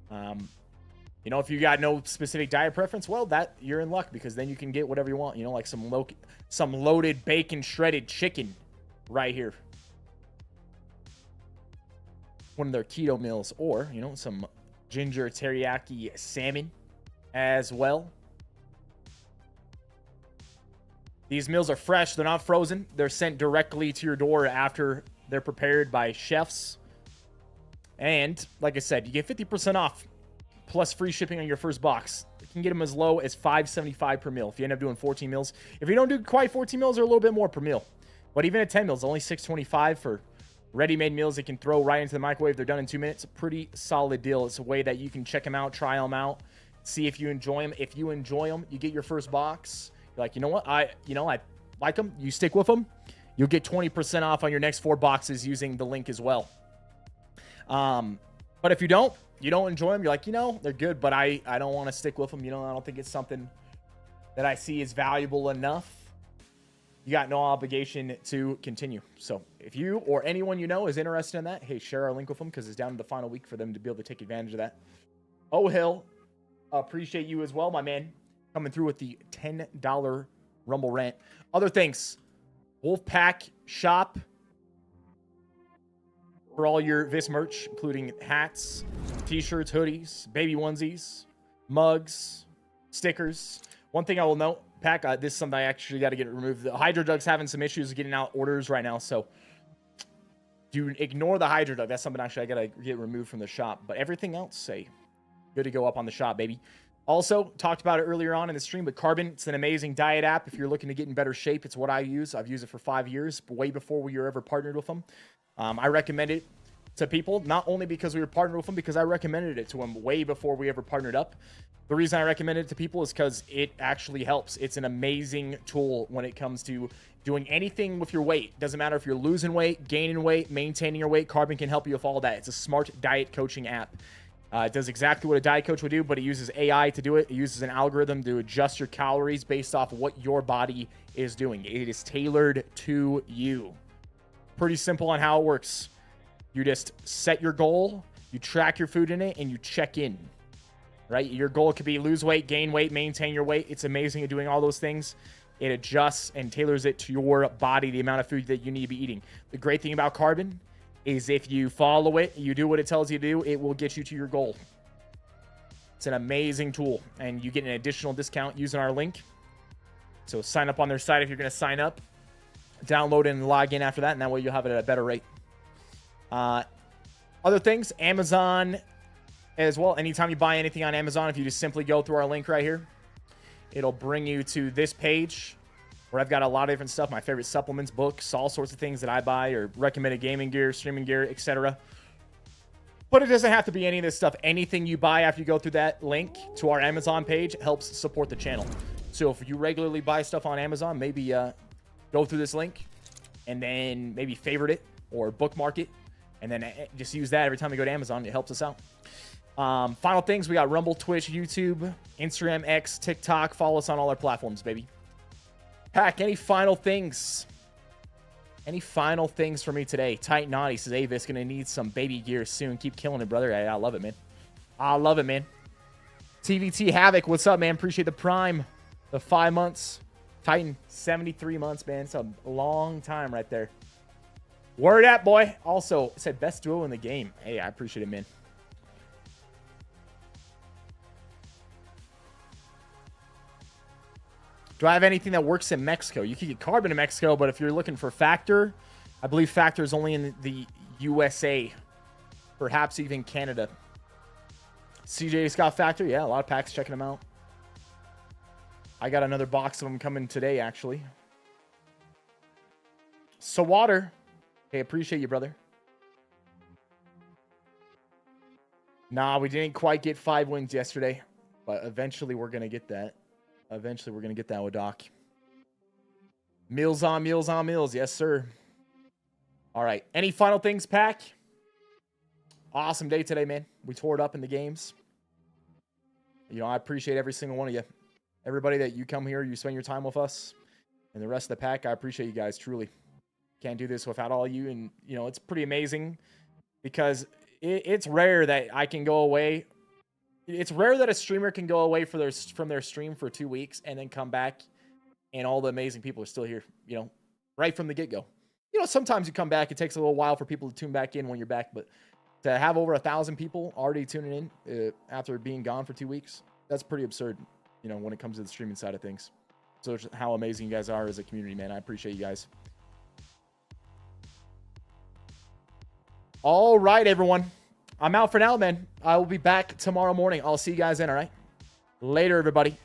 You know, if you got no specific diet preference, well, that you're in luck, because then you can get whatever you want. You know, like some loaded bacon shredded chicken right here. One of their keto meals, or, you know, some ginger teriyaki salmon as well. These meals are fresh. They're not frozen. They're sent directly to your door after they're prepared by chefs. And like I said, you get 50% off plus free shipping on your first box. You can get them as low as $5.75 per meal if you end up doing 14 meals. If you don't do quite 14 meals, they're a little bit more per meal. But even at 10 meals, only $6.25 for ready-made meals they can throw right into the microwave. They're done in 2 minutes. A pretty solid deal. It's a way that you can check them out, try them out, see if you enjoy them. If you enjoy them, you get your first box. You're like, you know what? I like them. You stick with them. You'll get 20% off on your next 4 boxes using the link as well. But if you don't enjoy them, you're like, you know, they're good, but I don't want to stick with them. You know, I don't think it's something that I see is valuable enough. You got no obligation to continue. So if you or anyone you know is interested in that, hey, share our link with them, because it's down to the final week for them to be able to take advantage of that. Oh, Hill, appreciate you as well, my man, coming through with the $10 Rumble rant. Other things, Wolfpack shop for all your Viss merch, including hats, t-shirts, hoodies, baby onesies, mugs, stickers. One thing I will note, Pack, this is something I actually got to get removed. The Hydro Dug's having some issues getting out orders right now, so do ignore the Hydro Dug. That's something actually I got to get removed from the shop. But everything else, say, good to go up on the shop, baby. Also, talked about it earlier on in the stream, but Carbon, it's an amazing diet app. If you're looking to get in better shape, it's what I use. I've used it for 5 years, way before we were ever partnered with them. I recommend it to people, not only because we were partnered with them, because I recommended it to them way before we ever partnered up. The reason I recommend it to people is because it actually helps. It's an amazing tool when it comes to doing anything with your weight. Doesn't matter if you're losing weight, gaining weight, maintaining your weight. Carbon can help you with all that. It's a smart diet coaching app. It does exactly what a diet coach would do, but it uses AI to do it. It uses an algorithm to adjust your calories based off of what your body is doing. It is tailored to you. Pretty simple on how it works. You just set your goal, you track your food in it, and you check in. Right? Your goal could be lose weight, gain weight, maintain your weight. It's amazing at doing all those things. It adjusts and tailors it to your body, the amount of food that you need to be eating. The great thing about Carbon is if you follow it, you do what it tells you to do, it will get you to your goal. It's an amazing tool, and you get an additional discount using our link. So sign up on their site if you're going to sign up. Download and log in after that, and that way you'll have it at a better rate. Other things, Amazon as well. Anytime you buy anything on Amazon, if you just simply go through our link right here, it'll bring you to this page where I've got a lot of different stuff, my favorite supplements, books, all sorts of things that I buy, or recommended gaming gear, streaming gear, etc. But it doesn't have to be any of this stuff. Anything you buy after you go through that link to our Amazon page helps support the channel. So if you regularly buy stuff on Amazon, maybe go through this link and then maybe favorite it or bookmark it, and then just use that every time you go to Amazon. It helps us out. Final things, we got Rumble, Twitch, YouTube, Instagram, X, TikTok. Follow us on all our platforms, baby. Pack, any final things? Any final things for me today? Tight Naughty says, Avis, gonna need some baby gear soon. Keep killing it, brother. I love it, man. I love it, man. TVT Havoc, what's up, man? Appreciate the Prime. The 5 months. Titan, 73 months, man. It's a long time right there. Word up, boy. Also, it said best duo in the game. Hey, I appreciate it, man. Do I have anything that works in Mexico? You can get Carbon in Mexico, but if you're looking for Factor, I believe Factor is only in the USA. Perhaps even Canada. CJ's got Factor. Yeah, a lot of packs checking them out. I got another box of them coming today, actually. So water. Hey, appreciate you, brother. Nah, we didn't quite get 5 wins yesterday, but eventually we're going to get that. Eventually we're going to get that with Doc. Meals on meals on meals. Yes, sir. All right. Any final things, Pack? Awesome day today, man. We tore it up in the games. You know, I appreciate every single one of you. Everybody that you come here, you spend your time with us. And the rest of the pack, I appreciate you guys, truly. Can't do this without all of you. And, you know, it's pretty amazing because it's rare that I can go away. It's rare that a streamer can go away from their stream for 2 weeks and then come back and all the amazing people are still here, you know, right from the get-go. You know, sometimes you come back, it takes a little while for people to tune back in when you're back, but to have over 1,000 people already tuning in after being gone for 2 weeks, that's pretty absurd, you know, when it comes to the streaming side of things. So it's how amazing you guys are as a community, man. I appreciate you guys. All right, everyone. I'm out for now, man. I will be back tomorrow morning. I'll see you guys then, all right? Later, everybody.